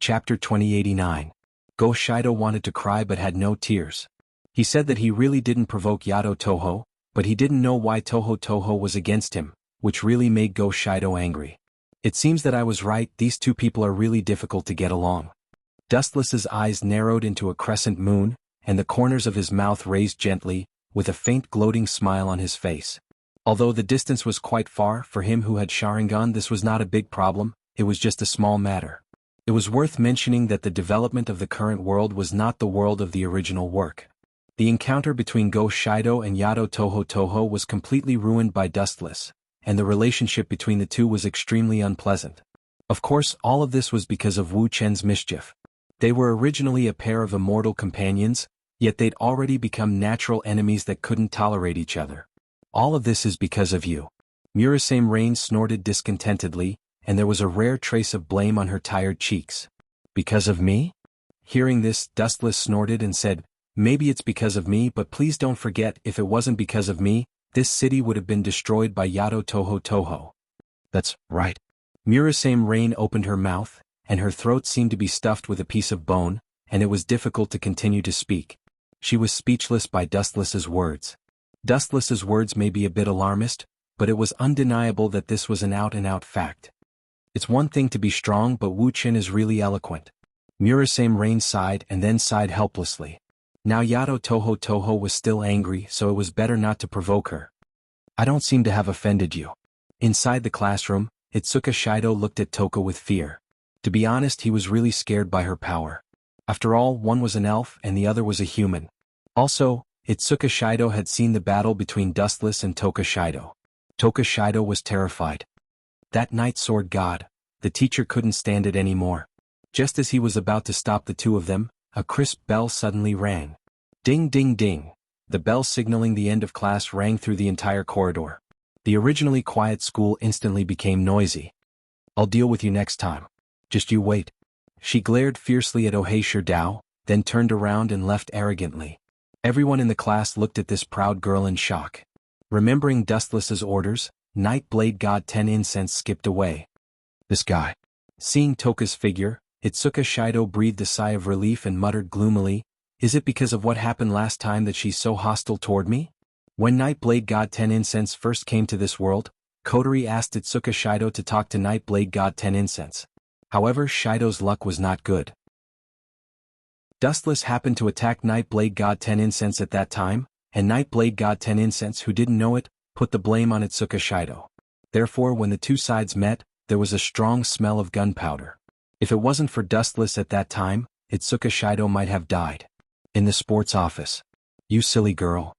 Chapter 2089. Go Shido wanted to cry but had no tears. He said that he really didn't provoke Yato Toho, but he didn't know why Toho was against him, which really made Go Shido angry. It seems that I was right, these two people are really difficult to get along. Dustless's eyes narrowed into a crescent moon, and the corners of his mouth raised gently, with a faint gloating smile on his face. Although the distance was quite far, for him who had Sharingan this was not a big problem, it was just a small matter. It was worth mentioning that the development of the current world was not the world of the original work. The encounter between Go Shido and Yato Toho was completely ruined by Dustless, and the relationship between the two was extremely unpleasant. Of course, all of this was because of Wu Chen's mischief. They were originally a pair of immortal companions, yet they'd already become natural enemies that couldn't tolerate each other. All of this is because of you. Murasame Rain snorted discontentedly, and there was a rare trace of blame on her tired cheeks. Because of me? Hearing this, Dustless snorted and said, maybe it's because of me, but please don't forget, if it wasn't because of me, this city would have been destroyed by Yato Toho. That's right. Murasame Rain opened her mouth, and her throat seemed to be stuffed with a piece of bone, and it was difficult to continue to speak. She was speechless by Dustless's words. Dustless's words may be a bit alarmist, but it was undeniable that this was an out-and-out fact. It's one thing to be strong, but Wu Chen is really eloquent. Murasame Rain sighed and then sighed helplessly. Now Yato Toho was still angry, so it was better not to provoke her. I don't seem to have offended you. Inside the classroom, Itsuka Shido looked at Toka with fear. To be honest, he was really scared by her power. After all, one was an elf and the other was a human. Also, Itsuka Shido had seen the battle between Dustless and Toka Shido. Toka Shido was terrified. That night sword god, the teacher couldn't stand it anymore. Just as he was about to stop the two of them, a crisp bell suddenly rang. Ding ding ding. The bell signaling the end of class rang through the entire corridor. The originally quiet school instantly became noisy. I'll deal with you next time. Just you wait. She glared fiercely at Ohei Shirdao, then turned around and left arrogantly. Everyone in the class looked at this proud girl in shock. Remembering Dustless's orders, Night Blade God 10 Incense skipped away. This guy. Seeing Toka's figure, Itsuka Shido breathed a sigh of relief and muttered gloomily, is it because of what happened last time that she's so hostile toward me? When Night Blade God 10 Incense first came to this world, Kotori asked Itsuka Shido to talk to Night Blade God 10 Incense. However, Shido's luck was not good. Dustless happened to attack Night Blade God 10 Incense at that time, and Night Blade God 10 Incense, who didn't know it, put the blame on Itsuka Shido. Therefore, when the two sides met, there was a strong smell of gunpowder. If it wasn't for Dustless at that time, Itsuka Shido might have died. In the sports office. You silly girl.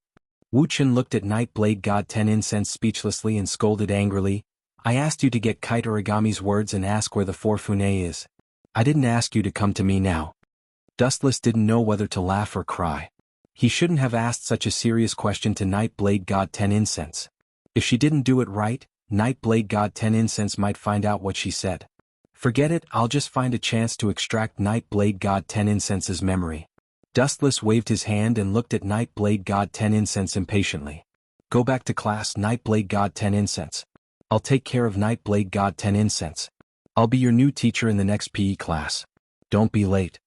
Wu Chen looked at Night Blade God 10 Incense speechlessly and scolded angrily, I asked you to get Kite Origami's words and ask where the Forfune is. I didn't ask you to come to me now. Dustless didn't know whether to laugh or cry. He shouldn't have asked such a serious question to Night Blade God 10 Incense. If she didn't do it right, Night Blade God 10 Incense might find out what she said. Forget it, I'll just find a chance to extract Night Blade God 10 Incense's memory. Dustless waved his hand and looked at Night Blade God 10 Incense impatiently. Go back to class, Night Blade God 10 Incense. I'll take care of Night Blade God 10 Incense. I'll be your new teacher in the next PE class. Don't be late.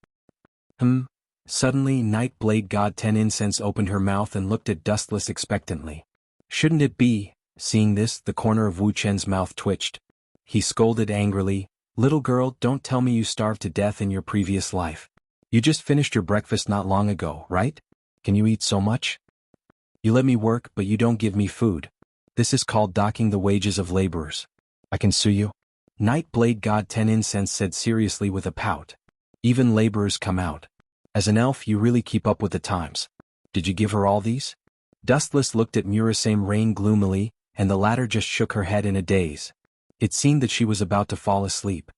Suddenly, Night Blade God 10 Incense opened her mouth and looked at Dustless expectantly. Shouldn't it be? Seeing this, the corner of Wu Chen's mouth twitched. He scolded angrily, little girl, don't tell me you starved to death in your previous life. You just finished your breakfast not long ago, right? Can you eat so much? You let me work, but you don't give me food. This is called docking the wages of laborers. I can sue you. Night Blade God 10 Incense said seriously with a pout. Even laborers come out. As an elf, you really keep up with the times. Did you give her all these? Dustless looked at Murasame Rain gloomily, and the latter just shook her head in a daze. It seemed that she was about to fall asleep.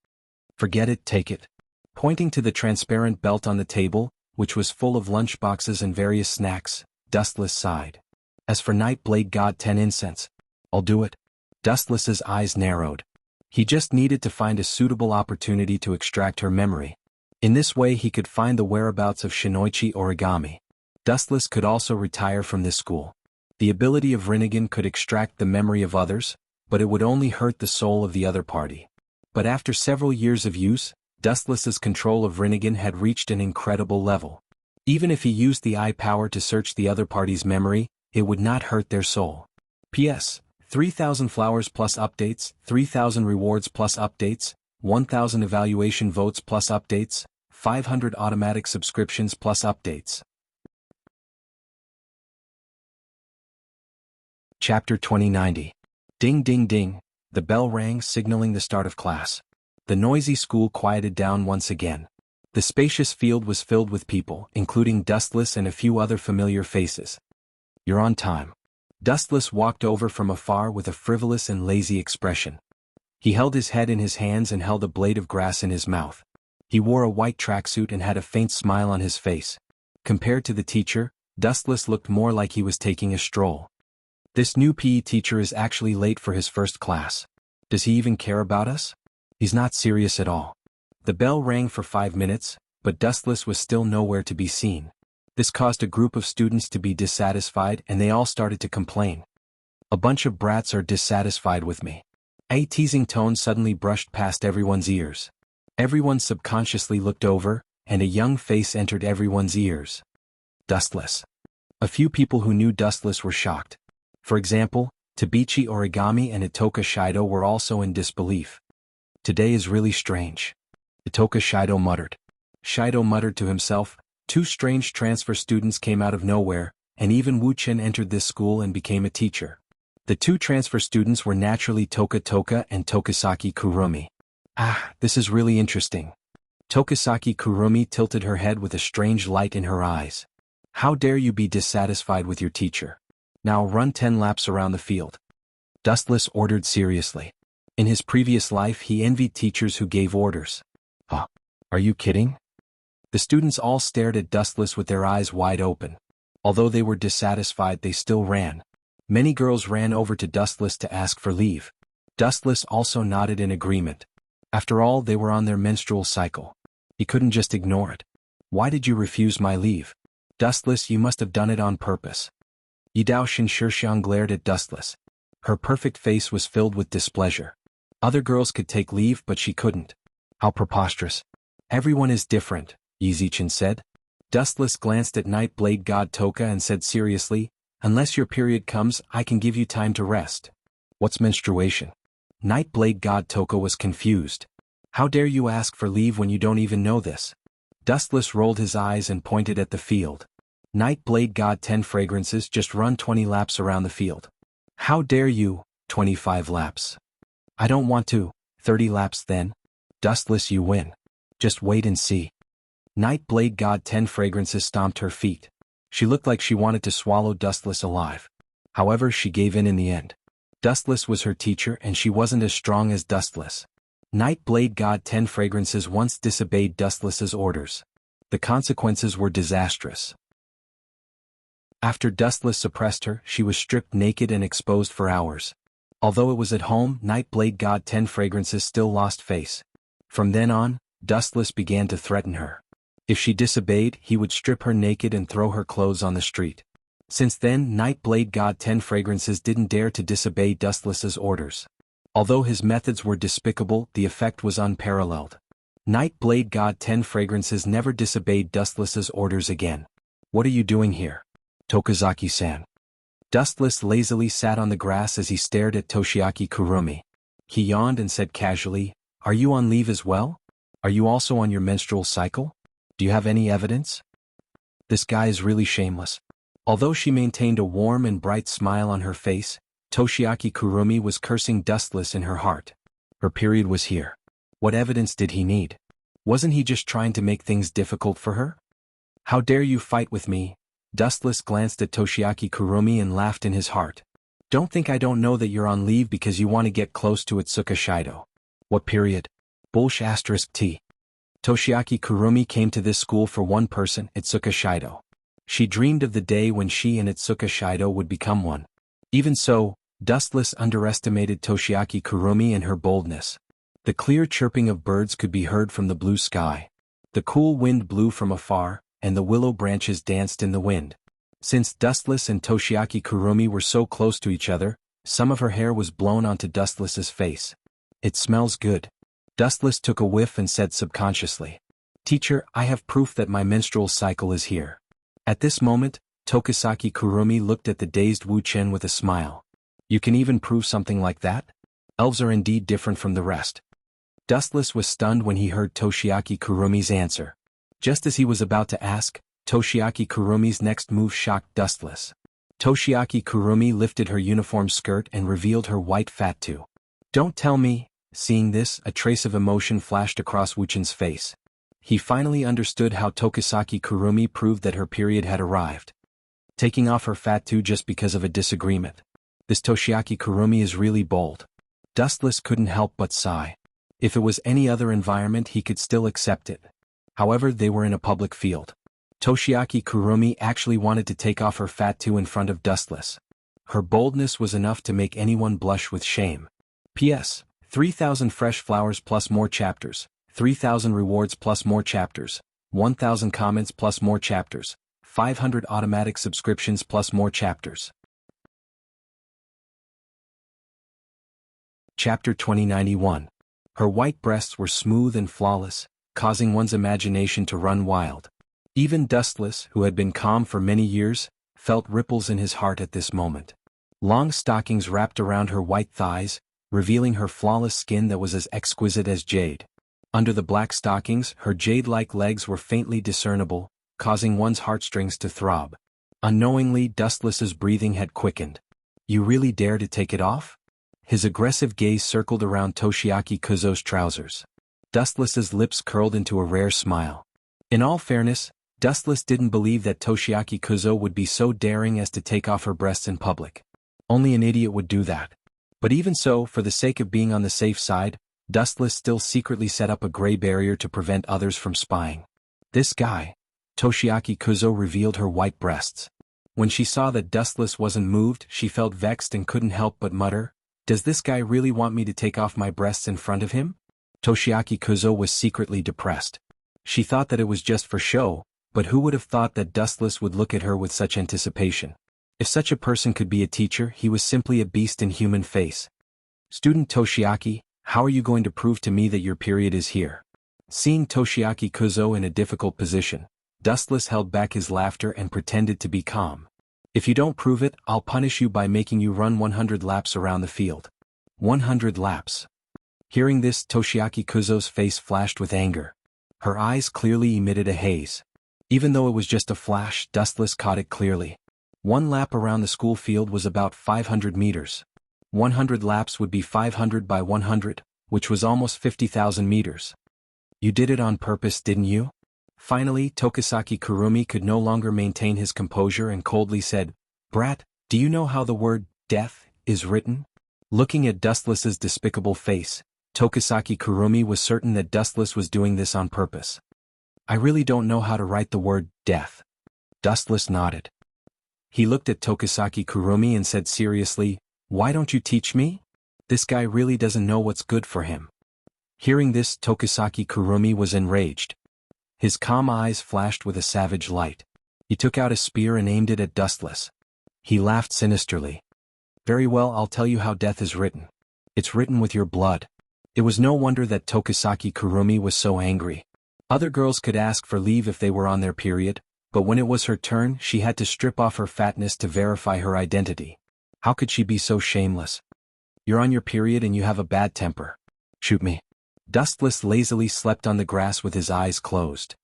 Forget it, take it. Pointing to the transparent belt on the table, which was full of lunchboxes and various snacks, Dustless sighed. As for Night Blade God 10 Incense, I'll do it. Dustless's eyes narrowed. He just needed to find a suitable opportunity to extract her memory. In this way he could find the whereabouts of Shinoichi Origami. Dustless could also retire from this school. The ability of Rinnegan could extract the memory of others, but it would only hurt the soul of the other party. But after several years of use, Dustless's control of Rinnegan had reached an incredible level. Even if he used the eye power to search the other party's memory, it would not hurt their soul. P.S. 3,000 flowers plus updates, 3,000 rewards plus updates, 1,000 evaluation votes plus updates, 500 automatic subscriptions plus updates. Chapter 2090. Ding ding ding, the bell rang signaling the start of class. The noisy school quieted down once again. The spacious field was filled with people, including Dustless and a few other familiar faces. "You're on time." Dustless walked over from afar with a frivolous and lazy expression. He held his head in his hands and held a blade of grass in his mouth. He wore a white tracksuit and had a faint smile on his face. Compared to the teacher, Dustless looked more like he was taking a stroll. This new PE teacher is actually late for his first class. Does he even care about us? He's not serious at all. The bell rang for 5 minutes, but Dustless was still nowhere to be seen. This caused a group of students to be dissatisfied and they all started to complain. "A bunch of brats are dissatisfied with me." A teasing tone suddenly brushed past everyone's ears. Everyone subconsciously looked over, and a young face entered everyone's ears. Dustless. A few people who knew Dustless were shocked. For example, Tabichi Origami and Itoka Shido were also in disbelief. "Today is really strange," Itoka Shido muttered. Shido muttered to himself, "Two strange transfer students came out of nowhere, and even Wuchen entered this school and became a teacher." The two transfer students were naturally Toka and Tokisaki Kurumi. This is really interesting." Tokisaki Kurumi tilted her head with a strange light in her eyes. "How dare you be dissatisfied with your teacher? Now run 10 laps around the field." Dustless ordered seriously. In his previous life he envied teachers who gave orders. Are you kidding?" The students all stared at Dustless with their eyes wide open. Although they were dissatisfied, they still ran. Many girls ran over to Dustless to ask for leave. Dustless also nodded in agreement. After all, they were on their menstrual cycle. He couldn't just ignore it. "Why did you refuse my leave? Dustless, you must have done it on purpose." Yidao Shinshirshiang glared at Dustless. Her perfect face was filled with displeasure. Other girls could take leave, but she couldn't. "How preposterous." "Everyone is different," Yizichin said. Dustless glanced at Night Blade God Toka and said seriously, "Unless your period comes, I can give you time to rest." "What's menstruation?" Night Blade God Toka was confused. "How dare you ask for leave when you don't even know this?" Dustless rolled his eyes and pointed at the field. "Night Blade God 10 fragrances, just run 20 laps around the field." "How dare you?" 25 laps. "I don't want to." 30 laps then. "Dustless, you win. Just wait and see." Night Blade God 10 fragrances stomped her feet. She looked like she wanted to swallow Dustless alive. However, she gave in the end. Dustless was her teacher and she wasn't as strong as Dustless. Night Blade God 10 fragrances once disobeyed Dustless's orders. The consequences were disastrous. After Dustless suppressed her, she was stripped naked and exposed for hours. Although it was at home, Night Blade God 10 fragrances still lost face. From then on, Dustless began to threaten her. If she disobeyed, he would strip her naked and throw her clothes on the street. Since then, Night Blade God 10 fragrances didn't dare to disobey Dustless's orders. Although his methods were despicable, the effect was unparalleled. Night Blade God 10 fragrances never disobeyed Dustless's orders again. "What are you doing here?" "Tokizaki-san." Dustless lazily sat on the grass as he stared at Toshiaki Kurumi. He yawned and said casually, "Are you on leave as well? Are you also on your menstrual cycle? Do you have any evidence?" This guy is really shameless. Although she maintained a warm and bright smile on her face, Toshiaki Kurumi was cursing Dustless in her heart. Her period was here. What evidence did he need? Wasn't he just trying to make things difficult for her? "How dare you fight with me?" Dustless glanced at Toshiaki Kurumi and laughed in his heart. "Don't think I don't know that you're on leave because you want to get close to Itsuka Shido." "What period?" *T. Toshiaki Kurumi came to this school for one person, Itsuka Shido. She dreamed of the day when she and Itsuka Shido would become one. Even so, Dustless underestimated Toshiaki Kurumi and her boldness. The clear chirping of birds could be heard from the blue sky. The cool wind blew from afar, and the willow branches danced in the wind. Since Dustless and Toshiaki Kurumi were so close to each other, some of her hair was blown onto Dustless's face. "It smells good." Dustless took a whiff and said subconsciously, "Teacher, I have proof that my menstrual cycle is here." At this moment, Tokisaki Kurumi looked at the dazed Wu Chen with a smile. "You can even prove something like that? Elves are indeed different from the rest." Dustless was stunned when he heard Toshiaki Kurumi's answer. Just as he was about to ask, Toshiaki Kurumi's next move shocked Dustless. Toshiaki Kurumi lifted her uniform skirt and revealed her white fatu. "Don't tell me." Seeing this, a trace of emotion flashed across Wuchen's face. He finally understood how Tokisaki Kurumi proved that her period had arrived. Taking off her fatu just because of a disagreement. This Toshiaki Kurumi is really bold. Dustless couldn't help but sigh. If it was any other environment he could still accept it. However, they were in a public field. Toshiaki Kurumi actually wanted to take off her fatu in front of Dustless. Her boldness was enough to make anyone blush with shame. P.S. 3,000 fresh flowers plus more chapters, 3,000 rewards plus more chapters, 1,000 comments plus more chapters, 500 automatic subscriptions plus more chapters. Chapter 2091. Her white breasts were smooth and flawless, causing one's imagination to run wild. Even Dustless, who had been calm for many years, felt ripples in his heart at this moment. Long stockings wrapped around her white thighs, revealing her flawless skin that was as exquisite as jade. Under the black stockings, her jade-like legs were faintly discernible, causing one's heartstrings to throb. Unknowingly, Dustless's breathing had quickened. "You really dare to take it off?" His aggressive gaze circled around Toshiaki Kuzo's trousers. Dustless's lips curled into a rare smile. In all fairness, Dustless didn't believe that Toshiaki Kuzo would be so daring as to take off her breasts in public. Only an idiot would do that. But even so, for the sake of being on the safe side, Dustless still secretly set up a gray barrier to prevent others from spying. This guy. Toshiaki Kuzo revealed her white breasts. When she saw that Dustless wasn't moved, she felt vexed and couldn't help but mutter, "Does this guy really want me to take off my breasts in front of him?" Toshiaki Kuzo was secretly depressed. She thought that it was just for show, but who would have thought that Dustless would look at her with such anticipation? If such a person could be a teacher, he was simply a beast in human face. "Student Toshiaki, how are you going to prove to me that your period is here?" Seeing Toshiaki Kuzo in a difficult position, Dustless held back his laughter and pretended to be calm. "If you don't prove it, I'll punish you by making you run 100 laps around the field." 100 laps. Hearing this, Toshiaki Kuzo's face flashed with anger. Her eyes clearly emitted a haze. Even though it was just a flash, Dustless caught it clearly. 1 lap around the school field was about 500 meters. 100 laps would be 500 by 100, which was almost 50,000 meters. "You did it on purpose, didn't you?" Finally, Tokisaki Kurumi could no longer maintain his composure and coldly said, "Brat, do you know how the word death is written?" Looking at Dustless's despicable face, Tokisaki Kurumi was certain that Dustless was doing this on purpose. "I really don't know how to write the word death." Dustless nodded. He looked at Tokisaki Kurumi and said seriously, "Why don't you teach me? This guy really doesn't know what's good for him." Hearing this, Tokisaki Kurumi was enraged. His calm eyes flashed with a savage light. He took out a spear and aimed it at Dustless. He laughed sinisterly. "Very well, I'll tell you how death is written. It's written with your blood." It was no wonder that Tokisaki Kurumi was so angry. Other girls could ask for leave if they were on their period, but when it was her turn, she had to strip off her fatness to verify her identity. How could she be so shameless? "You're on your period and you have a bad temper. Shoot me." Dustless lazily slept on the grass with his eyes closed.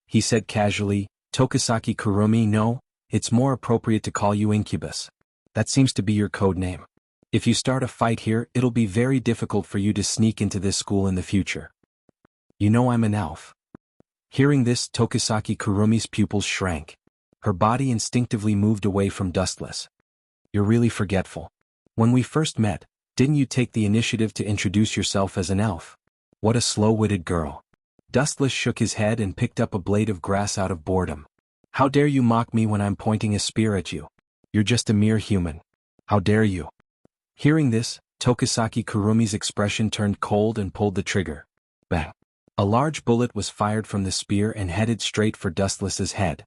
He said casually, "Tokisaki Kurumi, no, it's more appropriate to call you Incubus. That seems to be your code name. If you start a fight here, it'll be very difficult for you to sneak into this school in the future. You know I'm an elf." Hearing this, Tokisaki Kurumi's pupils shrank. Her body instinctively moved away from Dustless. "You're really forgetful. When we first met, didn't you take the initiative to introduce yourself as an elf? What a slow-witted girl." Dustless shook his head and picked up a blade of grass out of boredom. "How dare you mock me when I'm pointing a spear at you? You're just a mere human. How dare you?" Hearing this, Tokisaki Kurumi's expression turned cold and pulled the trigger. Bang! A large bullet was fired from the spear and headed straight for Dustless's head.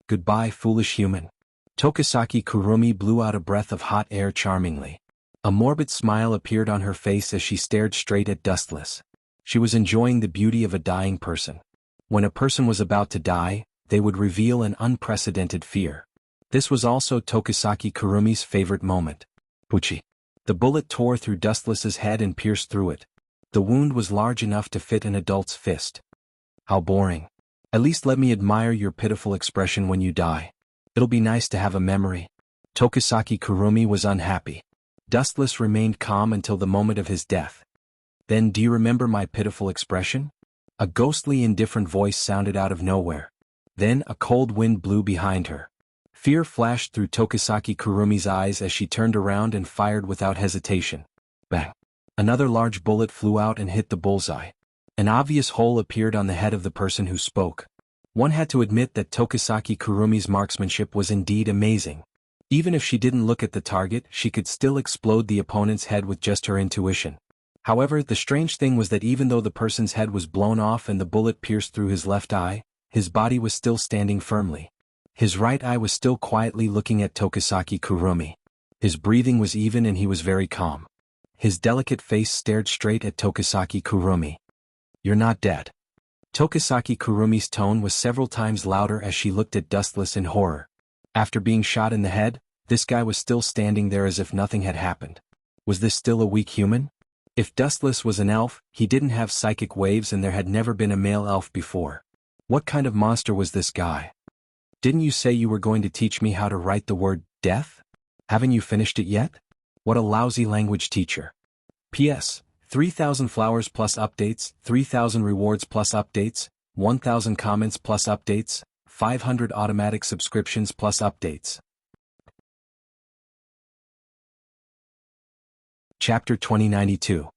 "Goodbye, foolish human." Tokisaki Kurumi blew out a breath of hot air charmingly. A morbid smile appeared on her face as she stared straight at Dustless. She was enjoying the beauty of a dying person. When a person was about to die, they would reveal an unprecedented fear. This was also Tokisaki Kurumi's favorite moment. Puchi. The bullet tore through Dustless's head and pierced through it. The wound was large enough to fit an adult's fist. How boring. At least let me admire your pitiful expression when you die. It'll be nice to have a memory. Tokisaki Kurumi was unhappy. Dustless remained calm until the moment of his death. Then, do you remember my pitiful expression? A ghostly indifferent voice sounded out of nowhere. Then a cold wind blew behind her. Fear flashed through Tokisaki Kurumi's eyes as she turned around and fired without hesitation. Bang! Another large bullet flew out and hit the bullseye. An obvious hole appeared on the head of the person who spoke. One had to admit that Tokisaki Kurumi's marksmanship was indeed amazing. Even if she didn't look at the target, she could still explode the opponent's head with just her intuition. However, the strange thing was that even though the person's head was blown off and the bullet pierced through his left eye, his body was still standing firmly. His right eye was still quietly looking at Tokisaki Kurumi. His breathing was even and he was very calm. His delicate face stared straight at Tokisaki Kurumi. You're not dead. Tokisaki Kurumi's tone was several times louder as she looked at Dustless in horror. After being shot in the head, this guy was still standing there as if nothing had happened. Was this still a weak human? If Dustless was an elf, he didn't have psychic waves and there had never been a male elf before. What kind of monster was this guy? Didn't you say you were going to teach me how to write the word death? Haven't you finished it yet? What a lousy language teacher. P.S. 3,000 flowers plus updates, 3,000 rewards plus updates, 1,000 comments plus updates, 500 automatic subscriptions plus updates. Chapter 2092.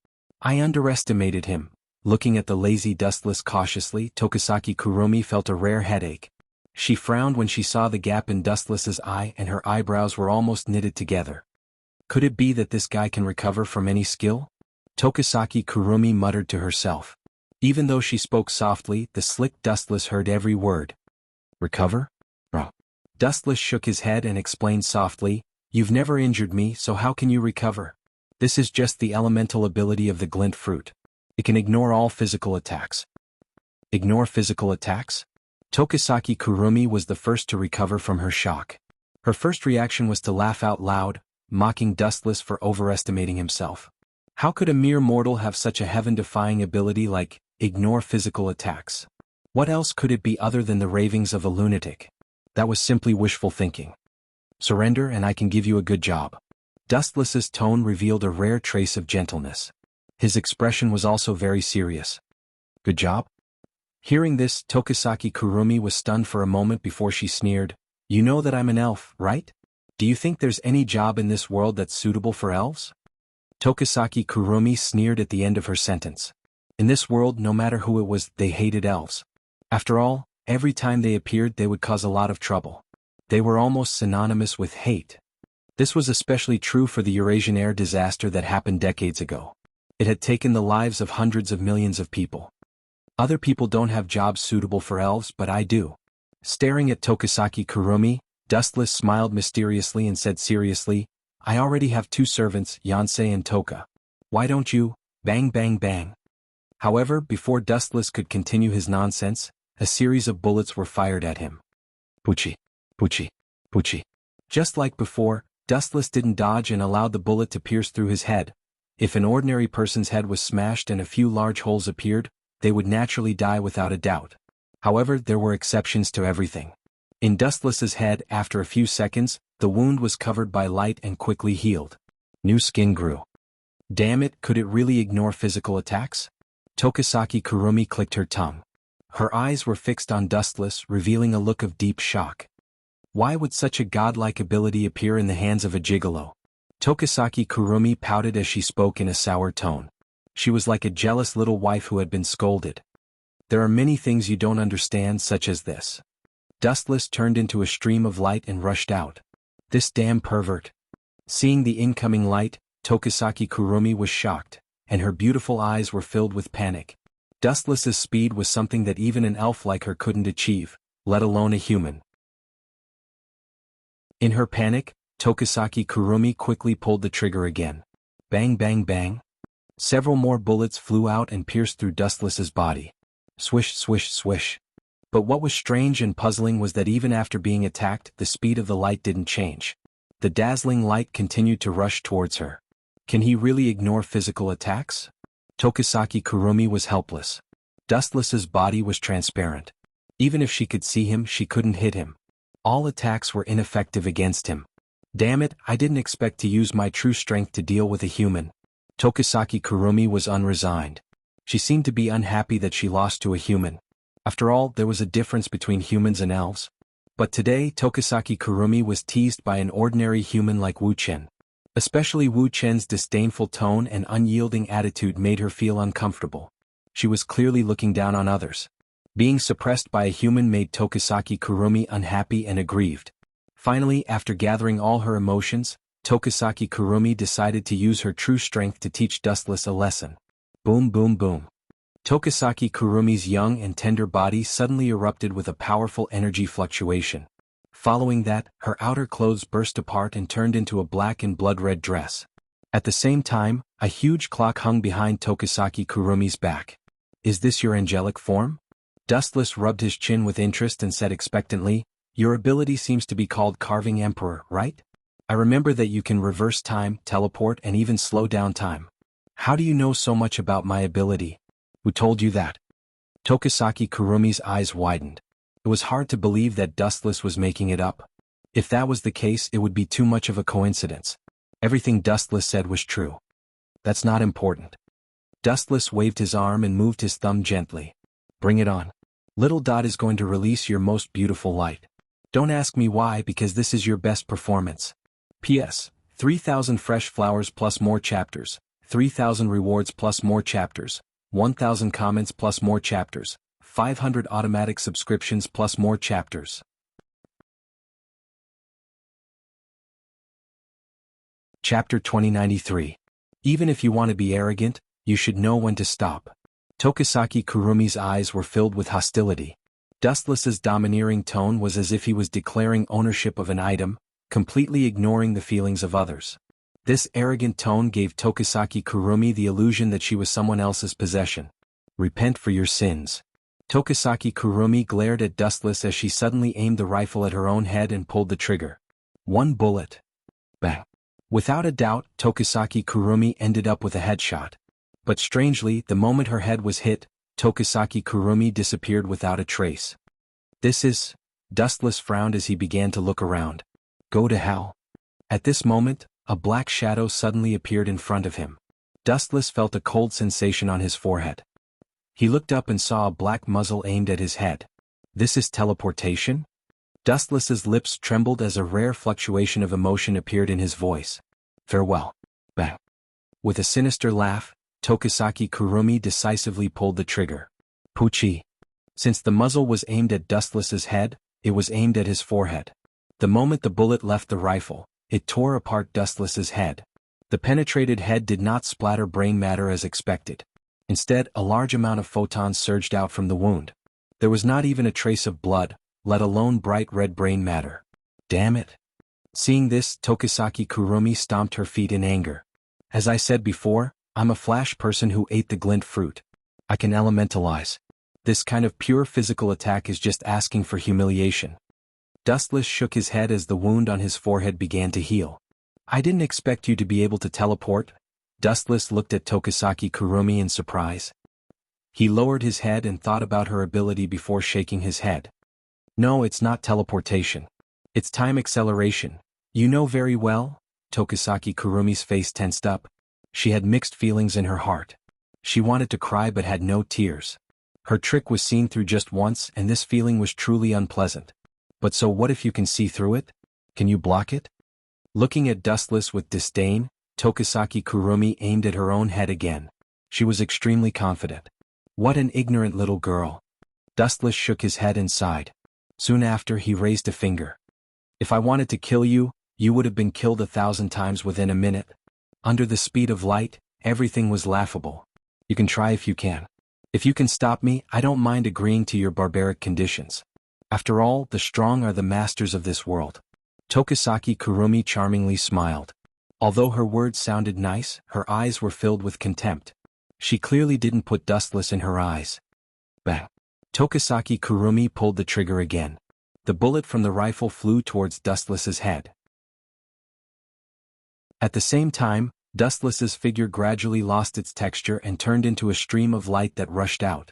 I underestimated him. Looking at the lazy Dustless cautiously, Tokisaki Kurumi felt a rare headache. She frowned when she saw the gap in Dustless's eye and her eyebrows were almost knitted together. Could it be that this guy can recover from any skill? Tokisaki Kurumi muttered to herself. Even though she spoke softly, the slick Dustless heard every word. Recover? Oh. Dustless shook his head and explained softly, You've never injured me, so how can you recover? This is just the elemental ability of the glint fruit. It can ignore all physical attacks. Ignore physical attacks? Tokisaki Kurumi was the first to recover from her shock. Her first reaction was to laugh out loud, mocking Dustless for overestimating himself. How could a mere mortal have such a heaven-defying ability like, ignore physical attacks? What else could it be other than the ravings of a lunatic? That was simply wishful thinking. Surrender and I can give you a good job. Dustless's tone revealed a rare trace of gentleness. His expression was also very serious. Good job? Hearing this, Tokisaki Kurumi was stunned for a moment before she sneered, You know that I'm an elf, right? Do you think there's any job in this world that's suitable for elves? Tokisaki Kurumi sneered at the end of her sentence. In this world, no matter who it was, they hated elves. After all, every time they appeared they would cause a lot of trouble. They were almost synonymous with hate. This was especially true for the Eurasian air disaster that happened decades ago. It had taken the lives of hundreds of millions of people. Other people don't have jobs suitable for elves, but I do. Staring at Tokisaki Kurumi, Dustless smiled mysteriously and said seriously, I already have 2 servants, Yansei and Toka. Why don't you? Bang bang bang. However, before Dustless could continue his nonsense, a series of bullets were fired at him. Puchi. Puchi. Puchi. Just like before, Dustless didn't dodge and allowed the bullet to pierce through his head. If an ordinary person's head was smashed and a few large holes appeared, they would naturally die without a doubt. However, there were exceptions to everything. In Dustless's head, after a few seconds, the wound was covered by light and quickly healed. New skin grew. Damn it, could it really ignore physical attacks? Tokisaki Kurumi clicked her tongue. Her eyes were fixed on Dustless, revealing a look of deep shock. Why would such a godlike ability appear in the hands of a gigolo? Tokisaki Kurumi pouted as she spoke in a sour tone. She was like a jealous little wife who had been scolded. There are many things you don't understand, such as this. Dustless turned into a stream of light and rushed out. This damn pervert. Seeing the incoming light, Tokisaki Kurumi was shocked, and her beautiful eyes were filled with panic. Dustless's speed was something that even an elf like her couldn't achieve, let alone a human. In her panic, Tokisaki Kurumi quickly pulled the trigger again. Bang bang bang. Several more bullets flew out and pierced through Dustless's body. Swish swish swish. But what was strange and puzzling was that even after being attacked, the speed of the light didn't change. The dazzling light continued to rush towards her. Can he really ignore physical attacks? Tokisaki Kurumi was helpless. Dustless's body was transparent. Even if she could see him, she couldn't hit him. All attacks were ineffective against him. Damn it, I didn't expect to use my true strength to deal with a human. Tokisaki Kurumi was unresigned. She seemed to be unhappy that she lost to a human. After all, there was a difference between humans and elves. But today, Tokisaki Kurumi was teased by an ordinary human like Wu Chen. Especially Wu Chen's disdainful tone and unyielding attitude made her feel uncomfortable. She was clearly looking down on others. Being suppressed by a human made Tokisaki Kurumi unhappy and aggrieved. Finally, after gathering all her emotions, Tokisaki Kurumi decided to use her true strength to teach Dustless a lesson. Boom boom boom. Tokisaki Kurumi's young and tender body suddenly erupted with a powerful energy fluctuation. Following that, her outer clothes burst apart and turned into a black and blood-red dress. At the same time, a huge clock hung behind Tokisaki Kurumi's back. Is this your angelic form? Dustless rubbed his chin with interest and said expectantly, your ability seems to be called Carving Emperor, right? I remember that you can reverse time, teleport, and even slow down time. How do you know so much about my ability? Who told you that? Tokisaki Kurumi's eyes widened. It was hard to believe that Dustless was making it up. If that was the case, it would be too much of a coincidence. Everything Dustless said was true. That's not important. Dustless waved his arm and moved his thumb gently. Bring it on. Little Dot is going to release your most beautiful light. Don't ask me why, because this is your best performance. P.S. 3,000 fresh flowers plus more chapters, 3,000 rewards plus more chapters, 1,000 comments plus more chapters, 500 automatic subscriptions plus more chapters. Chapter 2093. Even if you want to be arrogant, you should know when to stop. Tokisaki Kurumi's eyes were filled with hostility. Dustless's domineering tone was as if he was declaring ownership of an item, completely ignoring the feelings of others. This arrogant tone gave Tokisaki Kurumi the illusion that she was someone else's possession. Repent for your sins. Tokisaki Kurumi glared at Dustless as she suddenly aimed the rifle at her own head and pulled the trigger. One bullet. Bang. Without a doubt, Tokisaki Kurumi ended up with a headshot. But strangely, the moment her head was hit, Tokisaki Kurumi disappeared without a trace. This is... Dustless frowned as he began to look around. Go to hell. At this moment, a black shadow suddenly appeared in front of him. Dustless felt a cold sensation on his forehead. He looked up and saw a black muzzle aimed at his head. This is teleportation? Dustless's lips trembled as a rare fluctuation of emotion appeared in his voice. Farewell. Bang. With a sinister laugh, Tokisaki Kurumi decisively pulled the trigger. Puchi. Since the muzzle was aimed at Dustless's head, it was aimed at his forehead. The moment the bullet left the rifle, it tore apart Dustless's head. The penetrated head did not splatter brain matter as expected. Instead, a large amount of photons surged out from the wound. There was not even a trace of blood, let alone bright red brain matter. Damn it. Seeing this, Tokisaki Kurumi stomped her feet in anger. As I said before, I'm a flash person who ate the glint fruit. I can elementalize. This kind of pure physical attack is just asking for humiliation. Dustless shook his head as the wound on his forehead began to heal. I didn't expect you to be able to teleport. Dustless looked at Tokisaki Kurumi in surprise. He lowered his head and thought about her ability before shaking his head. No, it's not teleportation. It's time acceleration. You know very well? Tokisaki Kurumi's face tensed up. She had mixed feelings in her heart. She wanted to cry but had no tears. Her trick was seen through just once and this feeling was truly unpleasant. But so what if you can see through it? Can you block it? Looking at Dustless with disdain, Tokisaki Kurumi aimed at her own head again. She was extremely confident. What an ignorant little girl. Dustless shook his head and sighed. Soon after, he raised a finger. If I wanted to kill you, you would have been killed 1,000 times within a minute. Under the speed of light, everything was laughable. You can try if you can. If you can stop me, I don't mind agreeing to your barbaric conditions. After all, the strong are the masters of this world. Tokisaki Kurumi charmingly smiled. Although her words sounded nice, her eyes were filled with contempt. She clearly didn't put Dustless in her eyes. Bang! Tokisaki Kurumi pulled the trigger again. The bullet from the rifle flew towards Dustless's head. At the same time, Dustless's figure gradually lost its texture and turned into a stream of light that rushed out.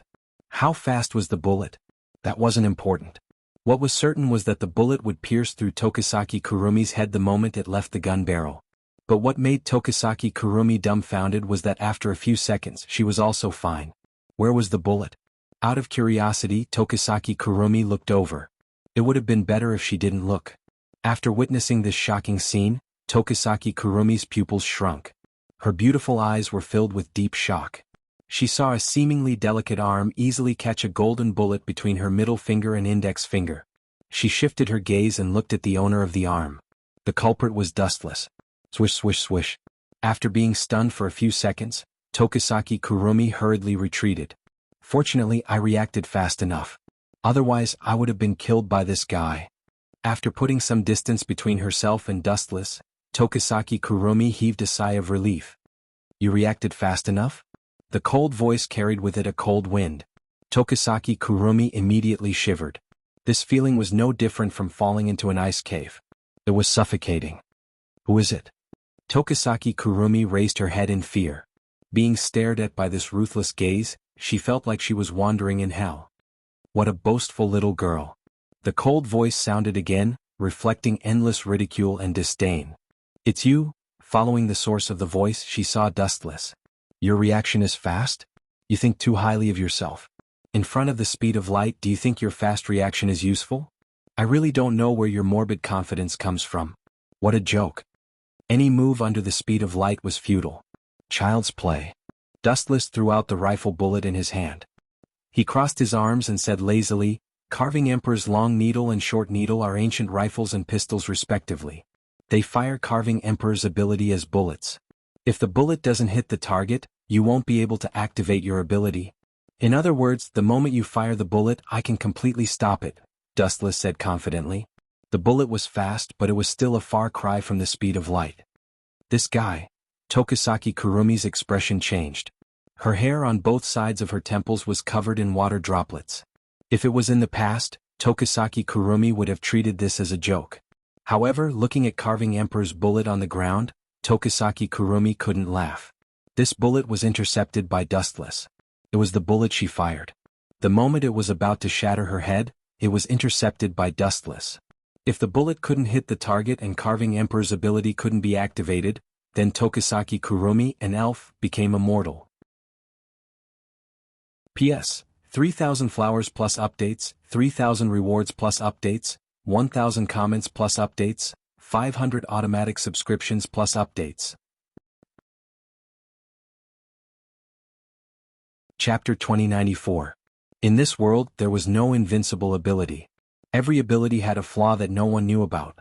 How fast was the bullet? That wasn't important. What was certain was that the bullet would pierce through Tokisaki Kurumi's head the moment it left the gun barrel. But what made Tokisaki Kurumi dumbfounded was that after a few seconds she was also fine. Where was the bullet? Out of curiosity, Tokisaki Kurumi looked over. It would have been better if she didn't look. After witnessing this shocking scene, Tokisaki Kurumi's pupils shrunk. Her beautiful eyes were filled with deep shock. She saw a seemingly delicate arm easily catch a golden bullet between her middle finger and index finger. She shifted her gaze and looked at the owner of the arm. The culprit was Dustless. Swish swish swish. After being stunned for a few seconds, Tokisaki Kurumi hurriedly retreated. Fortunately, I reacted fast enough. Otherwise, I would have been killed by this guy. After putting some distance between herself and Dustless, Tokisaki Kurumi heaved a sigh of relief. You reacted fast enough? The cold voice carried with it a cold wind. Tokisaki Kurumi immediately shivered. This feeling was no different from falling into an ice cave. It was suffocating. Who is it? Tokisaki Kurumi raised her head in fear. Being stared at by this ruthless gaze, she felt like she was wandering in hell. What a boastful little girl. The cold voice sounded again, reflecting endless ridicule and disdain. It's you? Following the source of the voice, she saw Dustless. Your reaction is fast? You think too highly of yourself. In front of the speed of light, do you think your fast reaction is useful? I really don't know where your morbid confidence comes from. What a joke. Any move under the speed of light was futile. Child's play. Dustless threw out the rifle bullet in his hand. He crossed his arms and said lazily, Carving Emperor's long needle and short needle are ancient rifles and pistols respectively. They fire Carving Emperor's ability as bullets. If the bullet doesn't hit the target, you won't be able to activate your ability. In other words, the moment you fire the bullet, I can completely stop it, Dustless said confidently. The bullet was fast, but it was still a far cry from the speed of light. This guy. Tokisaki Kurumi's expression changed. Her hair on both sides of her temples was covered in water droplets. If it was in the past, Tokisaki Kurumi would have treated this as a joke. However, looking at Carving Emperor's bullet on the ground, Tokisaki Kurumi couldn't laugh. This bullet was intercepted by Dustless. It was the bullet she fired. The moment it was about to shatter her head, it was intercepted by Dustless. If the bullet couldn't hit the target and Carving Emperor's ability couldn't be activated, then Tokisaki Kurumi, an elf, became immortal. P.S. 3,000 flowers plus updates, 3,000 rewards plus updates, 1,000 comments plus updates, 500 automatic subscriptions plus updates. Chapter 2094. In this world, there was no invincible ability. Every ability had a flaw that no one knew about.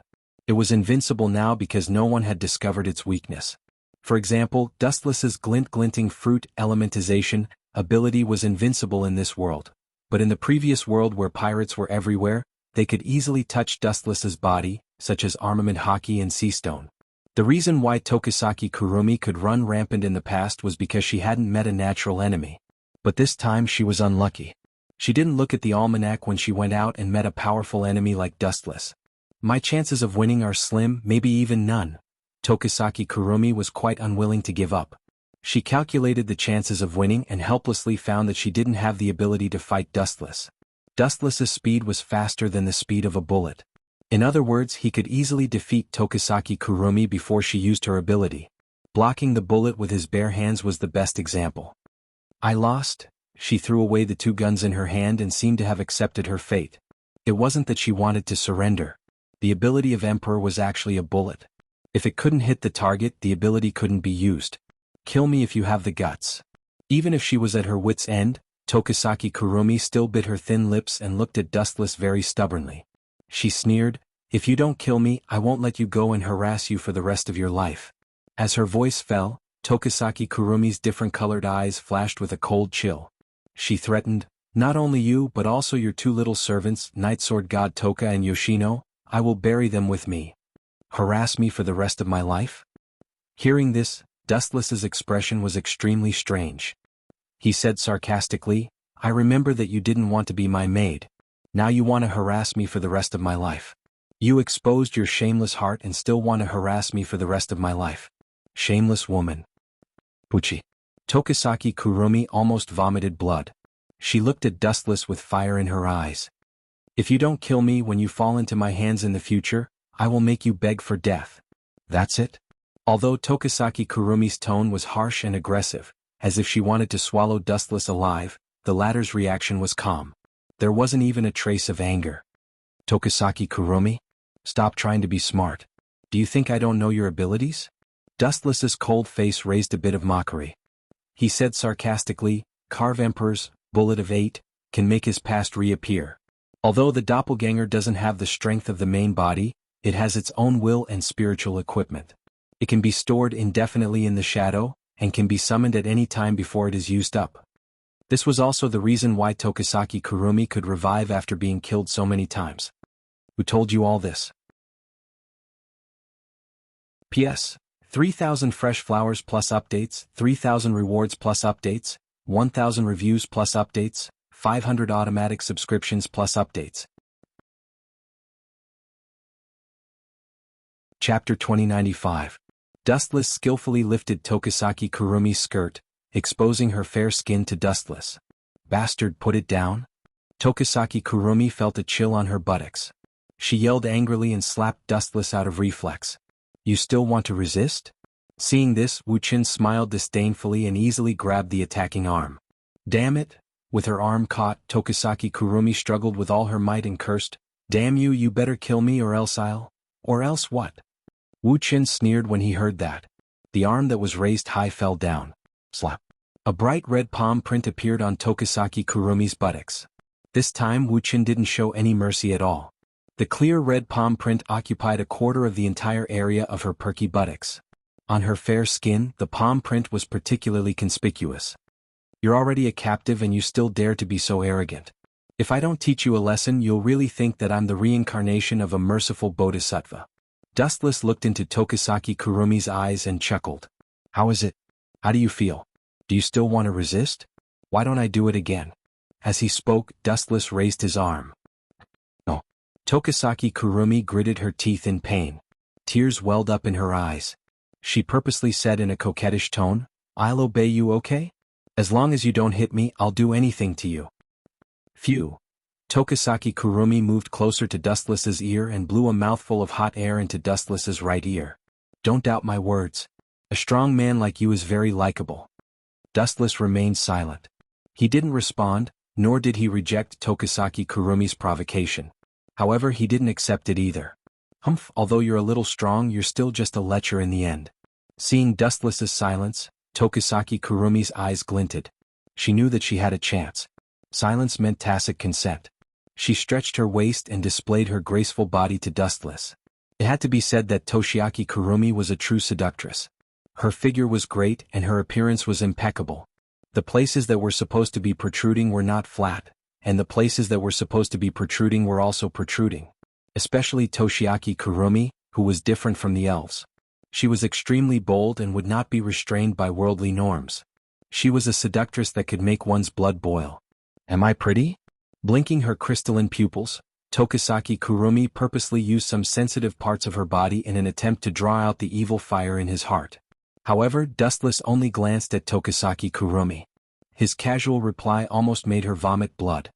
It was invincible now because no one had discovered its weakness. For example, Dustless's glinting fruit elementization ability was invincible in this world. But in the previous world where pirates were everywhere, they could easily touch Dustless's body, such as armament hockey and sea stone. The reason why Tokisaki Kurumi could run rampant in the past was because she hadn't met a natural enemy. But this time she was unlucky. She didn't look at the almanac when she went out and met a powerful enemy like Dustless. My chances of winning are slim, maybe even none. Tokisaki Kurumi was quite unwilling to give up. She calculated the chances of winning and helplessly found that she didn't have the ability to fight Dustless. Dustless's speed was faster than the speed of a bullet. In other words, he could easily defeat Tokisaki Kurumi before she used her ability. Blocking the bullet with his bare hands was the best example. I lost. She threw away the two guns in her hand and seemed to have accepted her fate. It wasn't that she wanted to surrender. The ability of Emperor was actually a bullet. If it couldn't hit the target, the ability couldn't be used. Kill me if you have the guts. Even if she was at her wit's end, Tokisaki Kurumi still bit her thin lips and looked at Dustless very stubbornly. She sneered, If you don't kill me, I won't let you go and harass you for the rest of your life. As her voice fell, Tokisaki Kurumi's different-colored eyes flashed with a cold chill. She threatened, Not only you but also your two little servants, Nightsword God Toka and Yoshino, I will bury them with me. Harass me for the rest of my life? Hearing this, Dustless's expression was extremely strange. He said sarcastically, I remember that you didn't want to be my maid. Now you want to harass me for the rest of my life. You exposed your shameless heart and still want to harass me for the rest of my life. Shameless woman. Puchi. Tokisaki Kurumi almost vomited blood. She looked at Dustless with fire in her eyes. If you don't kill me when you fall into my hands in the future, I will make you beg for death. That's it? Although Tokisaki Kurumi's tone was harsh and aggressive, as if she wanted to swallow Dustless alive, the latter's reaction was calm. There wasn't even a trace of anger. Tokisaki Kurumi? Stop trying to be smart. Do you think I don't know your abilities? Dustless's cold face raised a bit of mockery. He said sarcastically, Carve Emperor's bullet of 8 can make his past reappear. Although the doppelganger doesn't have the strength of the main body, it has its own will and spiritual equipment. It can be stored indefinitely in the shadow, and can be summoned at any time before it is used up. This was also the reason why Tokisaki Kurumi could revive after being killed so many times. Who told you all this? P.S. 3,000 fresh flowers plus updates, 3,000 rewards plus updates, 1,000 reviews plus updates, 500 automatic subscriptions plus updates. Chapter 2095. Dustless skillfully lifted Tokisaki Kurumi's skirt, exposing her fair skin to Dustless. Bastard, put it down? Tokisaki Kurumi felt a chill on her buttocks. She yelled angrily and slapped Dustless out of reflex. You still want to resist? Seeing this, Wuchin smiled disdainfully and easily grabbed the attacking arm. Damn it! With her arm caught, Tokisaki Kurumi struggled with all her might and cursed, Damn you, you better kill me or else I'll... Or else what? Wuchin sneered when he heard that. The arm that was raised high fell down. Slap. A bright red palm print appeared on Tokisaki Kurumi's buttocks. This time Wuchin didn't show any mercy at all. The clear red palm print occupied a quarter of the entire area of her perky buttocks. On her fair skin, the palm print was particularly conspicuous. You're already a captive and you still dare to be so arrogant. If I don't teach you a lesson, you'll really think that I'm the reincarnation of a merciful bodhisattva. Dustless looked into Tokisaki Kurumi's eyes and chuckled. How is it? How do you feel? Do you still want to resist? Why don't I do it again? As he spoke, Dustless raised his arm. No. Tokisaki Kurumi gritted her teeth in pain. Tears welled up in her eyes. She purposely said in a coquettish tone, I'll obey you, okay? As long as you don't hit me, I'll do anything to you. Phew. Tokisaki Kurumi moved closer to Dustless's ear and blew a mouthful of hot air into Dustless's right ear. Don't doubt my words. A strong man like you is very likable. Dustless remained silent. He didn't respond, nor did he reject Tokisaki Kurumi's provocation. However, he didn't accept it either. Humph, although you're a little strong, you're still just a lecher in the end. Seeing Dustless's silence, Tokisaki Kurumi's eyes glinted. She knew that she had a chance. Silence meant tacit consent. She stretched her waist and displayed her graceful body to Dustless. It had to be said that Toshiaki Kurumi was a true seductress. Her figure was great and her appearance was impeccable. The places that were supposed to be protruding were not flat, and the places that were supposed to be protruding were also protruding. Especially Toshiaki Kurumi, who was different from the elves. She was extremely bold and would not be restrained by worldly norms. She was a seductress that could make one's blood boil. Am I pretty? Blinking her crystalline pupils, Tokisaki Kurumi purposely used some sensitive parts of her body in an attempt to draw out the evil fire in his heart. However, Dustless only glanced at Tokisaki Kurumi. His casual reply almost made her vomit blood.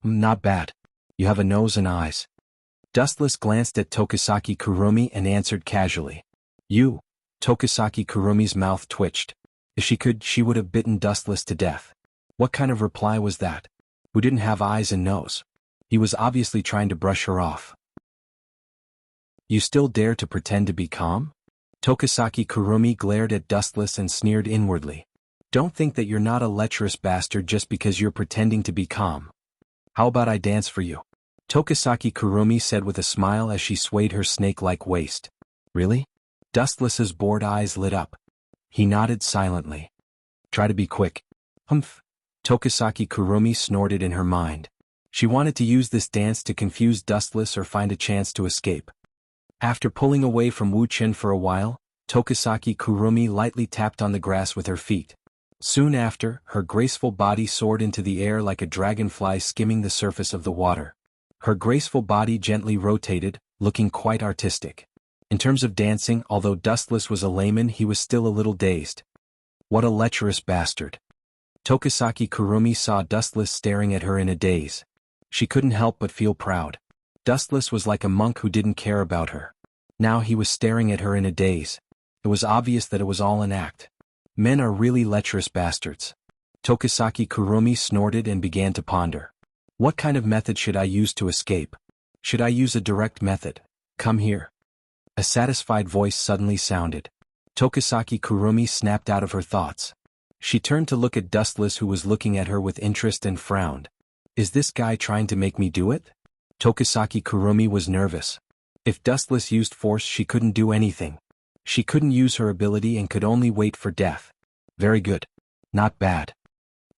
Not bad. You have a nose and eyes. Dustless glanced at Tokisaki Kurumi and answered casually. You. Tokisaki Kurumi's mouth twitched. If she could, she would have bitten Dustless to death. What kind of reply was that? Who didn't have eyes and nose? He was obviously trying to brush her off. You still dare to pretend to be calm? Tokisaki Kurumi glared at Dustless and sneered inwardly. Don't think that you're not a lecherous bastard just because you're pretending to be calm. How about I dance for you? Tokisaki Kurumi said with a smile as she swayed her snake-like waist. Really? Dustless's bored eyes lit up. He nodded silently. Try to be quick. Humph. Tokisaki Kurumi snorted in her mind. She wanted to use this dance to confuse Dustless or find a chance to escape. After pulling away from Wuchin for a while, Tokisaki Kurumi lightly tapped on the grass with her feet. Soon after, her graceful body soared into the air like a dragonfly skimming the surface of the water. Her graceful body gently rotated, looking quite artistic. In terms of dancing, although Dustless was a layman, he was still a little dazed. What a lecherous bastard. Tokisaki Kurumi saw Dustless staring at her in a daze. She couldn't help but feel proud. Dustless was like a monk who didn't care about her. Now he was staring at her in a daze. It was obvious that it was all an act. Men are really lecherous bastards. Tokisaki Kurumi snorted and began to ponder. What kind of method should I use to escape? Should I use a direct method? Come here. A satisfied voice suddenly sounded. Tokisaki Kurumi snapped out of her thoughts. She turned to look at Dustless, who was looking at her with interest, and frowned. Is this guy trying to make me do it? Tokisaki Kurumi was nervous. If Dustless used force, she couldn't do anything. She couldn't use her ability and could only wait for death. Very good. Not bad.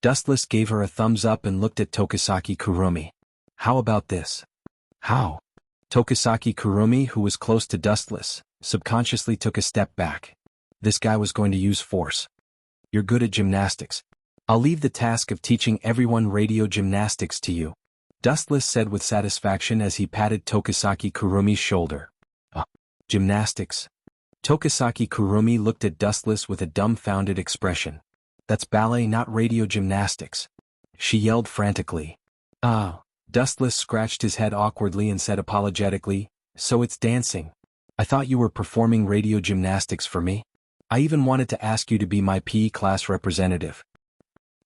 Dustless gave her a thumbs up and looked at Tokisaki Kurumi. How about this? How? Tokisaki Kurumi, who was close to Dustless, subconsciously took a step back. This guy was going to use force. You're good at gymnastics. I'll leave the task of teaching everyone radio gymnastics to you, Dustless said with satisfaction as he patted Tokisaki Kurumi's shoulder. Gymnastics. Tokisaki Kurumi looked at Dustless with a dumbfounded expression. That's ballet, not radio gymnastics. She yelled frantically. Dustless scratched his head awkwardly and said apologetically, so it's dancing. I thought you were performing radio gymnastics for me. I even wanted to ask you to be my PE class representative.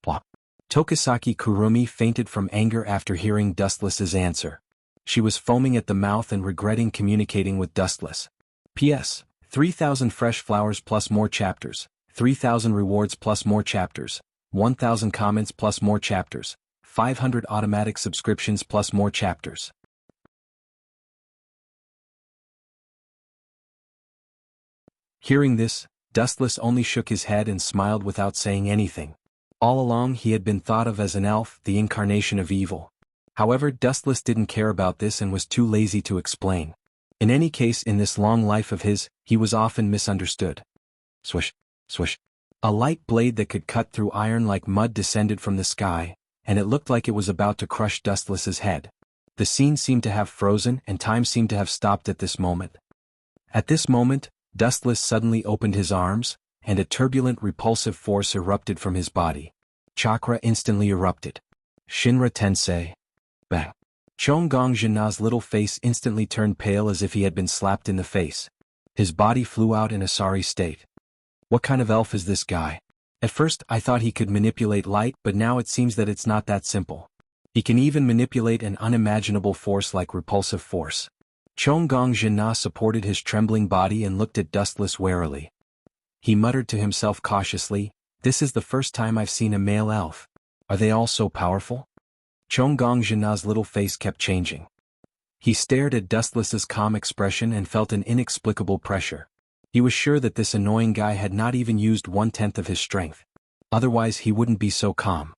Plop. Tokisaki Kurumi fainted from anger after hearing Dustless's answer. She was foaming at the mouth and regretting communicating with Dustless. P.S. 3,000 fresh flowers plus more chapters, 3,000 rewards plus more chapters, 1,000 comments plus more chapters, 500 automatic subscriptions plus more chapters. Hearing this, Dustless only shook his head and smiled without saying anything. All along he had been thought of as an elf, the incarnation of evil. However, Dustless didn't care about this and was too lazy to explain. In any case, in this long life of his, he was often misunderstood. Swish, swish. A light blade that could cut through iron like mud descended from the sky, and it looked like it was about to crush Dustless's head. The scene seemed to have frozen and time seemed to have stopped at this moment. At this moment, Dustless suddenly opened his arms, and a turbulent repulsive force erupted from his body. Chakra instantly erupted. Shinra Tensei. Bang. Chong-Gong Jinna's little face instantly turned pale as if he had been slapped in the face. His body flew out in a sorry state. What kind of elf is this guy? At first I thought he could manipulate light, but now it seems that it's not that simple. He can even manipulate an unimaginable force like repulsive force. Chong-Gong Jinna supported his trembling body and looked at Dustless warily. He muttered to himself cautiously, "This is the first time I've seen a male elf. Are they all so powerful?" Chong-Gong Jinna's little face kept changing. He stared at Dustless's calm expression and felt an inexplicable pressure. He was sure that this annoying guy had not even used 1/10 of his strength. Otherwise he wouldn't be so calm.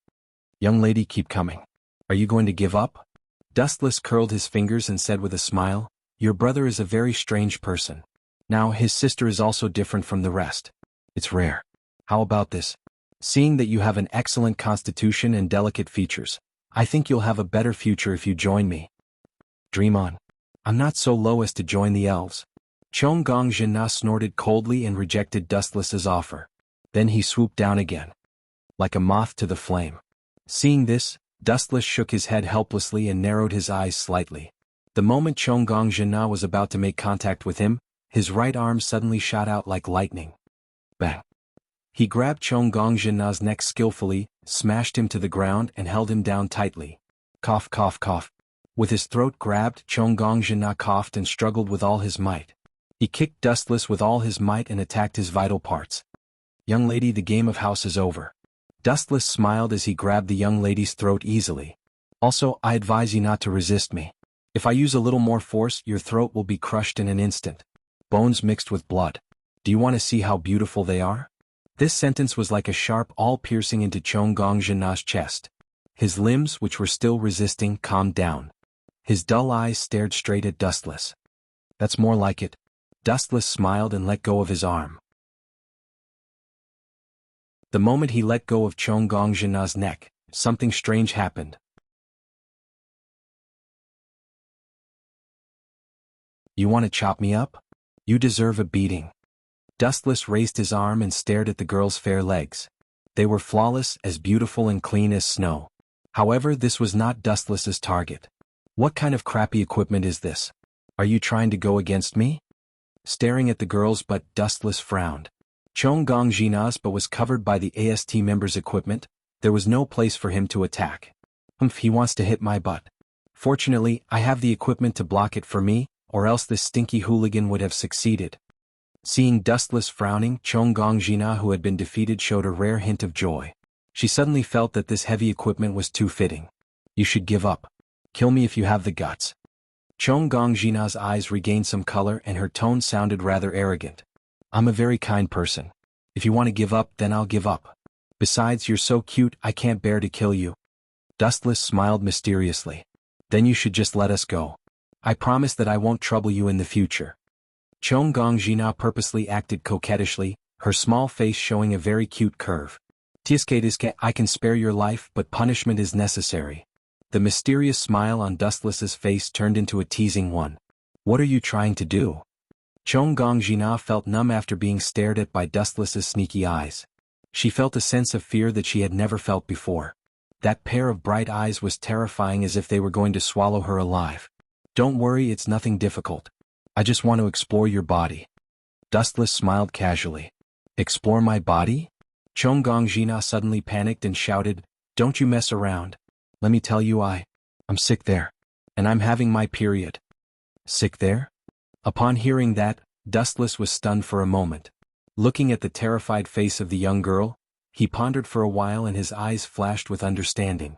"Young lady, keep coming. Are you going to give up?" Dustless curled his fingers and said with a smile, "Your brother is a very strange person. Now his sister is also different from the rest. It's rare. How about this? Seeing that you have an excellent constitution and delicate features, I think you'll have a better future if you join me." Dream on. I'm not so low as to join the elves. Chong-Gong Jinna snorted coldly and rejected Dustless's offer. Then he swooped down again. Like a moth to the flame. Seeing this, Dustless shook his head helplessly and narrowed his eyes slightly. The moment Chong-Gong Jinna was about to make contact with him, his right arm suddenly shot out like lightning. Bang. He grabbed Chong-Gong Jinna's neck skillfully, smashed him to the ground and held him down tightly. Cough, cough, cough. With his throat grabbed, Chong-Gong Jinna coughed and struggled with all his might. He kicked Dustless with all his might and attacked his vital parts. "Young lady, the game of house is over." Dustless smiled as he grabbed the young lady's throat easily. "Also, I advise you not to resist me. If I use a little more force, your throat will be crushed in an instant. Bones mixed with blood. Do you want to see how beautiful they are?" This sentence was like a sharp awl piercing into Chong-Gong Jinna's chest. His limbs, which were still resisting, calmed down. His dull eyes stared straight at Dustless. "That's more like it. Dustless smiled and let go of his arm. The moment he let go of Chong Gongjina's neck, something strange happened. You want to chop me up? You deserve a beating. Dustless raised his arm and stared at the girl's fair legs. They were flawless, as beautiful and clean as snow. However, this was not Dustless's target. What kind of crappy equipment is this? Are you trying to go against me? Staring at the girl's butt, Dustless frowned. Chong Gongjina's butt was covered by the AST member's equipment. There was no place for him to attack. He wants to hit my butt. Fortunately, I have the equipment to block it for me, or else this stinky hooligan would have succeeded. Seeing Dustless frowning, Chong Gongjina, who had been defeated, showed a rare hint of joy. She suddenly felt that this heavy equipment was too fitting. You should give up. Kill me if you have the guts. Chong Gongjina's eyes regained some color and her tone sounded rather arrogant. I'm a very kind person. If you want to give up, then I'll give up. Besides, you're so cute, I can't bear to kill you. Dustless smiled mysteriously. Then you should just let us go. I promise that I won't trouble you in the future. Chong Gongjina purposely acted coquettishly, her small face showing a very cute curve. Tiske, I can spare your life, but punishment is necessary. The mysterious smile on Dustless's face turned into a teasing one. What are you trying to do? Chong Gongjina felt numb after being stared at by Dustless's sneaky eyes. She felt a sense of fear that she had never felt before. That pair of bright eyes was terrifying, as if they were going to swallow her alive. Don't worry, it's nothing difficult. I just want to explore your body. Dustless smiled casually. Explore my body? Chong Gongjina suddenly panicked and shouted, Don't you mess around. Let me tell you I'm sick there. And I'm having my period. Sick there? Upon hearing that, Dustless was stunned for a moment. Looking at the terrified face of the young girl, he pondered for a while and his eyes flashed with understanding.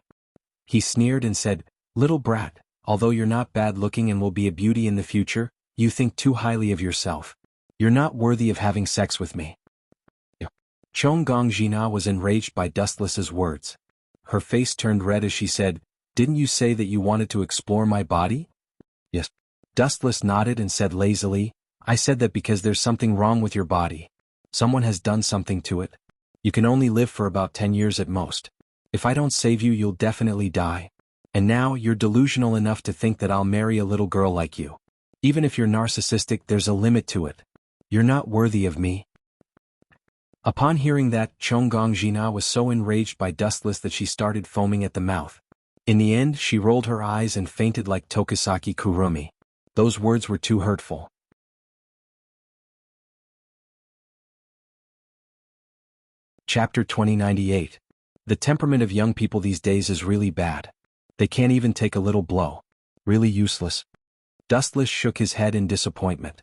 He sneered and said, Little brat, although you're not bad looking and will be a beauty in the future, you think too highly of yourself. You're not worthy of having sex with me. Chong Gongjina was enraged by Dustless's words. Her face turned red as she said, Didn't you say that you wanted to explore my body? Yes. Dustless nodded and said lazily, I said that because there's something wrong with your body. Someone has done something to it. You can only live for about 10 years at most. If I don't save you, you'll definitely die. And now, you're delusional enough to think that I'll marry a little girl like you. Even if you're narcissistic, there's a limit to it. You're not worthy of me. Upon hearing that, Chong Gongjina was so enraged by Dustless that she started foaming at the mouth. In the end, she rolled her eyes and fainted like Tokisaki Kurumi. Those words were too hurtful. Chapter 2098. The temperament of young people these days is really bad. They can't even take a little blow. Really useless. Dustless shook his head in disappointment.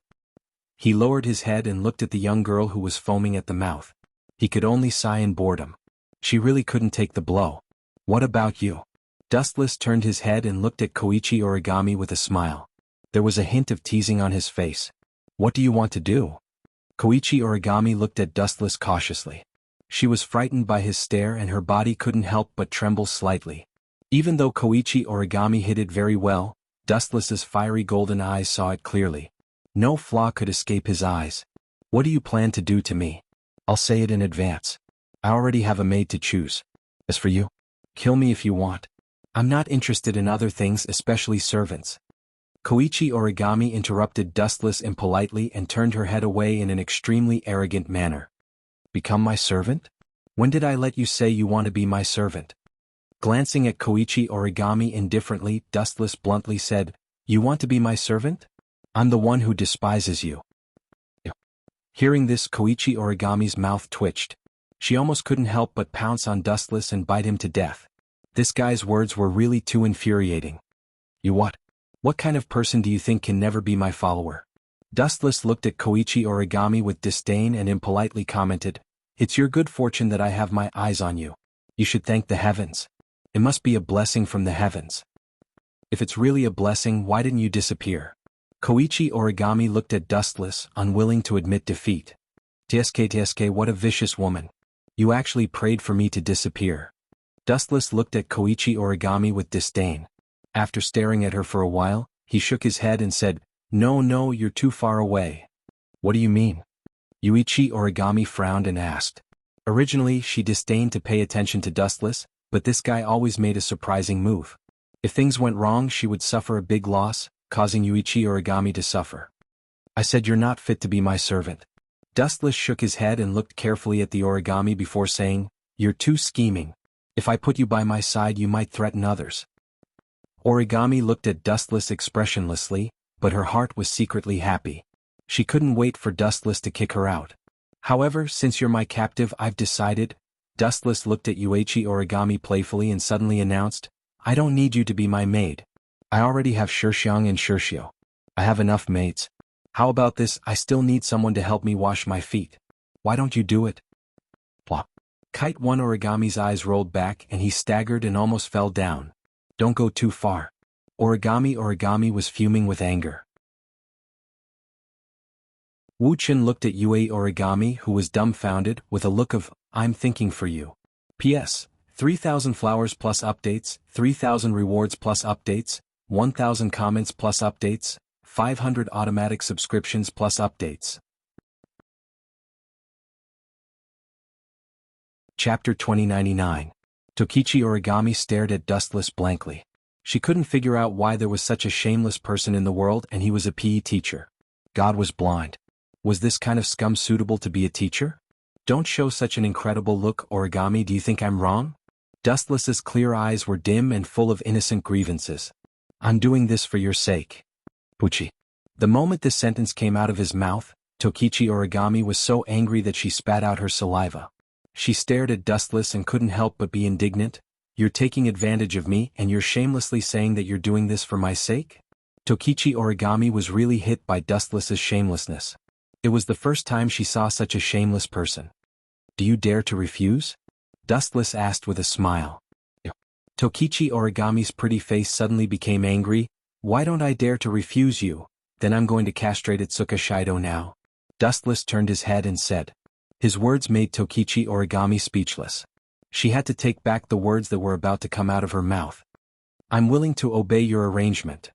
He lowered his head and looked at the young girl who was foaming at the mouth. He could only sigh in boredom. She really couldn't take the blow. What about you? Dustless turned his head and looked at Koichi Origami with a smile. There was a hint of teasing on his face. What do you want to do? Koichi Origami looked at Dustless cautiously. She was frightened by his stare and her body couldn't help but tremble slightly. Even though Koichi Origami hid it very well, Dustless's fiery golden eyes saw it clearly. No flaw could escape his eyes. What do you plan to do to me? I'll say it in advance. I already have a maid to choose. As for you, kill me if you want. I'm not interested in other things, especially servants. Koichi Origami interrupted Dustless impolitely and turned her head away in an extremely arrogant manner. Become my servant? When did I let you say you want to be my servant? Glancing at Koichi Origami indifferently, Dustless bluntly said, You want to be my servant? I'm the one who despises you. Hearing this, Koichi Origami's mouth twitched. She almost couldn't help but pounce on Dustless and bite him to death. This guy's words were really too infuriating. You what? What kind of person do you think can never be my follower? Dustless looked at Koichi Origami with disdain and impolitely commented, It's your good fortune that I have my eyes on you. You should thank the heavens. It must be a blessing from the heavens. If it's really a blessing, why didn't you disappear? Koichi Origami looked at Dustless, unwilling to admit defeat. Tsk, what a vicious woman. You actually prayed for me to disappear. Dustless looked at Koichi Origami with disdain. After staring at her for a while, he shook his head and said, No, you're too far away. What do you mean? Yuichi Origami frowned and asked. Originally, she disdained to pay attention to Dustless, but this guy always made a surprising move. If things went wrong, she would suffer a big loss, causing Yuichi Origami to suffer. I said you're not fit to be my servant. Dustless shook his head and looked carefully at the origami before saying, You're too scheming. If I put you by my side you might threaten others. Origami looked at Dustless expressionlessly, but her heart was secretly happy. She couldn't wait for Dustless to kick her out. However, since you're my captive, I've decided. Dustless looked at Yuichi Origami playfully and suddenly announced, I don't need you to be my maid. I already have Shixiang and Shirshio. I have enough maids. How about this? I still need someone to help me wash my feet. Why don't you do it? Plop. Kite One Origami's eyes rolled back and he staggered and almost fell down. Don't go too far. Origami was fuming with anger. Wu Chen looked at Yue Origami, who was dumbfounded, with a look of, I'm thinking for you. P.S. 3,000 flowers plus updates, 3,000 rewards plus updates, 1,000 comments plus updates, 500 automatic subscriptions plus updates. Chapter 2099. Tokichi Origami stared at Dustless blankly. She couldn't figure out why there was such a shameless person in the world and he was a PE teacher. God was blind. Was this kind of scum suitable to be a teacher? Don't show such an incredible look, Origami. Do you think I'm wrong? Dustless's clear eyes were dim and full of innocent grievances. I'm doing this for your sake. Puchi. The moment this sentence came out of his mouth, Tokichi Origami was so angry that she spat out her saliva. She stared at Dustless and couldn't help but be indignant. You're taking advantage of me and you're shamelessly saying that you're doing this for my sake? Tokichi Origami was really hit by Dustless's shamelessness. It was the first time she saw such a shameless person. Do you dare to refuse? Dustless asked with a smile. Tokichi Origami's pretty face suddenly became angry. Why don't I dare to refuse you? Then I'm going to castrate Itsuka Shido now. Dustless turned his head and said. His words made Tokichi Origami speechless. She had to take back the words that were about to come out of her mouth. I'm willing to obey your arrangement.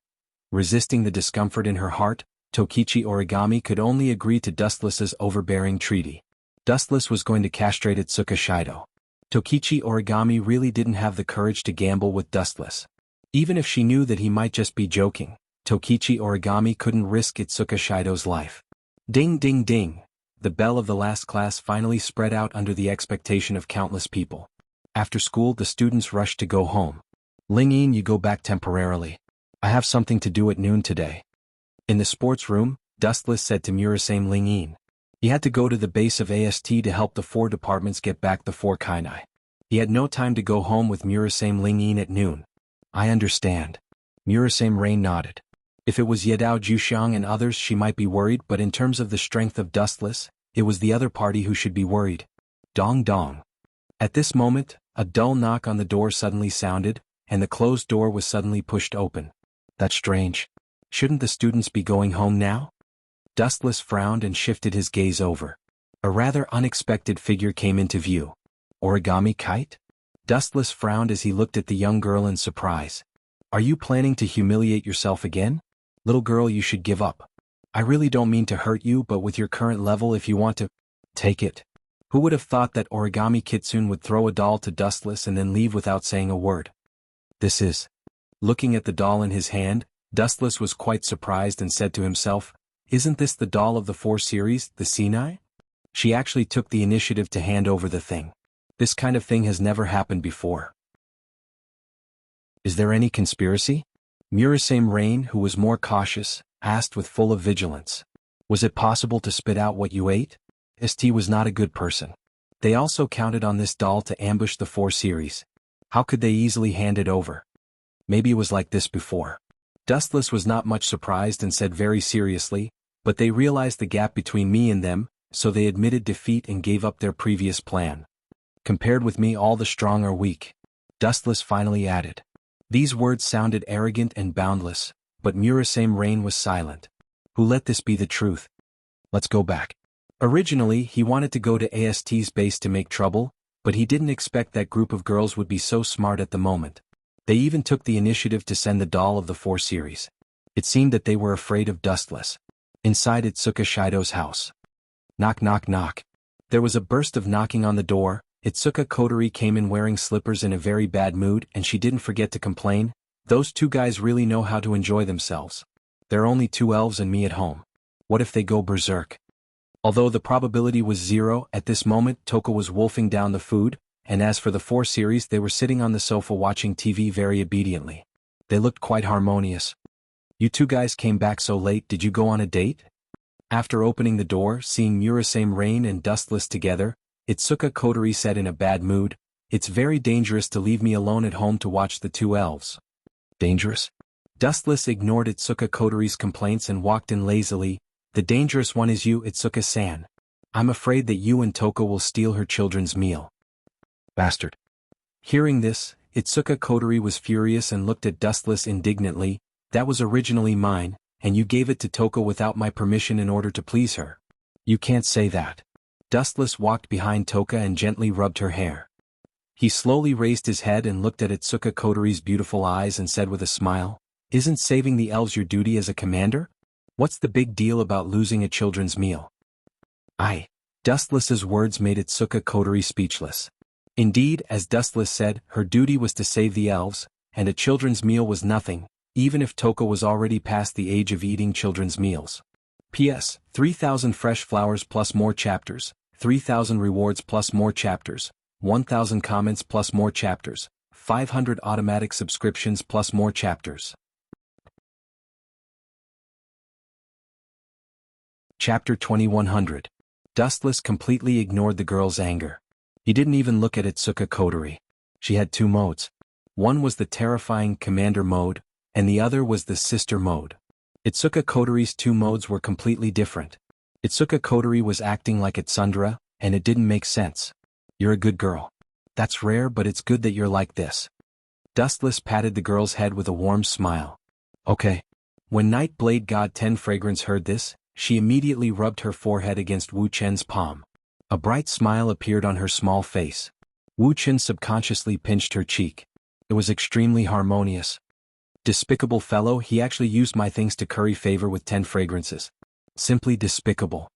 Resisting the discomfort in her heart, Tokichi Origami could only agree to Dustless's overbearing treaty. Dustless was going to castrate Itsuka Shido. Tokichi Origami really didn't have the courage to gamble with Dustless. Even if she knew that he might just be joking, Tokichi Origami couldn't risk Itsuka Shido's life. Ding ding ding. The bell of the last class finally spread out under the expectation of countless people. After school, the students rushed to go home. Ling-in, you go back temporarily. I have something to do at noon today. In the sports room, Dustless said to Murasame Ling-in. He had to go to the base of AST to help the 4 departments get back the 4 kainai. He had no time to go home with Murasame Ling-in at noon. I understand. Murasame Rain nodded. If it was Yadao Juxiang and others she might be worried, but in terms of the strength of Dustless, it was the other party who should be worried. Dong dong. At this moment, a dull knock on the door suddenly sounded, and the closed door was suddenly pushed open. That's strange. Shouldn't the students be going home now? Dustless frowned and shifted his gaze over. A rather unexpected figure came into view. Origami Kite? Dustless frowned as he looked at the young girl in surprise. Are you planning to humiliate yourself again? Little girl, you should give up. I really don't mean to hurt you, but with your current level, if you want to, take it. Who would have thought that Origami Kitsune would throw a doll to Dustless and then leave without saying a word? This is. Looking at the doll in his hand, Dustless was quite surprised and said to himself, Isn't this the doll of the 4 series, the Sinai? She actually took the initiative to hand over the thing. This kind of thing has never happened before. Is there any conspiracy? Murasame Rain, who was more cautious, asked with full of vigilance. Was it possible to spit out what you ate? St was not a good person. They also counted on this doll to ambush the 4 series. How could they easily hand it over? Maybe it was like this before. Dustless was not much surprised and said very seriously, but they realized the gap between me and them, so they admitted defeat and gave up their previous plan. Compared with me, all the strong are weak. Dustless finally added. These words sounded arrogant and boundless, but Murasame Rain was silent. Who let this be the truth? Let's go back. Originally, he wanted to go to AST's base to make trouble, but he didn't expect that group of girls would be so smart at the moment. They even took the initiative to send the doll of the 4 series. It seemed that they were afraid of Dustless. Inside Itsuka Shido's house. Knock knock knock. There was a burst of knocking on the door. Itsuka Kotori came in wearing slippers in a very bad mood, and she didn't forget to complain. Those two guys really know how to enjoy themselves. There are only two elves and me at home. What if they go berserk? Although the probability was 0, at this moment Toka was wolfing down the food, and as for the 4 series, they were sitting on the sofa watching TV very obediently. They looked quite harmonious. You two guys came back so late, did you go on a date? After opening the door, seeing Murasame Rain and Dustless together, Itsuka Kotori said in a bad mood, "It's very dangerous to leave me alone at home to watch the two elves." Dangerous? Dustless ignored Itsuka Kotori's complaints and walked in lazily. "The dangerous one is you, Itsuka-san. I'm afraid that you and Toka will steal her children's meal." Bastard. Hearing this, Itsuka Kotori was furious and looked at Dustless indignantly. "That was originally mine, and you gave it to Toka without my permission in order to please her. You can't say that." Dustless walked behind Toka and gently rubbed her hair. He slowly raised his head and looked at Itsuka Kotori's beautiful eyes and said with a smile, "Isn't saving the elves your duty as a commander? What's the big deal about losing a children's meal?" Dustless's words made Itsuka Kotori speechless. Indeed, as Dustless said, her duty was to save the elves, and a children's meal was nothing, even if Toka was already past the age of eating children's meals. P.S. 3,000 fresh flowers plus more chapters, 3,000 rewards plus more chapters, 1,000 comments plus more chapters, 500 automatic subscriptions plus more chapters. Chapter 2100. Dustless completely ignored the girl's anger. He didn't even look at Itsuka Kotori. She had 2 modes. One was the terrifying commander mode, and the other was the sister mode. Itsuka Kotori's 2 modes were completely different. Itsuka Kotori was acting like Itsundra, and it didn't make sense. "You're a good girl. That's rare, but it's good that you're like this." Dustless patted the girl's head with a warm smile. "Okay." When Night Blade God 10 Fragrance heard this, she immediately rubbed her forehead against Wu Chen's palm. A bright smile appeared on her small face. Wu Chen subconsciously pinched her cheek. It was extremely harmonious. Despicable fellow, he actually used my things to curry favor with 10 fragrances. Simply despicable.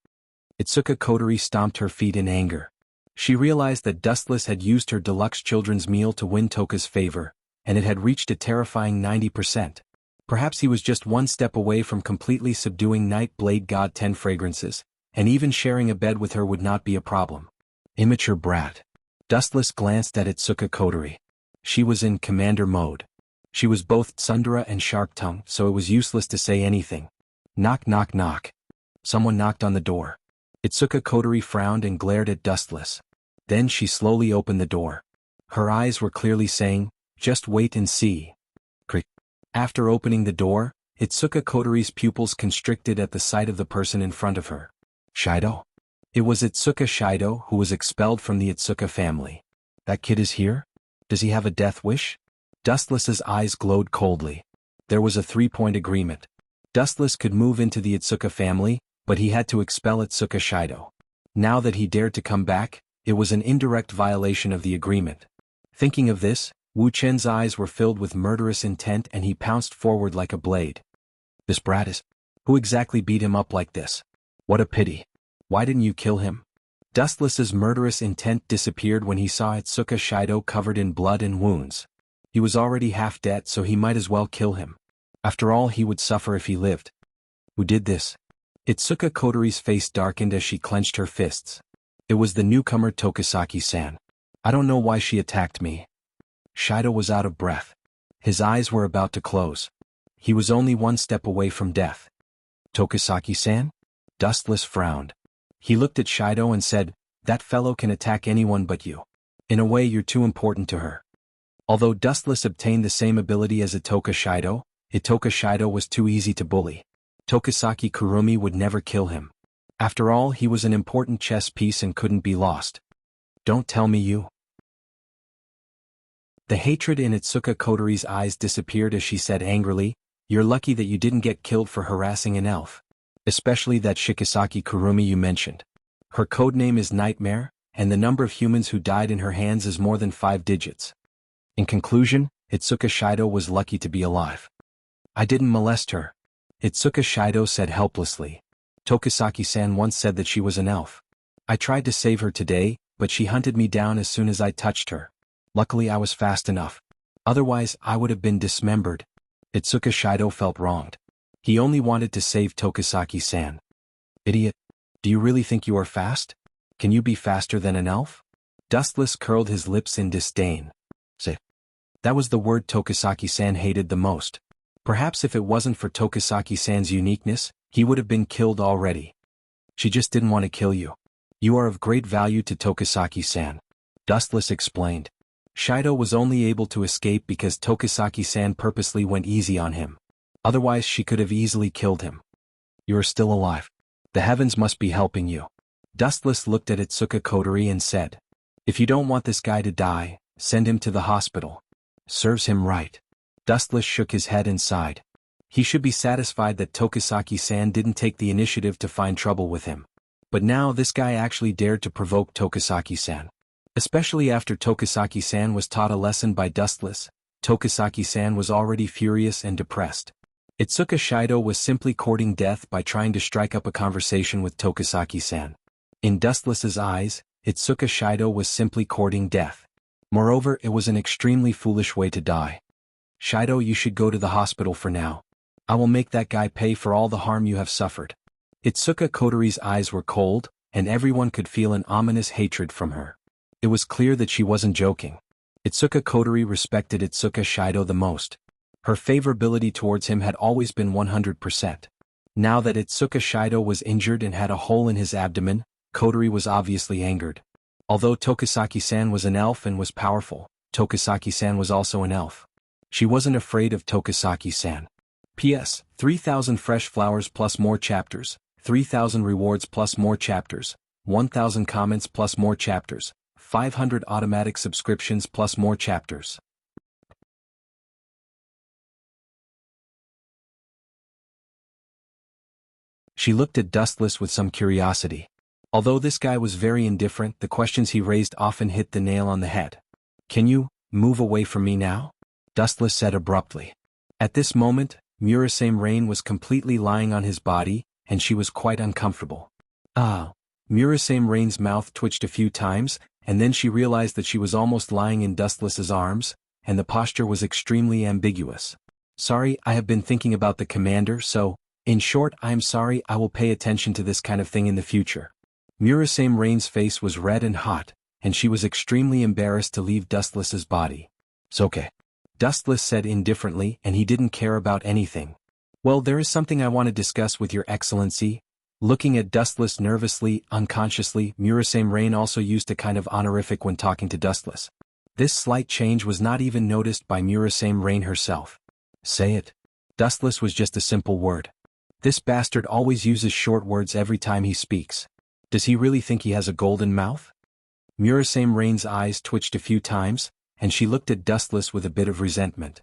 Itsuka Kotori stomped her feet in anger. She realized that Dustless had used her deluxe children's meal to win Toka's favor, and it had reached a terrifying 90%. Perhaps he was just one step away from completely subduing Night Blade God 10 Fragrances, and even sharing a bed with her would not be a problem. Immature brat. Dustless glanced at Itsuka Kotori. She was in commander mode. She was both Tsundere and Sharp-Tongue, so it was useless to say anything. Knock knock knock. Someone knocked on the door. Itsuka Kotori frowned and glared at Dustless. Then she slowly opened the door. Her eyes were clearly saying, "Just wait and see." Crick. After opening the door, Itsuka Kotori's pupils constricted at the sight of the person in front of her. Shido? It was Itsuka Shido, who was expelled from the Itsuka family. That kid is here? Does he have a death wish? Dustless's eyes glowed coldly. There was a 3-point agreement. Dustless could move into the Itsuka family, but he had to expel Itsuka Shido. Now that he dared to come back, it was an indirect violation of the agreement. Thinking of this, Wu Chen's eyes were filled with murderous intent and he pounced forward like a blade. This brat is... Who exactly beat him up like this? What a pity. Why didn't you kill him? Dustless's murderous intent disappeared when he saw Itsuka Shido covered in blood and wounds. He was already half dead, so he might as well kill him. After all, he would suffer if he lived. Who did this? Itsuka Kotori's face darkened as she clenched her fists. It was the newcomer Tokisaki-san. I don't know why she attacked me. Shido was out of breath. His eyes were about to close. He was only one step away from death. Tokisaki-san? Dustless frowned. He looked at Shido and said, "That fellow can attack anyone but you. In a way, you're too important to her." Although Dustless obtained the same ability as Itoka Shido was too easy to bully. Tokisaki Kurumi would never kill him. After all, he was an important chess piece and couldn't be lost. Don't tell me you... The hatred in Itsuka Kotori's eyes disappeared as she said angrily, "You're lucky that you didn't get killed for harassing an elf. Especially that Shikisaki Kurumi you mentioned. Her codename is Nightmare, and the number of humans who died in her hands is more than 5 digits. In conclusion, Itsuka Shido was lucky to be alive." "I didn't molest her," Itsuka Shido said helplessly. Tokisaki-san once said that she was an elf. I tried to save her today, but she hunted me down as soon as I touched her. Luckily I was fast enough. Otherwise I would have been dismembered. Itsuka Shido felt wronged. He only wanted to save Tokisaki-san. Idiot. Do you really think you are fast? Can you be faster than an elf? Dustless curled his lips in disdain. Say. That was the word Tokisaki-san hated the most. Perhaps if it wasn't for Tokisaki-san's uniqueness, he would have been killed already. She just didn't want to kill you. You are of great value to Tokisaki-san. Dustless explained. Shido was only able to escape because Tokisaki-san purposely went easy on him. Otherwise she could have easily killed him. You are still alive. The heavens must be helping you. Dustless looked at Itsuka Kotori and said. If you don't want this guy to die, send him to the hospital. Serves him right. Dustless shook his head and sighed. He should be satisfied that Tokisaki-san didn't take the initiative to find trouble with him. But now this guy actually dared to provoke Tokisaki-san. Especially after Tokisaki-san was taught a lesson by Dustless, Tokisaki-san was already furious and depressed. Itsuka Shido was simply courting death by trying to strike up a conversation with Tokisaki-san. In Dustless's eyes, Itsuka Shido was simply courting death. Moreover, it was an extremely foolish way to die. Shido, you should go to the hospital for now. I will make that guy pay for all the harm you have suffered. Itsuka Kotori's eyes were cold, and everyone could feel an ominous hatred from her. It was clear that she wasn't joking. Itsuka Kotori respected Itsuka Shido the most. Her favorability towards him had always been 100%. Now that Itsuka Shido was injured and had a hole in his abdomen, Kotori was obviously angered. Although Tokisaki-san was an elf and was powerful, Tokisaki-san was also an elf. She wasn't afraid of Tokisaki-san. P.S. 3,000 fresh flowers plus more chapters, 3,000 rewards plus more chapters, 1,000 comments plus more chapters, 500 automatic subscriptions plus more chapters. She looked at Dustless with some curiosity. Although this guy was very indifferent, the questions he raised often hit the nail on the head. Can you move away from me now? Dustless said abruptly. At this moment, Murasame Rain was completely lying on his body, and she was quite uncomfortable. Ah. Murasame Rain's mouth twitched a few times, and then she realized that she was almost lying in Dustless's arms, and the posture was extremely ambiguous. Sorry, I have been thinking about the commander, so, in short, I am sorry, I will pay attention to this kind of thing in the future. Murasame Rain's face was red and hot, and she was extremely embarrassed to leave Dustless's body. It's okay. Dustless said indifferently, and he didn't care about anything. Well, there is something I want to discuss with your excellency. Looking at Dustless nervously, unconsciously, Murasame Rain also used a kind of honorific when talking to Dustless. This slight change was not even noticed by Murasame Rain herself. Say it. Dustless was just a simple word. This bastard always uses short words every time he speaks. Does he really think he has a golden mouth? Murasame Rain's eyes twitched a few times, and she looked at Dustless with a bit of resentment.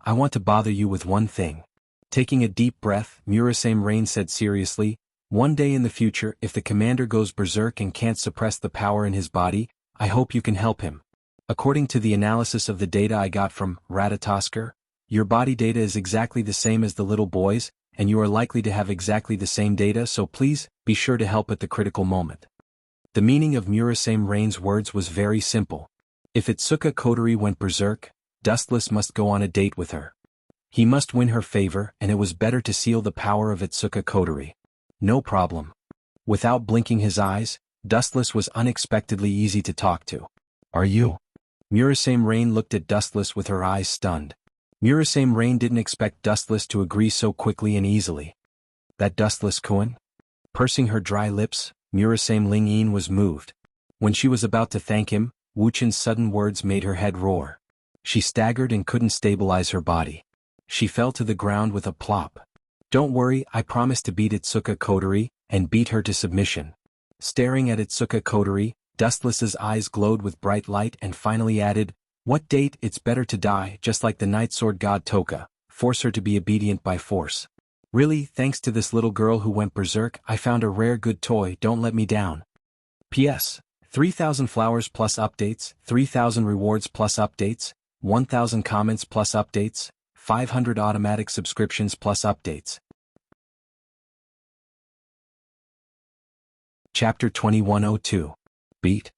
I want to bother you with one thing. Taking a deep breath, Murasame Rain said seriously, one day in the future, if the commander goes berserk and can't suppress the power in his body, I hope you can help him. According to the analysis of the data I got from Ratatosker, your body data is exactly the same as the little boy's, and you are likely to have exactly the same data, so please, be sure to help at the critical moment. The meaning of Murasame Rain's words was very simple. If Itsuka Kotori went berserk, Dustless must go on a date with her. He must win her favor, and it was better to seal the power of Itsuka Kotori. No problem. Without blinking his eyes, Dustless was unexpectedly easy to talk to. Are you? Murasame Rain looked at Dustless with her eyes stunned. Murasame Rain didn't expect Dustless to agree so quickly and easily. That Dustless-kun? Pursing her dry lips, Murasame Ling-in was moved. When she was about to thank him, Wuchan's sudden words made her head roar. She staggered and couldn't stabilize her body. She fell to the ground with a plop. Don't worry, I promise to beat Itsuka Kotori, and beat her to submission. Staring at Itsuka Kotori, Dustless's eyes glowed with bright light and finally added, what date? It's better to die, just like the Night Sword God Toka, force her to be obedient by force. Really, thanks to this little girl who went berserk, I found a rare good toy, don't let me down. P.S. 3,000 flowers plus updates, 3,000 rewards plus updates, 1,000 comments plus updates, 500 automatic subscriptions plus updates. Chapter 2102. Beat.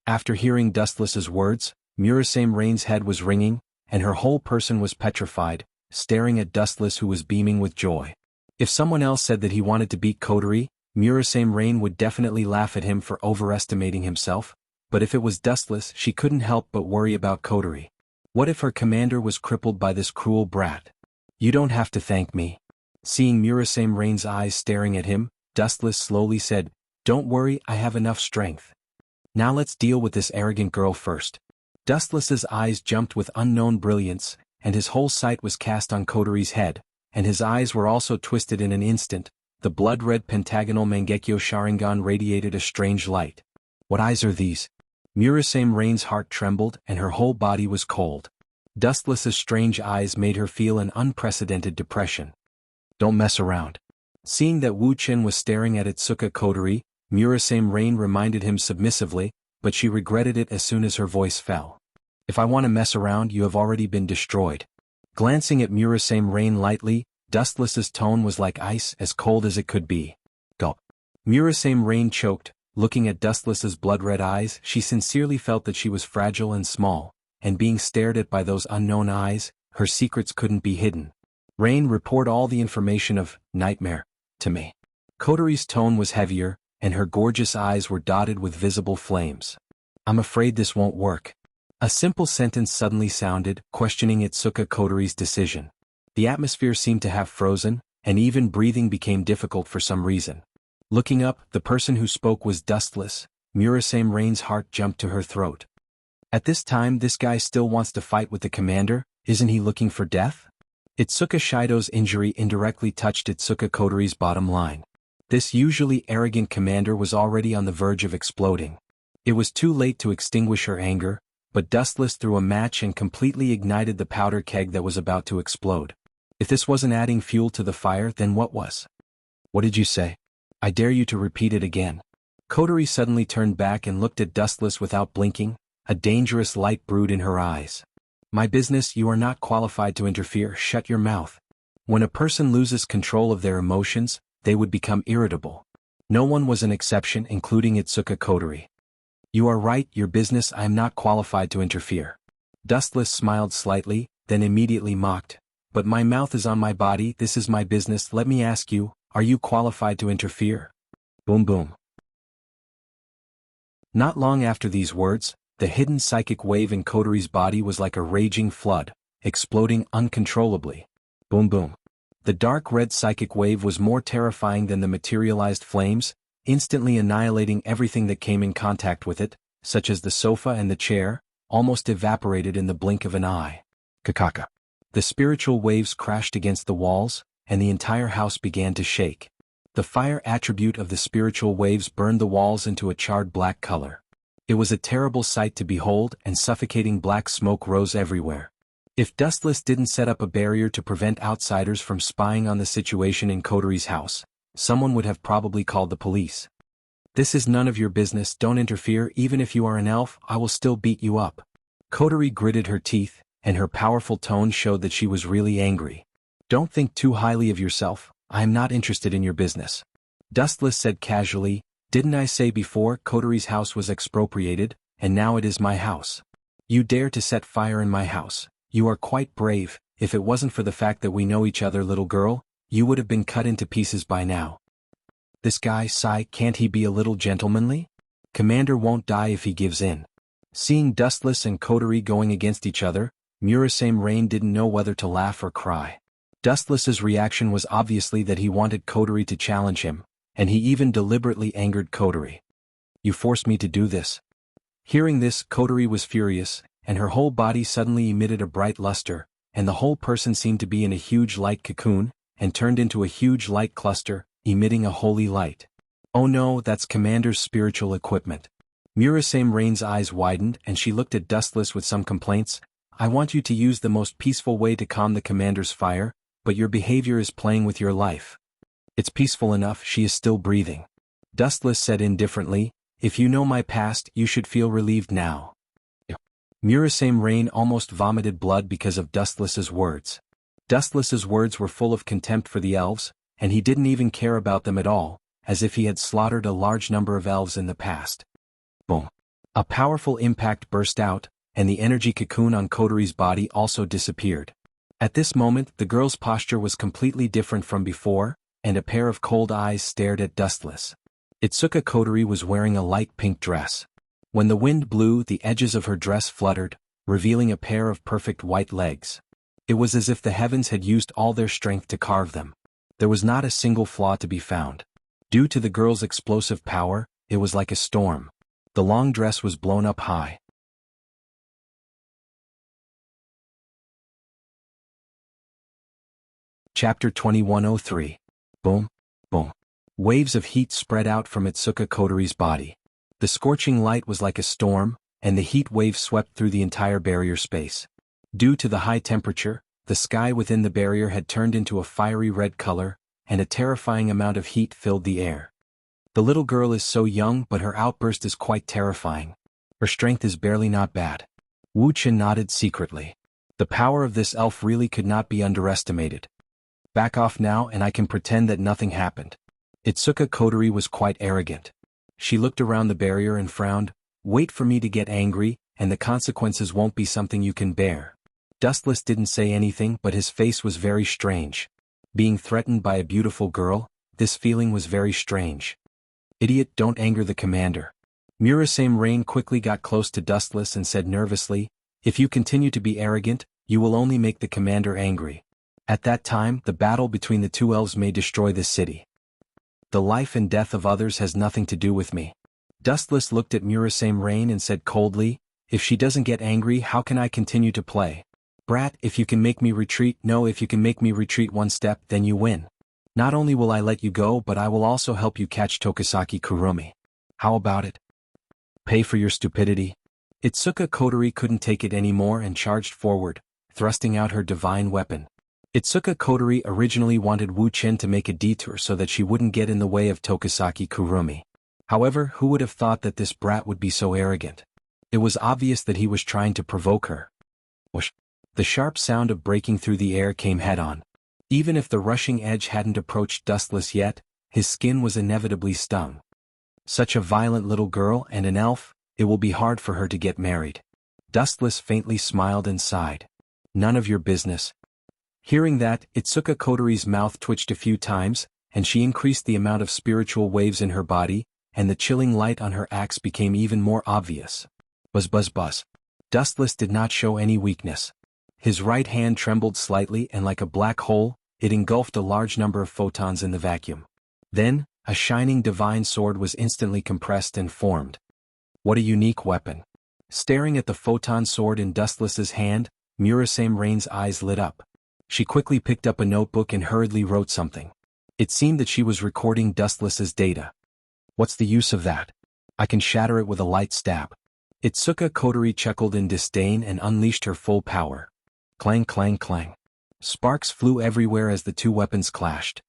After hearing Dustless's words, Murasame Rain's head was ringing, and her whole person was petrified, staring at Dustless, who was beaming with joy. If someone else said that he wanted to beat Kotori, Murasame Rain would definitely laugh at him for overestimating himself, but if it was Dustless, she couldn't help but worry about Kotori. What if her commander was crippled by this cruel brat? You don't have to thank me. Seeing Murasame Rain's eyes staring at him, Dustless slowly said, "Don't worry, I have enough strength. Now let's deal with this arrogant girl first." Dustless's eyes jumped with unknown brilliance, and his whole sight was cast on Kotori's head, and his eyes were also twisted in an instant. The blood-red pentagonal Mangekyo Sharingan radiated a strange light. What eyes are these? Murasame Rain's heart trembled and her whole body was cold. Dustless's strange eyes made her feel an unprecedented depression. Don't mess around. Seeing that Wu Chen was staring at Itsuka Kotori, Murasame Rain reminded him submissively, but she regretted it as soon as her voice fell. If I want to mess around, you have already been destroyed. Glancing at Murasame Rain lightly, Dustless's tone was like ice, as cold as it could be. Gulp. Murasame Rain choked, looking at Dustless's blood-red eyes. She sincerely felt that she was fragile and small, and being stared at by those unknown eyes, her secrets couldn't be hidden. Rain, report all the information of Nightmare to me. Kotori's tone was heavier, and her gorgeous eyes were dotted with visible flames. I'm afraid this won't work. A simple sentence suddenly sounded, questioning Itsuka Kotori's decision. The atmosphere seemed to have frozen, and even breathing became difficult for some reason. Looking up, the person who spoke was Dustless. Murasame Rain's heart jumped to her throat. At this time, this guy still wants to fight with the commander? Isn't he looking for death? Itsuka Shido's injury indirectly touched Itsuka Kotori's bottom line. This usually arrogant commander was already on the verge of exploding. It was too late to extinguish her anger, but Dustless threw a match and completely ignited the powder keg that was about to explode. If this wasn't adding fuel to the fire, then what was? What did you say? I dare you to repeat it again. Kotori suddenly turned back and looked at Dustless without blinking, a dangerous light brewed in her eyes. My business, you are not qualified to interfere. Shut your mouth. When a person loses control of their emotions, they would become irritable. No one was an exception, including Itsuka Kotori. You are right, your business, I am not qualified to interfere. Dustless smiled slightly, then immediately mocked. But my mouth is on my body, this is my business, let me ask you, are you qualified to interfere? Boom boom. Not long after these words, the hidden psychic wave in Kotori's body was like a raging flood, exploding uncontrollably. Boom boom. The dark red psychic wave was more terrifying than the materialized flames, instantly annihilating everything that came in contact with it, such as the sofa and the chair, almost evaporated in the blink of an eye. Kakaka. The spiritual waves crashed against the walls, and the entire house began to shake. The fire attribute of the spiritual waves burned the walls into a charred black color. It was a terrible sight to behold, and suffocating black smoke rose everywhere. If Dustless didn't set up a barrier to prevent outsiders from spying on the situation in Kotori's house, someone would have probably called the police. This is none of your business, don't interfere, even if you are an elf, I will still beat you up. Kotori gritted her teeth, and her powerful tone showed that she was really angry. Don't think too highly of yourself, I am not interested in your business. Dustless said casually, didn't I say before Kotori's house was expropriated, and now it is my house? You dare to set fire in my house. You are quite brave. If it wasn't for the fact that we know each other, little girl, you would have been cut into pieces by now. This guy, Sai, can't he be a little gentlemanly? Commander won't die if he gives in. Seeing Dustless and Kotori going against each other, Murasame Rain didn't know whether to laugh or cry. Dustless's reaction was obviously that he wanted Kotori to challenge him, and he even deliberately angered Kotori. You forced me to do this. Hearing this, Kotori was furious, and her whole body suddenly emitted a bright luster, and the whole person seemed to be in a huge light cocoon, and turned into a huge light cluster, emitting a holy light. Oh no, that's Commander's spiritual equipment. Murasame Rain's eyes widened and she looked at Dustless with some complaints. I want you to use the most peaceful way to calm the Commander's fire, but your behavior is playing with your life. It's peaceful enough, she is still breathing. Dustless said indifferently, if you know my past, you should feel relieved now. Murasame Rain almost vomited blood because of Dustless's words. Dustless's words were full of contempt for the elves, and he didn't even care about them at all, as if he had slaughtered a large number of elves in the past. Boom. A powerful impact burst out, and the energy cocoon on Kotori's body also disappeared. At this moment, the girl's posture was completely different from before, and a pair of cold eyes stared at Dustless. Itsuka Kotori was wearing a light pink dress. When the wind blew, the edges of her dress fluttered, revealing a pair of perfect white legs. It was as if the heavens had used all their strength to carve them. There was not a single flaw to be found. Due to the girl's explosive power, it was like a storm. The long dress was blown up high. Chapter 2103. Boom, boom. Waves of heat spread out from Itsuka Kotori's body. The scorching light was like a storm, and the heat wave swept through the entire barrier space. Due to the high temperature, the sky within the barrier had turned into a fiery red color, and a terrifying amount of heat filled the air. The little girl is so young, but her outburst is quite terrifying. Her strength is barely not bad. Wuxia nodded secretly. The power of this elf really could not be underestimated. Back off now and I can pretend that nothing happened. Itsuka Kotori was quite arrogant. She looked around the barrier and frowned. Wait for me to get angry, and the consequences won't be something you can bear. Dustless didn't say anything, but his face was very strange. Being threatened by a beautiful girl, this feeling was very strange. Idiot, don't anger the commander. Murasame Rain quickly got close to Dustless and said nervously, if you continue to be arrogant, you will only make the commander angry. At that time, the battle between the two elves may destroy this city. The life and death of others has nothing to do with me. Dustless looked at Murasame Rain and said coldly, if she doesn't get angry, how can I continue to play? Brat, if you can make me retreat, no, if you can make me retreat one step, then you win. Not only will I let you go, but I will also help you catch Tokisaki Kurumi. How about it? Pay for your stupidity. Itsuka Kotori couldn't take it anymore and charged forward, thrusting out her divine weapon. Itsuka Kotori originally wanted Wu Chen to make a detour so that she wouldn't get in the way of Tokisaki Kurumi. However, who would have thought that this brat would be so arrogant? It was obvious that he was trying to provoke her. Whoosh! The sharp sound of breaking through the air came head-on. Even if the rushing edge hadn't approached Dustless yet, his skin was inevitably stung. Such a violent little girl and an elf, it will be hard for her to get married. Dustless faintly smiled and sighed. None of your business. Hearing that, Itsuka Kotori's mouth twitched a few times, and she increased the amount of spiritual waves in her body, and the chilling light on her axe became even more obvious. Buzz buzz buzz. Dustless did not show any weakness. His right hand trembled slightly and like a black hole, it engulfed a large number of photons in the vacuum. Then, a shining divine sword was instantly compressed and formed. What a unique weapon. Staring at the photon sword in Dustless's hand, Murasame Rain's eyes lit up. She quickly picked up a notebook and hurriedly wrote something. It seemed that she was recording Dustless's data. What's the use of that? I can shatter it with a light stab. Itsuka Kotori chuckled in disdain and unleashed her full power. Clang clang clang. Sparks flew everywhere as the two weapons clashed.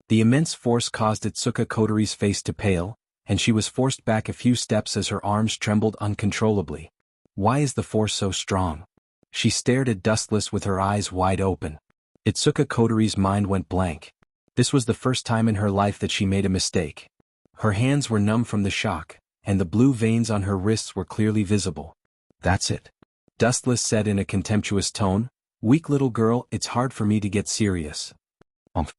The immense force caused Itsuka Kotori's face to pale, and she was forced back a few steps as her arms trembled uncontrollably. Why is the force so strong? She stared at Dustless with her eyes wide open. Itsuka Kotori's mind went blank. This was the first time in her life that she made a mistake. Her hands were numb from the shock, and the blue veins on her wrists were clearly visible. That's it. Dustless said in a contemptuous tone, weak little girl, it's hard for me to get serious. Umph.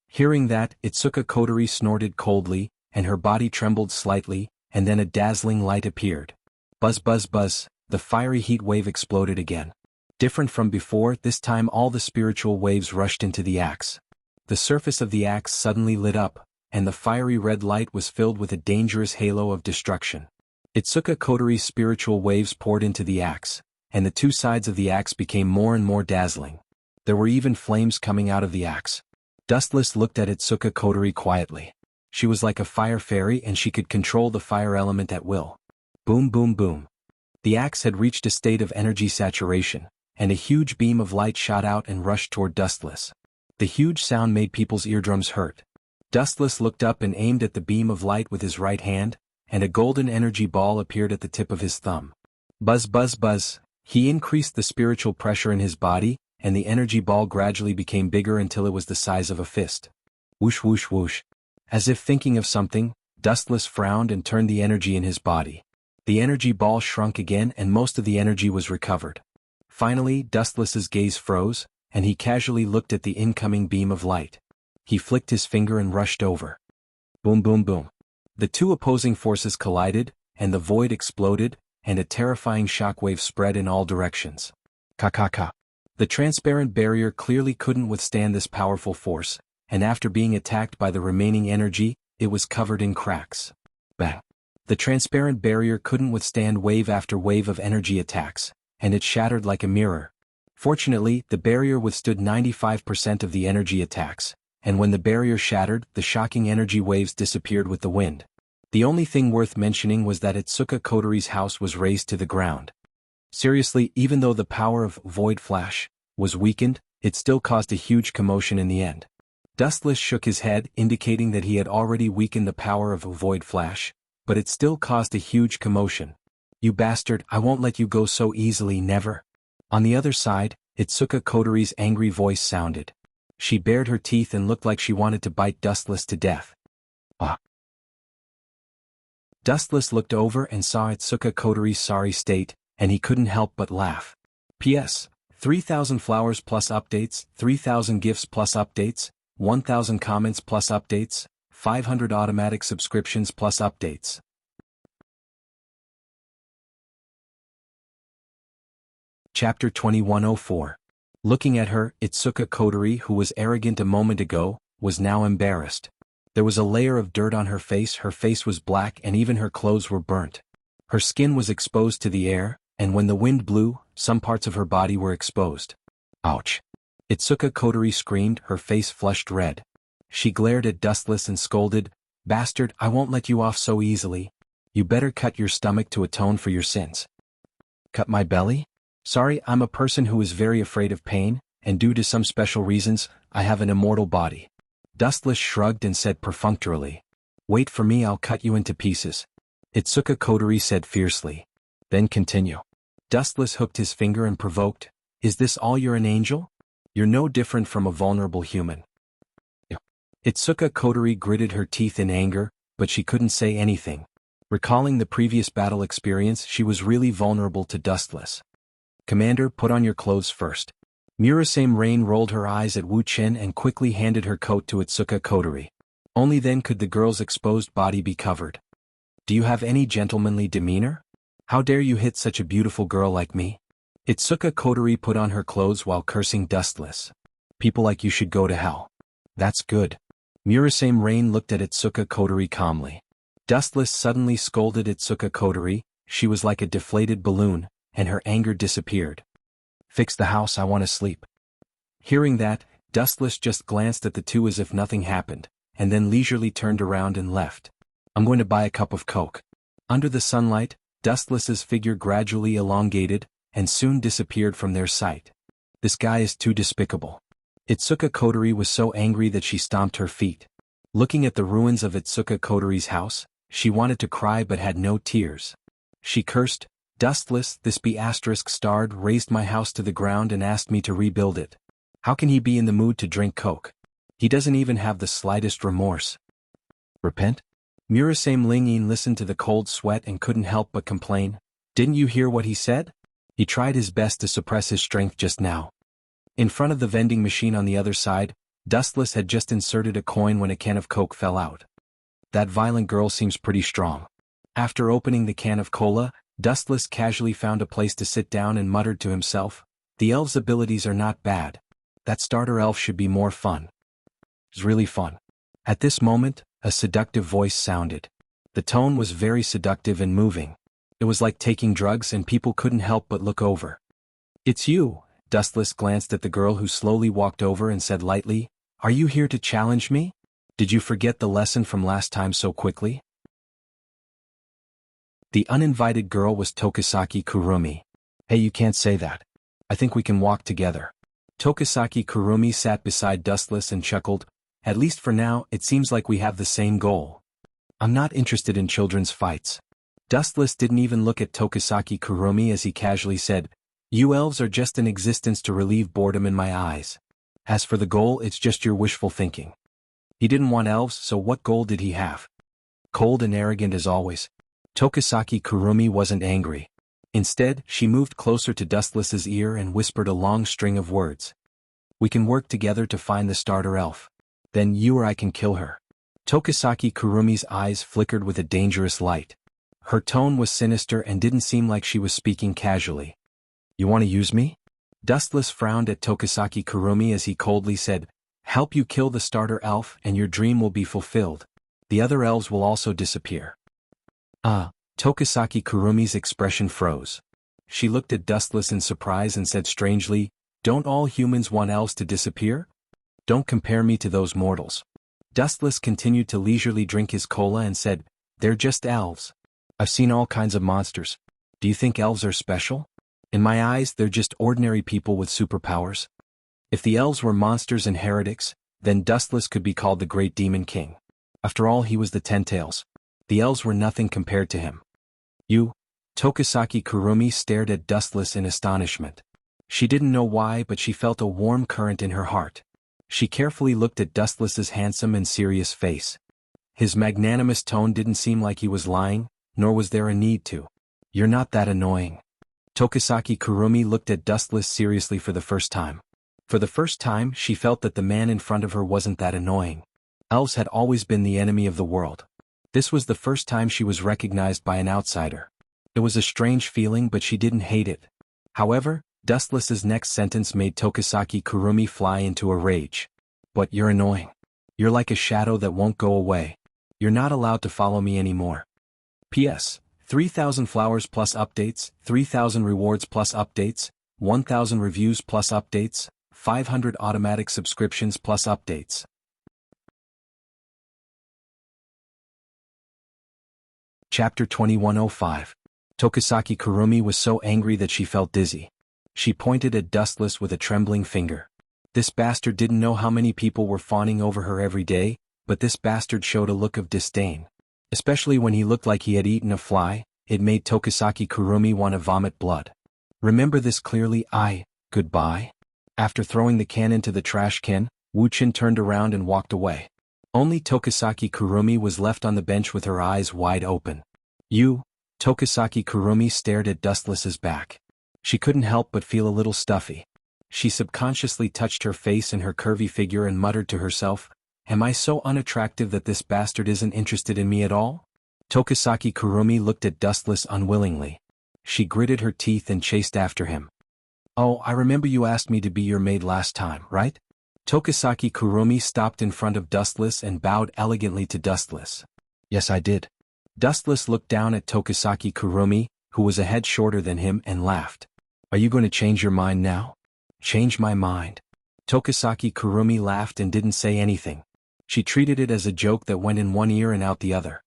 Hearing that, Itsuka Kotori snorted coldly, and her body trembled slightly, and then a dazzling light appeared. Buzz buzz buzz. The fiery heat wave exploded again. Different from before, this time all the spiritual waves rushed into the axe. The surface of the axe suddenly lit up, and the fiery red light was filled with a dangerous halo of destruction. Itsuka Kotori's spiritual waves poured into the axe, and the two sides of the axe became more and more dazzling. There were even flames coming out of the axe. Dustless looked at Itsuka Kotori quietly. She was like a fire fairy and she could control the fire element at will. Boom boom boom. The axe had reached a state of energy saturation, and a huge beam of light shot out and rushed toward Dustless. The huge sound made people's eardrums hurt. Dustless looked up and aimed at the beam of light with his right hand, and a golden energy ball appeared at the tip of his thumb. Buzz buzz buzz. He increased the spiritual pressure in his body, and the energy ball gradually became bigger until it was the size of a fist. Whoosh whoosh whoosh. As if thinking of something, Dustless frowned and turned the energy in his body. The energy ball shrunk again and most of the energy was recovered. Finally, Dustless's gaze froze, and he casually looked at the incoming beam of light. He flicked his finger and rushed over. Boom boom boom. The two opposing forces collided, and the void exploded, and a terrifying shockwave spread in all directions. Ka. The transparent barrier clearly couldn't withstand this powerful force, and after being attacked by the remaining energy, it was covered in cracks. Bang. The transparent barrier couldn't withstand wave after wave of energy attacks, and it shattered like a mirror. Fortunately, the barrier withstood 95% of the energy attacks, and when the barrier shattered, the shocking energy waves disappeared with the wind. The only thing worth mentioning was that Itsuka Kotori's house was razed to the ground. Seriously, even though the power of Void Flash was weakened, it still caused a huge commotion in the end. Dustless shook his head, indicating that he had already weakened the power of Void Flash, but it still caused a huge commotion. You bastard, I won't let you go so easily, never. On the other side, Itsuka Kotori's angry voice sounded. She bared her teeth and looked like she wanted to bite Dustless to death. Ah. Dustless looked over and saw Itsuka Kotori's sorry state, and he couldn't help but laugh. P.S. 3,000 flowers plus updates, 3,000 gifts plus updates, 1,000 comments plus updates, 500 automatic subscriptions plus updates. Chapter 2104. Looking at her, Itsuka Kotori, who was arrogant a moment ago, was now embarrassed. There was a layer of dirt on her face was black and even her clothes were burnt. Her skin was exposed to the air, and when the wind blew, some parts of her body were exposed. Ouch! Itsuka Kotori screamed, her face flushed red. She glared at Dustless and scolded, "Bastard, I won't let you off so easily. You better cut your stomach to atone for your sins." Cut my belly? Sorry, I'm a person who is very afraid of pain, and due to some special reasons, I have an immortal body. Dustless shrugged and said perfunctorily, "Wait for me, I'll cut you into pieces." Itsuka Kotori said fiercely. Then continue. Dustless hooked his finger and provoked, "Is this all you're, an angel? You're no different from a vulnerable human." Itsuka Kotori gritted her teeth in anger, but she couldn't say anything. Recalling the previous battle experience, she was really vulnerable to Dustless. "Commander, put on your clothes first." Murasame Rain rolled her eyes at Wu Chen and quickly handed her coat to Itsuka Kotori. Only then could the girl's exposed body be covered. "Do you have any gentlemanly demeanor? How dare you hit such a beautiful girl like me?" Itsuka Kotori put on her clothes while cursing Dustless. "People like you should go to hell." "That's good." Murasame Rain looked at Itsuka Kotori calmly. Dustless suddenly scolded Itsuka Kotori, she was like a deflated balloon, and her anger disappeared. "Fix the house, I want to sleep." Hearing that, Dustless just glanced at the two as if nothing happened, and then leisurely turned around and left. "I'm going to buy a cup of Coke." Under the sunlight, Dustless's figure gradually elongated, and soon disappeared from their sight. This guy is too despicable. Itsuka Kotori was so angry that she stomped her feet. Looking at the ruins of Itsuka Kotori's house, she wanted to cry but had no tears. She cursed, "Dustless, this B****starred raised my house to the ground and asked me to rebuild it. How can he be in the mood to drink Coke? He doesn't even have the slightest remorse." "Repent?" Murasame Lingyin listened to the cold sweat and couldn't help but complain. "Didn't you hear what he said? He tried his best to suppress his strength just now." In front of the vending machine on the other side, Dustless had just inserted a coin when a can of Coke fell out. "That violent girl seems pretty strong." After opening the can of cola, Dustless casually found a place to sit down and muttered to himself, "The elf's abilities are not bad. That starter elf should be more fun." It's really fun. At this moment, a seductive voice sounded. The tone was very seductive and moving. It was like taking drugs and people couldn't help but look over. "It's you." Dustless glanced at the girl who slowly walked over and said lightly, "Are you here to challenge me? Did you forget the lesson from last time so quickly?" The uninvited girl was Tokisaki Kurumi. "Hey, you can't say that. I think we can walk together." Tokisaki Kurumi sat beside Dustless and chuckled, "At least for now, it seems like we have the same goal. I'm not interested in children's fights." Dustless didn't even look at Tokisaki Kurumi as he casually said, "You elves are just an existence to relieve boredom in my eyes. As for the goal, it's just your wishful thinking." He didn't want elves, so what goal did he have? Cold and arrogant as always. Tokisaki Kurumi wasn't angry. Instead, she moved closer to Dustless's ear and whispered a long string of words. We can work together to find the starter elf. Then you or I can kill her. Tokisaki Kurumi's eyes flickered with a dangerous light. Her tone was sinister and didn't seem like she was speaking casually. You want to use me? Dustless frowned at Tokisaki Kurumi as he coldly said, help you kill the starter elf and your dream will be fulfilled. The other elves will also disappear. Tokisaki Kurumi's expression froze. She looked at Dustless in surprise and said strangely, don't all humans want elves to disappear? Don't compare me to those mortals. Dustless continued to leisurely drink his cola and said, they're just elves. I've seen all kinds of monsters. Do you think elves are special? In my eyes, they're just ordinary people with superpowers. If the elves were monsters and heretics, then Dustless could be called the Great Demon King. After all, he was the Ten-Tails. The elves were nothing compared to him. You? Tokisaki Kurumi stared at Dustless in astonishment. She didn't know why, but she felt a warm current in her heart. She carefully looked at Dustless's handsome and serious face. His magnanimous tone didn't seem like he was lying, nor was there a need to. You're not that annoying. Tokisaki Kurumi looked at Dustless seriously for the first time. For the first time, she felt that the man in front of her wasn't that annoying. Elves had always been the enemy of the world. This was the first time she was recognized by an outsider. It was a strange feeling, but she didn't hate it. However, Dustless's next sentence made Tokisaki Kurumi fly into a rage. But you're annoying. You're like a shadow that won't go away. You're not allowed to follow me anymore. P.S. 3,000 flowers plus updates, 3,000 rewards plus updates, 1,000 reviews plus updates, 500 automatic subscriptions plus updates. Chapter 2105. Tokisaki Kurumi was so angry that she felt dizzy. She pointed at Dustless with a trembling finger. This bastard didn't know how many people were fawning over her every day, but this bastard showed a look of disdain. Especially when he looked like he had eaten a fly, it made Tokisaki Kurumi want to vomit blood. Remember this clearly, goodbye? After throwing the can into the trash can, Wuxia turned around and walked away. Only Tokisaki Kurumi was left on the bench with her eyes wide open. Tokisaki Kurumi stared at Dustless's back. She couldn't help but feel a little stuffy. She subconsciously touched her face and her curvy figure and muttered to herself, am I so unattractive that this bastard isn't interested in me at all? Tokisaki Kurumi looked at Dustless unwillingly. She gritted her teeth and chased after him. Oh, I remember you asked me to be your maid last time, right? Tokisaki Kurumi stopped in front of Dustless and bowed elegantly to Dustless. Yes, I did. Dustless looked down at Tokisaki Kurumi, who was a head shorter than him, and laughed. Are you going to change your mind now? Change my mind. Tokisaki Kurumi laughed and didn't say anything. She treated it as a joke that went in one ear and out the other.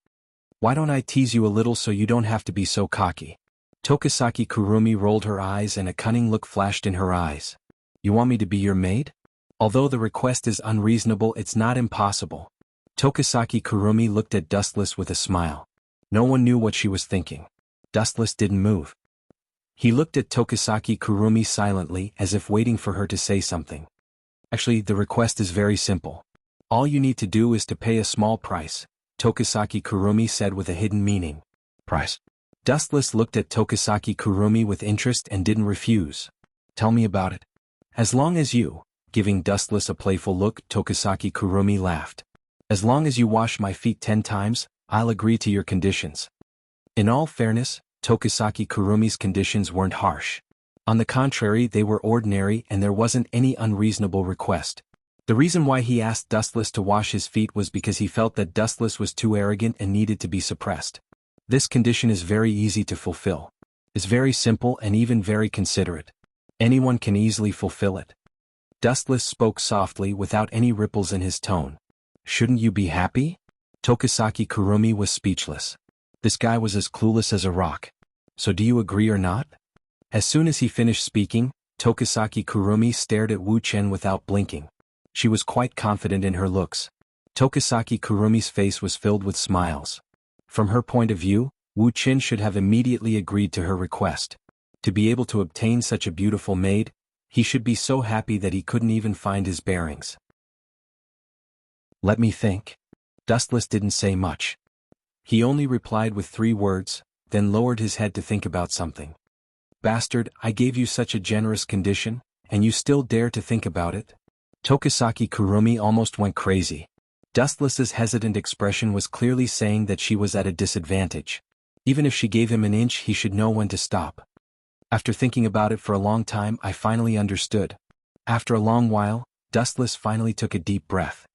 Why don't I tease you a little so you don't have to be so cocky? Tokisaki Kurumi rolled her eyes and a cunning look flashed in her eyes. You want me to be your maid? Although the request is unreasonable, it's not impossible. Tokisaki Kurumi looked at Dustless with a smile. No one knew what she was thinking. Dustless didn't move. He looked at Tokisaki Kurumi silently, as if waiting for her to say something. Actually, the request is very simple. All you need to do is to pay a small price, Tokisaki Kurumi said with a hidden meaning. Price? Dustless looked at Tokisaki Kurumi with interest and didn't refuse. Tell me about it. As long as you, giving Dustless a playful look, Tokisaki Kurumi laughed. As long as you wash my feet 10 times, I'll agree to your conditions. In all fairness, Tokisaki Kurumi's conditions weren't harsh. On the contrary, they were ordinary and there wasn't any unreasonable request. The reason why he asked Dustless to wash his feet was because he felt that Dustless was too arrogant and needed to be suppressed. This condition is very easy to fulfill. It's very simple and even very considerate. Anyone can easily fulfill it. Dustless spoke softly without any ripples in his tone. Shouldn't you be happy? Tokisaki Kurumi was speechless. This guy was as clueless as a rock. So do you agree or not? As soon as he finished speaking, Tokisaki Kurumi stared at Wuxia without blinking. She was quite confident in her looks. Tokisaki Kurumi's face was filled with smiles. From her point of view, Wuxia should have immediately agreed to her request. To be able to obtain such a beautiful maid, he should be so happy that he couldn't even find his bearings. Let me think. Dustless didn't say much. He only replied with 3 words, then lowered his head to think about something. Bastard, I gave you such a generous condition, and you still dare to think about it? Tokisaki Kurumi almost went crazy. Dustless's hesitant expression was clearly saying that she was at a disadvantage. Even if she gave him an inch, he should know when to stop. After thinking about it for a long time, I finally understood. After a long while, Dustless finally took a deep breath.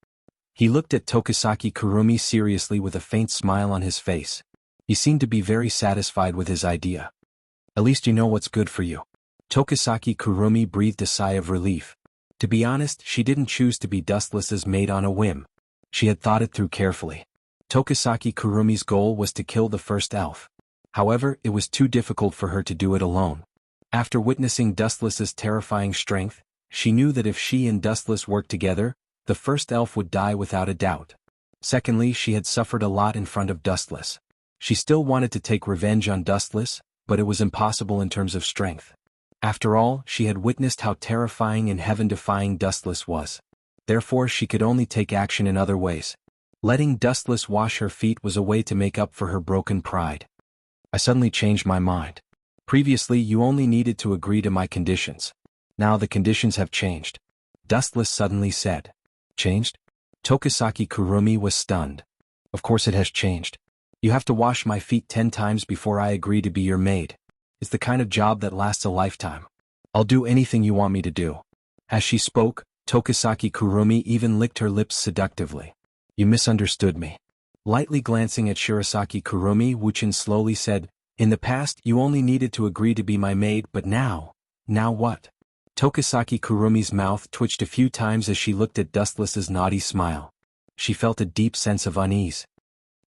He looked at Tokisaki Kurumi seriously with a faint smile on his face. He seemed to be very satisfied with his idea. At least you know what's good for you. Tokisaki Kurumi breathed a sigh of relief. To be honest, she didn't choose to be Dustless's mate on a whim. She had thought it through carefully. Tokisaki Kurumi's goal was to kill the first elf. However, it was too difficult for her to do it alone. After witnessing Dustless's terrifying strength, she knew that if she and Dustless worked together, the first elf would die without a doubt. Secondly, she had suffered a lot in front of Dustless. She still wanted to take revenge on Dustless, but it was impossible in terms of strength. After all, she had witnessed how terrifying and heaven-defying Dustless was. Therefore, she could only take action in other ways. Letting Dustless wash her feet was a way to make up for her broken pride. I suddenly changed my mind. Previously, you only needed to agree to my conditions. Now the conditions have changed. Dustless suddenly said. Changed? Tokisaki Kurumi was stunned. Of course it has changed. You have to wash my feet 10 times before I agree to be your maid. It's the kind of job that lasts a lifetime. I'll do anything you want me to do. As she spoke, Tokisaki Kurumi even licked her lips seductively. You misunderstood me. Lightly glancing at Shirasaki Kurumi, Wuchin slowly said, In the past you only needed to agree to be my maid, but now what? Tokisaki Kurumi's mouth twitched a few times as she looked at Dustless's naughty smile. She felt a deep sense of unease.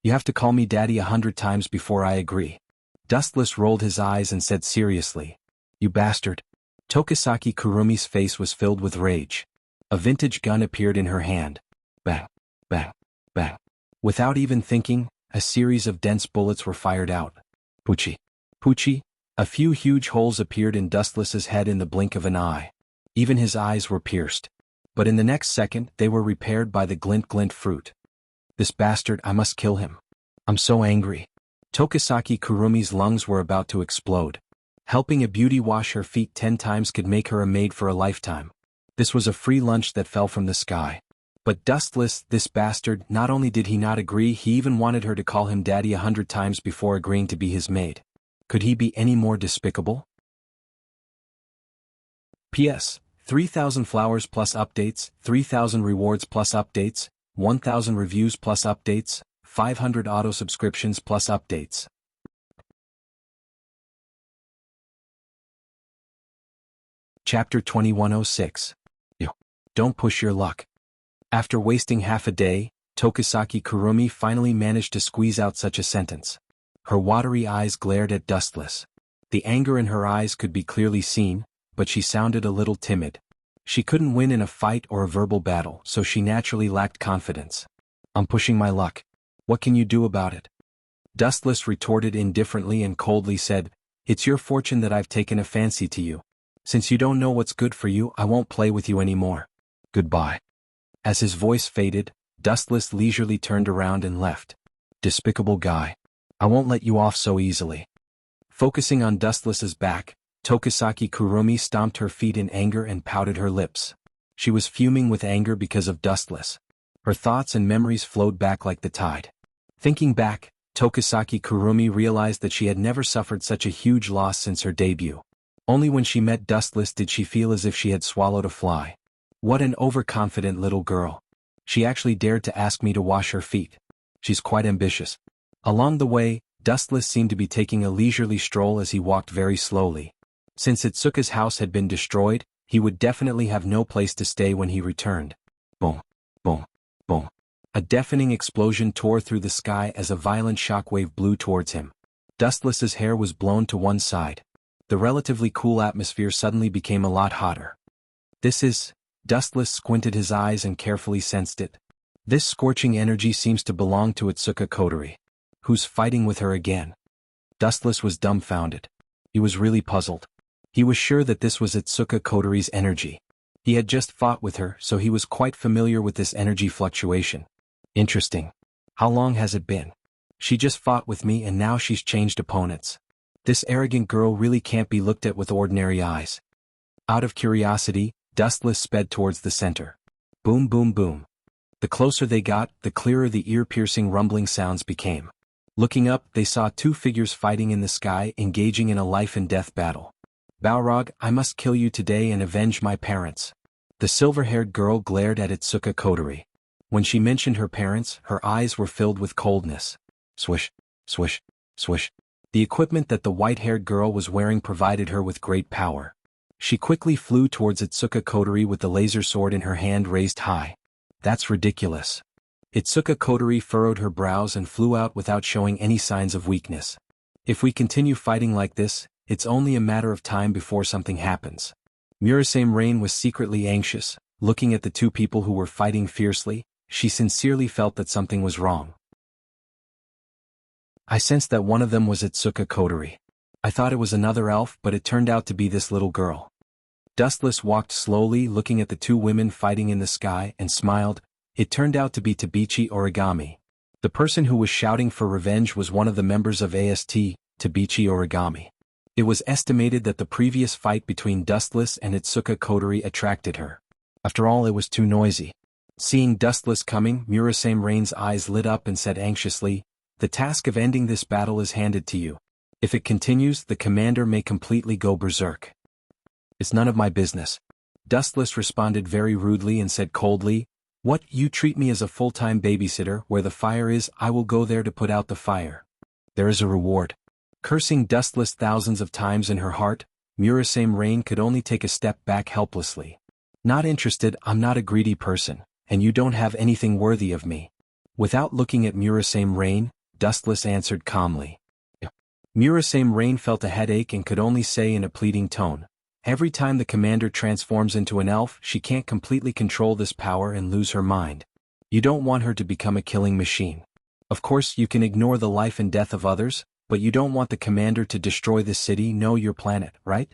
You have to call me daddy 100 times before I agree. Dustless rolled his eyes and said seriously. You bastard. Tokisaki Kurumi's face was filled with rage. A vintage gun appeared in her hand. Bang, bang, bang. Without even thinking, a series of dense bullets were fired out. Poochie. Poochie. A few huge holes appeared in Dustless's head in the blink of an eye. Even his eyes were pierced. But in the next second, they were repaired by the glint fruit. This bastard, I must kill him. I'm so angry. Tokisaki Kurumi's lungs were about to explode. Helping a beauty wash her feet 10 times could make her a maid for a lifetime. This was a free lunch that fell from the sky. But Dustless, this bastard, not only did he not agree, he even wanted her to call him daddy 100 times before agreeing to be his maid. Could he be any more despicable? P.S. 3,000 flowers plus updates, 3,000 rewards plus updates, 1,000 reviews plus updates, 500 auto subscriptions plus updates. Chapter 2106. Don't push your luck. After wasting half a day, Tokisaki Kurumi finally managed to squeeze out such a sentence. Her watery eyes glared at Dustless. The anger in her eyes could be clearly seen, but she sounded a little timid. She couldn't win in a fight or a verbal battle, so she naturally lacked confidence. I'm pushing my luck. What can you do about it? Dustless retorted indifferently and coldly said, It's your fortune that I've taken a fancy to you. Since you don't know what's good for you, I won't play with you anymore. Goodbye. As his voice faded, Dustless leisurely turned around and left. Despicable guy. I won't let you off so easily. Focusing on Dustless's back, Tokisaki Kurumi stomped her feet in anger and pouted her lips. She was fuming with anger because of Dustless. Her thoughts and memories flowed back like the tide. Thinking back, Tokisaki Kurumi realized that she had never suffered such a huge loss since her debut. Only when she met Dustless did she feel as if she had swallowed a fly. What an overconfident little girl. She actually dared to ask me to wash her feet. She's quite ambitious. Along the way, Dustless seemed to be taking a leisurely stroll as he walked very slowly. Since Itsuka's house had been destroyed, he would definitely have no place to stay when he returned. Boom, boom, boom. A deafening explosion tore through the sky as a violent shockwave blew towards him. Dustless's hair was blown to one side. The relatively cool atmosphere suddenly became a lot hotter. Dustless squinted his eyes and carefully sensed it. This scorching energy seems to belong to Itsuka Kotori. Who's fighting with her again? Dustless was dumbfounded. He was really puzzled. He was sure that this was Itsuka Kotori's energy. He had just fought with her, so he was quite familiar with this energy fluctuation. Interesting. How long has it been? She just fought with me and now she's changed opponents. This arrogant girl really can't be looked at with ordinary eyes. Out of curiosity, Dustless sped towards the center. Boom boom boom. The closer they got, the clearer the ear-piercing rumbling sounds became. Looking up, they saw two figures fighting in the sky, engaging in a life-and-death battle. Balrog, I must kill you today and avenge my parents. The silver-haired girl glared at Itsuka Kotori. When she mentioned her parents, her eyes were filled with coldness. Swish, swish, swish. The equipment that the white-haired girl was wearing provided her with great power. She quickly flew towards Itsuka Kotori with the laser sword in her hand raised high. That's ridiculous. Itsuka Kotori furrowed her brows and flew out without showing any signs of weakness. If we continue fighting like this, it's only a matter of time before something happens. Murasame Rain was secretly anxious. Looking at the two people who were fighting fiercely, she sincerely felt that something was wrong. I sensed that one of them was Itsuka Kotori. I thought it was another elf, but it turned out to be this little girl. Dustless walked slowly, looking at the two women fighting in the sky, and smiled. It turned out to be Tabichi Origami. The person who was shouting for revenge was one of the members of AST, Tabichi Origami. It was estimated that the previous fight between Dustless and Itsuka Kotori attracted her. After all, it was too noisy. Seeing Dustless coming, Murasame Rain's eyes lit up and said anxiously, "The task of ending this battle is handed to you. If it continues, the commander may completely go berserk." "It's none of my business." Dustless responded very rudely and said coldly, "What, you treat me as a full-time babysitter? Where the fire is, I will go there to put out the fire. There is a reward." Cursing Dustless thousands of times in her heart, Murasame Rain could only take a step back helplessly. "Not interested, I'm not a greedy person, and you don't have anything worthy of me." Without looking at Murasame Rain, Dustless answered calmly. Murasame Rain felt a headache and could only say in a pleading tone, "Every time the commander transforms into an elf, she can't completely control this power and lose her mind. You don't want her to become a killing machine. Of course, you can ignore the life and death of others, but you don't want the commander to destroy this city, no, your planet, right?"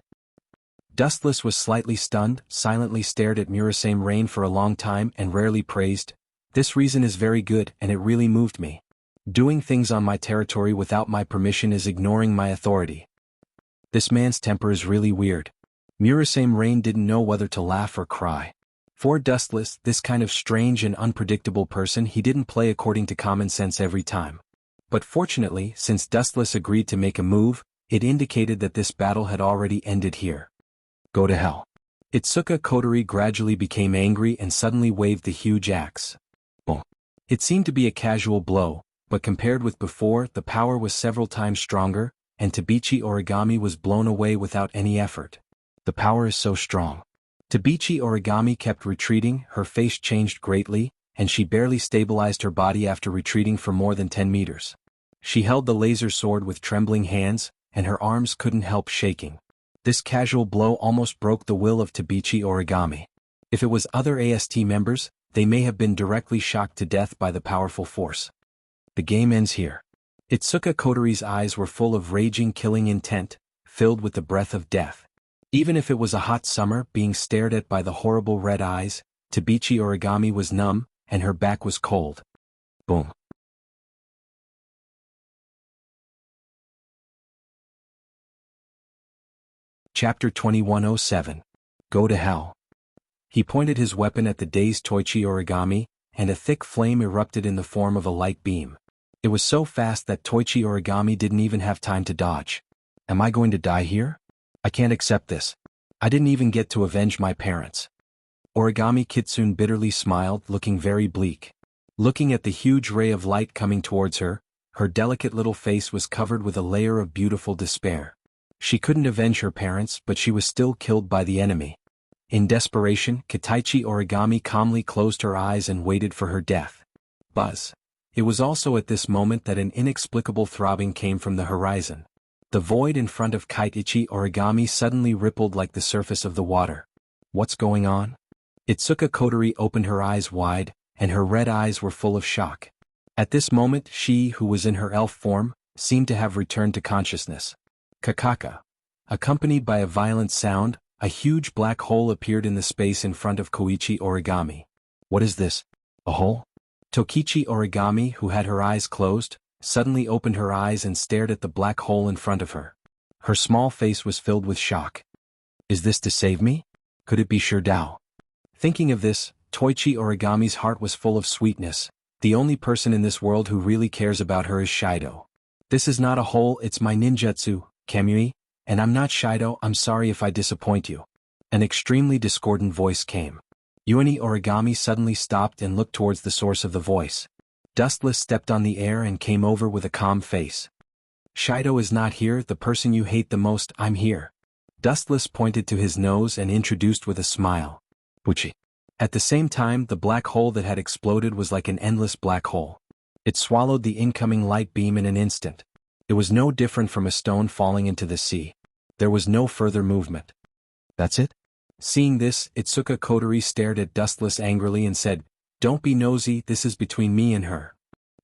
Dustless was slightly stunned, silently stared at Murasame Rain for a long time and rarely praised. "This reason is very good, and it really moved me. Doing things on my territory without my permission is ignoring my authority. This man's temper is really weird." Murasame Rain didn't know whether to laugh or cry. For Dustless, this kind of strange and unpredictable person, he didn't play according to common sense every time. But fortunately, since Dustless agreed to make a move, it indicated that this battle had already ended here. "Go to hell." Itsuka Kotori gradually became angry and suddenly waved the huge axe. Boom. It seemed to be a casual blow, but compared with before, the power was several times stronger, and Tabichi Origami was blown away without any effort. The power is so strong. Tabichi Origami kept retreating, her face changed greatly, and she barely stabilized her body after retreating for more than 10 meters. She held the laser sword with trembling hands, and her arms couldn't help shaking. This casual blow almost broke the will of Tabichi Origami. If it was other AST members, they may have been directly shocked to death by the powerful force. The game ends here. Itsuka Kotori's eyes were full of raging, killing intent, filled with the breath of death. Even if it was a hot summer, being stared at by the horrible red eyes, Tabichi Origami was numb, and her back was cold. Boom. Chapter 2107. Go to Hell. He pointed his weapon at the dazed Toichi Origami, and a thick flame erupted in the form of a light beam. It was so fast that Toichi Origami didn't even have time to dodge. "Am I going to die here? I can't accept this. I didn't even get to avenge my parents." Origami Kitsune bitterly smiled, looking very bleak. Looking at the huge ray of light coming towards her, her delicate little face was covered with a layer of beautiful despair. She couldn't avenge her parents, but she was still killed by the enemy. In desperation, Kitaichi Origami calmly closed her eyes and waited for her death. Buzz. It was also at this moment that an inexplicable throbbing came from the horizon. The void in front of Kitaichi Origami suddenly rippled like the surface of the water. "What's going on?" Itsuka Kotori opened her eyes wide, and her red eyes were full of shock. At this moment, she, who was in her elf form, seemed to have returned to consciousness. Kakaka. Accompanied by a violent sound, A huge black hole appeared in the space in front of Koichi Origami. What is this? A hole? Tokichi Origami, who had her eyes closed, suddenly opened her eyes and stared at the black hole in front of her. Her small face was filled with shock. Is this to save me? Could it be Shurdao? Thinking of this, Toichi Origami's heart was full of sweetness. The only person in this world who really cares about her is Shido. This is not a hole, it's my ninjutsu, Kamui, and I'm not Shido, I'm sorry if I disappoint you. An extremely discordant voice came. Uni Origami suddenly stopped and looked towards the source of the voice. Dustless stepped on the air and came over with a calm face. Shido is not here, the person you hate the most, I'm here. Dustless pointed to his nose and introduced with a smile. Buchi. At the same time, the black hole that had exploded was like an endless black hole. It swallowed the incoming light beam in an instant. It was no different from a stone falling into the sea. There was no further movement. That's it? Seeing this, Itsuka Kotori stared at Dustless angrily and said, Don't be nosy, this is between me and her.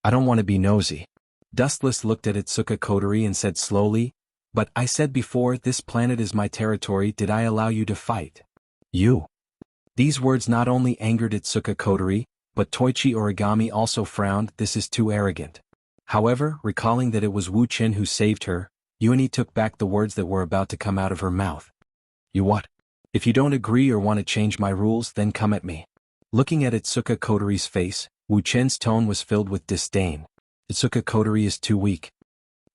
I don't want to be nosy. Dustless looked at Itsuka Kotori and said slowly, But I said before, this planet is my territory, did I allow you to fight? You. These words not only angered Itsuka Kotori, but Toichi Origami also frowned, this is too arrogant. However, recalling that it was Wu Qin who saved her, Uni took back the words that were about to come out of her mouth. You what? If you don't agree or want to change my rules, then come at me. Looking at Itsuka Kotori's face, Wu Qin's tone was filled with disdain. Itsuka Kotori is too weak.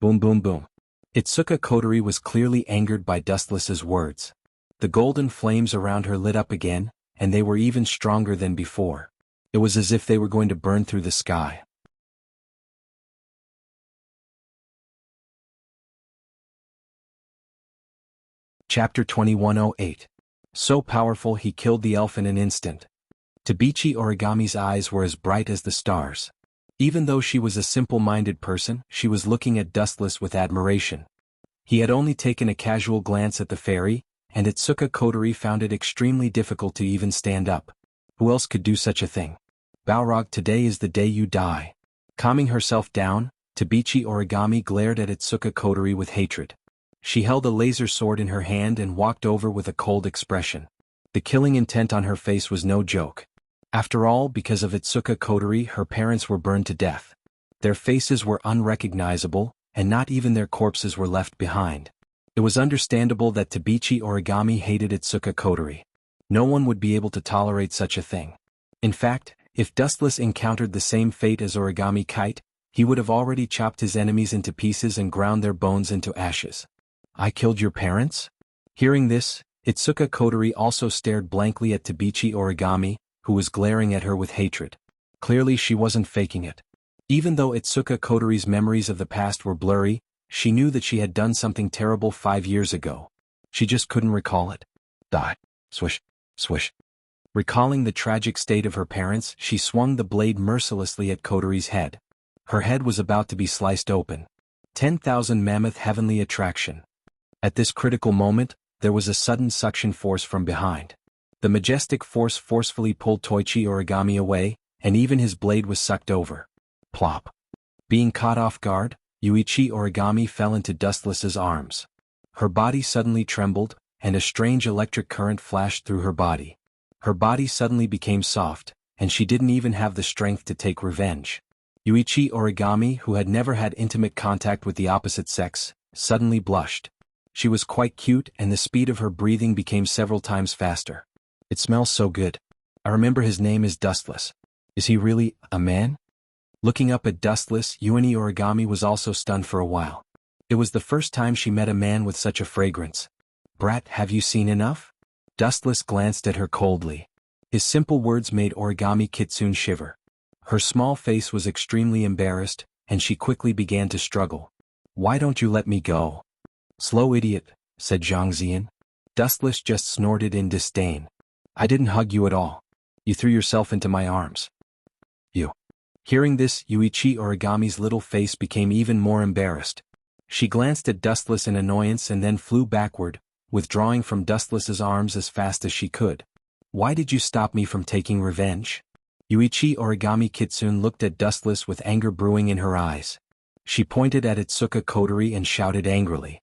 Boom boom boom. Itsuka Kotori was clearly angered by Dustless's words. The golden flames around her lit up again, and they were even stronger than before. It was as if they were going to burn through the sky. Chapter 2108. So powerful he killed the elf in an instant. Tabichi Origami's eyes were as bright as the stars. Even though she was a simple-minded person, she was looking at Dustless with admiration. He had only taken a casual glance at the fairy, and Itsuka Kotori found it extremely difficult to even stand up. Who else could do such a thing? Balrog, today is the day you die. Calming herself down, Tabichi Origami glared at Itsuka Kotori with hatred. She held a laser sword in her hand and walked over with a cold expression. The killing intent on her face was no joke. After all, because of Itsuka Kotori, her parents were burned to death. Their faces were unrecognizable, and not even their corpses were left behind. It was understandable that Tabichi Origami hated Itsuka Kotori. No one would be able to tolerate such a thing. In fact, if Dustless encountered the same fate as Origami Kite, he would have already chopped his enemies into pieces and ground their bones into ashes. I killed your parents? Hearing this, Itsuka Kotori also stared blankly at Tabichi Origami, who was glaring at her with hatred. Clearly she wasn't faking it. Even though Itsuka Kotori's memories of the past were blurry, she knew that she had done something terrible 5 years ago. She just couldn't recall it. Die. Swish. Swish. Recalling the tragic state of her parents, she swung the blade mercilessly at Kotori's head. Her head was about to be sliced open. 10,000 mammoth heavenly attraction. At this critical moment, there was a sudden suction force from behind. The majestic force forcefully pulled Toichi Origami away, and even his blade was sucked over. Plop. Being caught off guard, Yuichi Origami fell into Dustless's arms. Her body suddenly trembled, and a strange electric current flashed through her body. Her body suddenly became soft, and she didn't even have the strength to take revenge. Yuichi Origami, who had never had intimate contact with the opposite sex, suddenly blushed. She was quite cute, and the speed of her breathing became several times faster. It smells so good. I remember his name is Dustless. Is he really a man? Looking up at Dustless, Uni Origami was also stunned for a while. It was the first time she met a man with such a fragrance. Brat, have you seen enough? Dustless glanced at her coldly. His simple words made Origami Kitsune shiver. Her small face was extremely embarrassed, and she quickly began to struggle. Why don't you let me go? Slow idiot, said Zhang Zian. Dustless just snorted in disdain. I didn't hug you at all. You threw yourself into my arms. You. Hearing this, Yuichi Origami's little face became even more embarrassed. She glanced at Dustless in annoyance and then flew backward, withdrawing from Dustless's arms as fast as she could. Why did you stop me from taking revenge? Yuichi Origami Kitsune looked at Dustless with anger brewing in her eyes. She pointed at Itsuka Kotori and shouted angrily.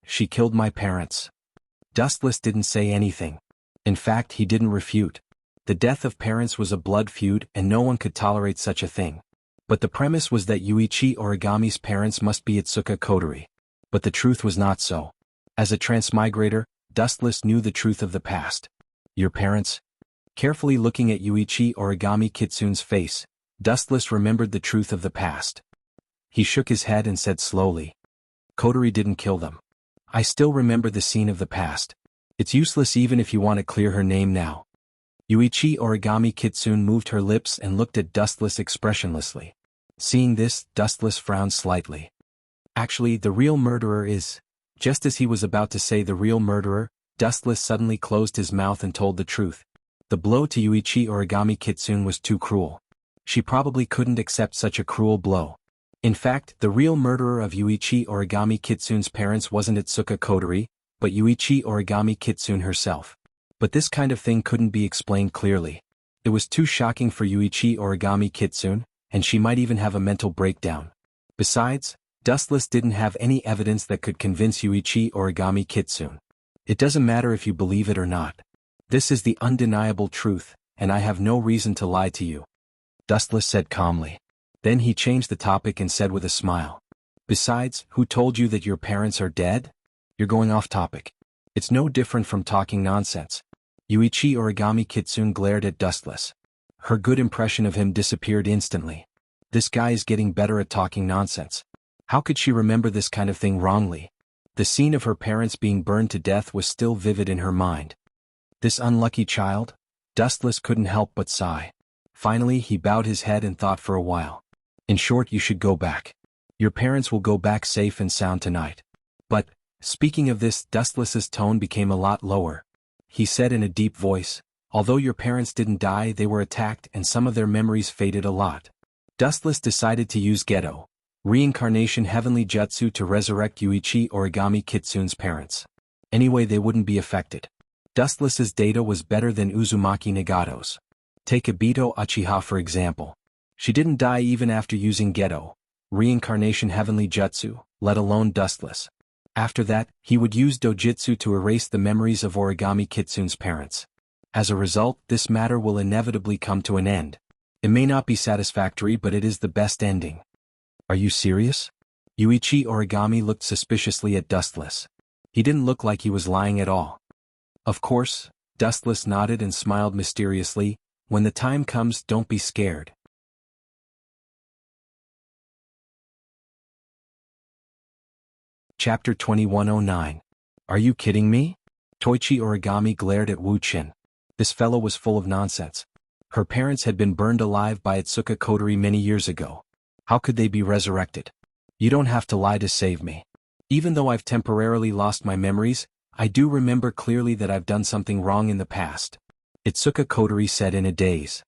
She killed my parents. Dustless didn't say anything. In fact, he didn't refute. The death of parents was a blood feud and no one could tolerate such a thing. But the premise was that Yuichi Origami's parents must be Itsuka Kotori. But the truth was not so. As a transmigrator, Dustless knew the truth of the past. Your parents? Carefully looking at Yuichi Origami Kitsune's face, Dustless remembered the truth of the past. He shook his head and said slowly, Kotori didn't kill them. I still remember the scene of the past. It's useless even if you want to clear her name now. Yuichi Origami Kitsune moved her lips and looked at Dustless expressionlessly. Seeing this, Dustless frowned slightly. Actually, the real murderer is... Just as he was about to say the real murderer, Dustless suddenly closed his mouth and told the truth. The blow to Yuichi Origami Kitsune was too cruel. She probably couldn't accept such a cruel blow. In fact, the real murderer of Yuichi Origami Kitsune's parents wasn't Itsuka Kotori, but Yuichi Origami Kitsune herself. But this kind of thing couldn't be explained clearly. It was too shocking for Yuichi Origami Kitsune, and she might even have a mental breakdown. Besides, Dustless didn't have any evidence that could convince Yuichi Origami Kitsune. It doesn't matter if you believe it or not. This is the undeniable truth, and I have no reason to lie to you. Dustless said calmly. Then he changed the topic and said with a smile. Besides, who told you that your parents are dead? You're going off topic. It's no different from talking nonsense. Yuichi Origami Kitsune glared at Dustless. Her good impression of him disappeared instantly. This guy is getting better at talking nonsense. How could she remember this kind of thing wrongly? The scene of her parents being burned to death was still vivid in her mind. This unlucky child? Dustless couldn't help but sigh. Finally, he bowed his head and thought for a while. In short, you should go back. Your parents will go back safe and sound tonight. But, speaking of this, Dustless's tone became a lot lower. He said in a deep voice, although your parents didn't die, they were attacked and some of their memories faded a lot. Dustless decided to use Geto, reincarnation heavenly jutsu to resurrect Yuichi Origami Kitsune's parents. Anyway, they wouldn't be affected. Dustless's data was better than Uzumaki Nagato's. Take Obito Uchiha for example. She didn't die even after using Geto, reincarnation heavenly jutsu, let alone Dustless. After that, he would use dojitsu to erase the memories of Origami Kitsune's parents. As a result, this matter will inevitably come to an end. It may not be satisfactory, but it is the best ending. Are you serious? Yuichi Origami looked suspiciously at Dustless. He didn't look like he was lying at all. Of course, Dustless nodded and smiled mysteriously. When the time comes, don't be scared. Chapter 2109. Are you kidding me? Toichi Origami glared at Wu Qin. This fellow was full of nonsense. Her parents had been burned alive by Itsuka Kotori many years ago. How could they be resurrected? You don't have to lie to save me. Even though I've temporarily lost my memories, I do remember clearly that I've done something wrong in the past. Itsuka Kotori said in a daze.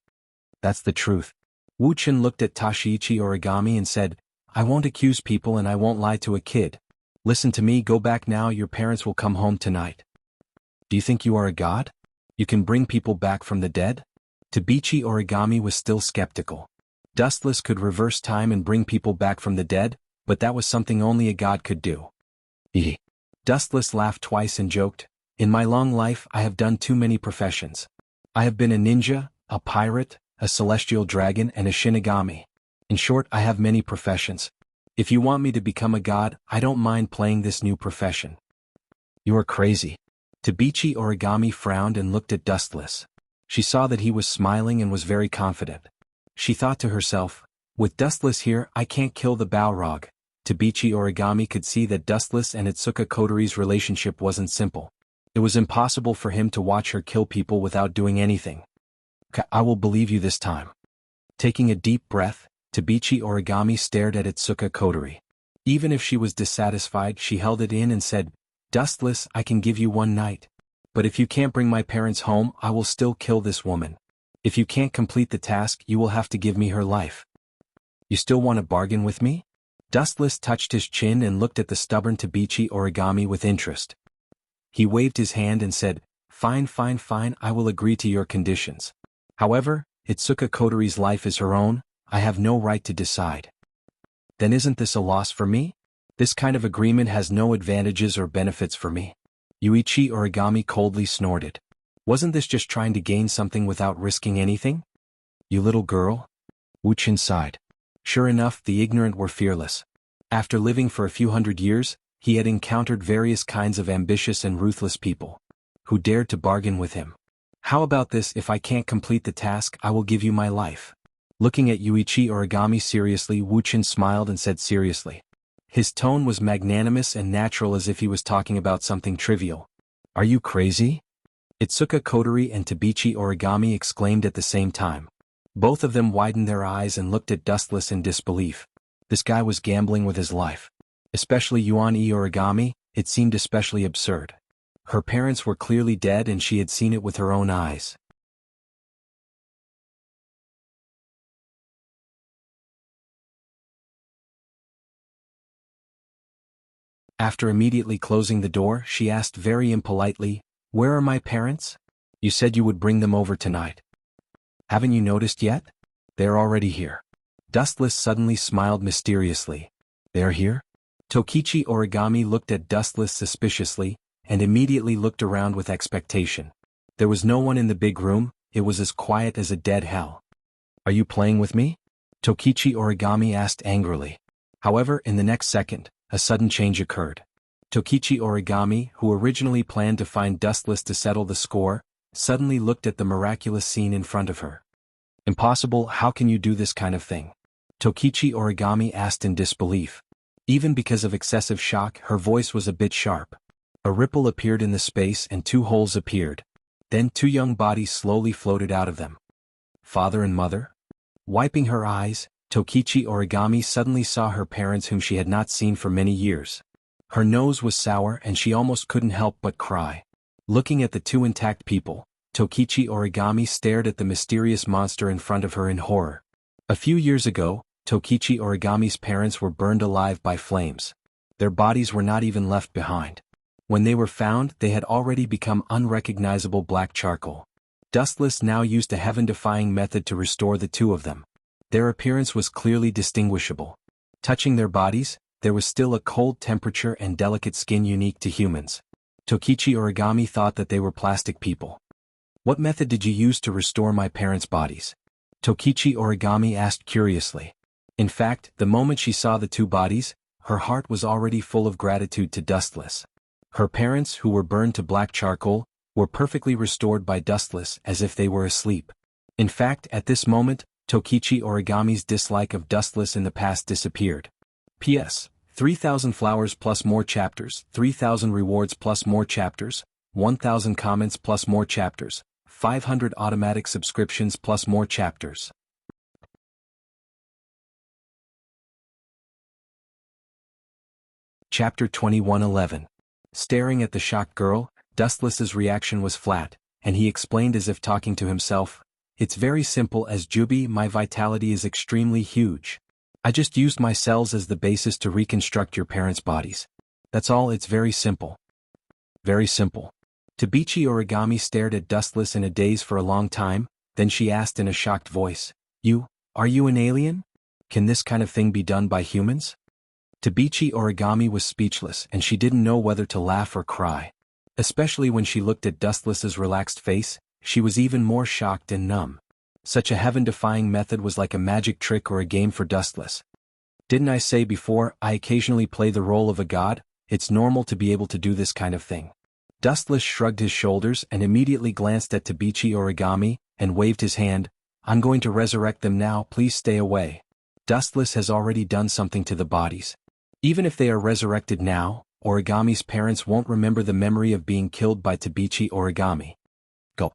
That's the truth. Wu Qin looked at Tashiichi Origami and said, I won't accuse people and I won't lie to a kid. Listen to me, go back now, your parents will come home tonight. Do you think you are a god? You can bring people back from the dead? Tabichi Origami was still skeptical. Dustless could reverse time and bring people back from the dead, but that was something only a god could do. Dustless laughed twice and joked, in my long life I have done too many professions. I have been a ninja, a pirate, a celestial dragon and a shinigami. In short, I have many professions. If you want me to become a god, I don't mind playing this new profession. You are crazy. Tabichi Origami frowned and looked at Dustless. She saw that he was smiling and was very confident. She thought to herself, with Dustless here, I can't kill the Balrog. Tabichi Origami could see that Dustless and Itsuka Kotori's relationship wasn't simple. It was impossible for him to watch her kill people without doing anything. I will believe you this time. Taking a deep breath, Tabichi Origami stared at Itsuka Kotori. Even if she was dissatisfied, she held it in and said, Dustless, I can give you one night. But if you can't bring my parents home, I will still kill this woman. If you can't complete the task, you will have to give me her life. You still want to bargain with me? Dustless touched his chin and looked at the stubborn Tabichi Origami with interest. He waved his hand and said, Fine, I will agree to your conditions. However, Itsuka Kotori's life is her own, I have no right to decide. Then isn't this a loss for me? This kind of agreement has no advantages or benefits for me. Yuichi Origami coldly snorted. Wasn't this just trying to gain something without risking anything? You little girl? Wuchin sighed. Sure enough, the ignorant were fearless. After living for a few hundred years, he had encountered various kinds of ambitious and ruthless people who dared to bargain with him. How about this? If I can't complete the task, I will give you my life. Looking at Yuichi Origami seriously, Wuchin smiled and said seriously. His tone was magnanimous and natural, as if he was talking about something trivial. Are you crazy? Itsuka Kotori and Tabichi Origami exclaimed at the same time. Both of them widened their eyes and looked at Dustless in disbelief. This guy was gambling with his life. Especially Yuan Origami, it seemed especially absurd. Her parents were clearly dead and she had seen it with her own eyes. After immediately closing the door, she asked very impolitely, "Where are my parents? You said you would bring them over tonight. Haven't you noticed yet? They're already here." Dustless suddenly smiled mysteriously. They're here? Tokichi Origami looked at Dustless suspiciously, and immediately looked around with expectation. There was no one in the big room, it was as quiet as a dead hell. Are you playing with me? Tokichi Origami asked angrily. However, in the next second, a sudden change occurred. Tokichi Origami, who originally planned to find Dustless to settle the score, suddenly looked at the miraculous scene in front of her. Impossible, how can you do this kind of thing? Tokichi Origami asked in disbelief. Even because of excessive shock, her voice was a bit sharp. A ripple appeared in the space and 2 holes appeared. Then 2 young bodies slowly floated out of them. Father and mother? Wiping her eyes, Tokichi Origami suddenly saw her parents, whom she had not seen for many years. Her nose was sour and she almost couldn't help but cry. Looking at the 2 intact people, Tokichi Origami stared at the mysterious monster in front of her in horror. A few years ago, Tokichi Origami's parents were burned alive by flames. Their bodies were not even left behind. When they were found, they had already become unrecognizable black charcoal. Dustless now used a heaven-defying method to restore the 2 of them. Their appearance was clearly distinguishable. Touching their bodies, there was still a cold temperature and delicate skin unique to humans. Tokichi Origami thought that they were plastic people. What method did you use to restore my parents' bodies? Tokichi Origami asked curiously. In fact, the moment she saw the 2 bodies, her heart was already full of gratitude to Dustless. Her parents, who were burned to black charcoal, were perfectly restored by Dustless as if they were asleep. In fact, at this moment, Tokichi Origami's dislike of Dustless in the past disappeared. P.S. 3,000 flowers plus more chapters, 3,000 rewards plus more chapters, 1,000 comments plus more chapters, 500 automatic subscriptions plus more chapters. Chapter 2111. Staring at the shocked girl, Dustless's reaction was flat, and he explained as if talking to himself, "It's very simple as Jubi, my vitality is extremely huge. I just used my cells as the basis to reconstruct your parents' bodies. That's all, it's very simple." Very simple. Tabichi Origami stared at Dustless in a daze for a long time, then she asked in a shocked voice, Are you an alien? Can this kind of thing be done by humans? Tabichi Origami was speechless and she didn't know whether to laugh or cry. Especially when she looked at Dustless's relaxed face, she was even more shocked and numb. Such a heaven-defying method was like a magic trick or a game for Dustless. Didn't I say before, I occasionally play the role of a god? It's normal to be able to do this kind of thing. Dustless shrugged his shoulders and immediately glanced at Tabichi Origami, and waved his hand. I'm going to resurrect them now, please stay away. Dustless has already done something to the bodies. Even if they are resurrected now, Origami's parents won't remember the memory of being killed by Tabichi Origami. Go.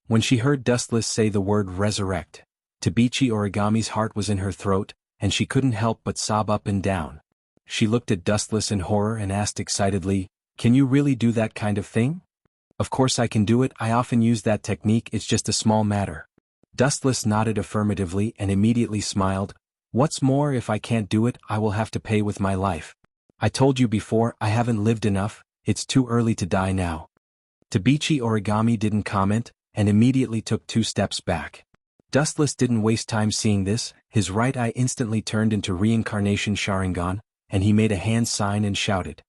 When she heard Dustless say the word resurrect, Tabichi Origami's heart was in her throat, and she couldn't help but sob up and down. She looked at Dustless in horror and asked excitedly, Can you really do that kind of thing? Of course I can do it, I often use that technique, it's just a small matter. Dustless nodded affirmatively and immediately smiled. What's more, if I can't do it, I will have to pay with my life. I told you before, I haven't lived enough, it's too early to die now. Tabichi Origami didn't comment, and immediately took 2 steps back. Dustless didn't waste time seeing this, his right eye instantly turned into reincarnation Sharingan, and he made a hand sign and shouted.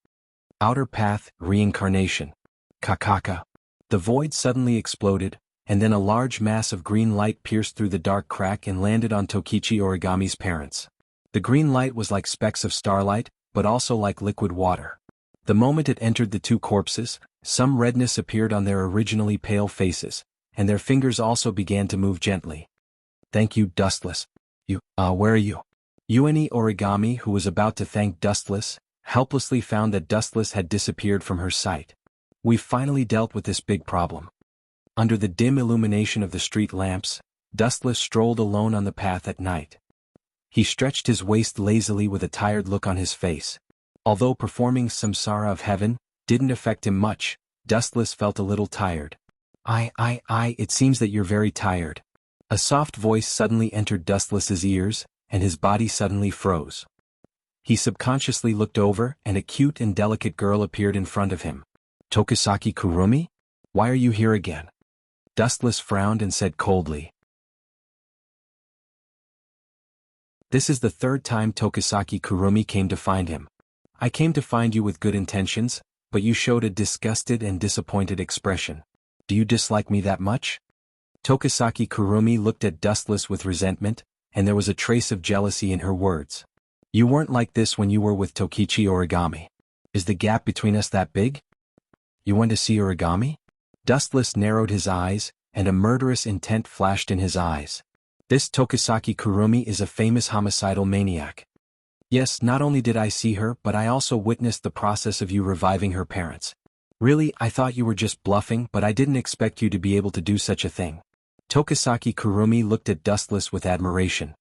Outer path, reincarnation. Kakaka. The void suddenly exploded, and then a large mass of green light pierced through the dark crack and landed on Tokichi Origami's parents. The green light was like specks of starlight, but also like liquid water. The moment it entered the two corpses, some redness appeared on their originally pale faces, and their fingers also began to move gently. Thank you, Dustless. Where are you? Ueni Origami, who was about to thank Dustless, helplessly found that Dustless had disappeared from her sight. We've finally dealt with this big problem. Under the dim illumination of the street lamps, Dustless strolled alone on the path at night. He stretched his waist lazily with a tired look on his face. Although performing Samsara of Heaven didn't affect him much, Dustless felt a little tired. It seems that you're very tired. A soft voice suddenly entered Dustless's ears, and his body suddenly froze. He subconsciously looked over, and a cute and delicate girl appeared in front of him. Tokisaki Kurumi? Why are you here again? Dustless frowned and said coldly. This is the third time Tokisaki Kurumi came to find him. I came to find you with good intentions, but you showed a disgusted and disappointed expression. Do you dislike me that much? Tokisaki Kurumi looked at Dustless with resentment, and there was a trace of jealousy in her words. You weren't like this when you were with Tokichi Origami. Is the gap between us that big? You went to see Origami? Dustless narrowed his eyes, and a murderous intent flashed in his eyes. This Tokisaki Kurumi is a famous homicidal maniac. Yes, not only did I see her, but I also witnessed the process of you reviving her parents. Really, I thought you were just bluffing, but I didn't expect you to be able to do such a thing. Tokisaki Kurumi looked at Dustless with admiration.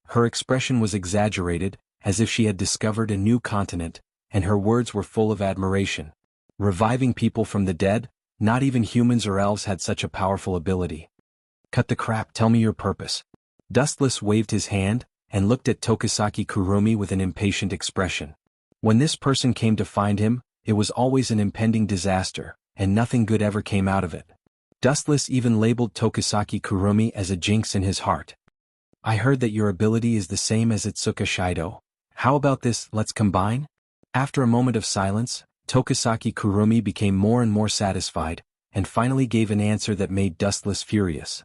Her expression was exaggerated, as if she had discovered a new continent, and her words were full of admiration. Reviving people from the dead? Not even humans or elves had such a powerful ability. Cut the crap, tell me your purpose. Dustless waved his hand, and looked at Tokisaki Kurumi with an impatient expression. When this person came to find him, it was always an impending disaster, and nothing good ever came out of it. Dustless even labeled Tokisaki Kurumi as a jinx in his heart. I heard that your ability is the same as Itsuka Shido. How about this, let's combine? After a moment of silence, Tokisaki Kurumi became more and more satisfied, and finally gave an answer that made Dustless furious.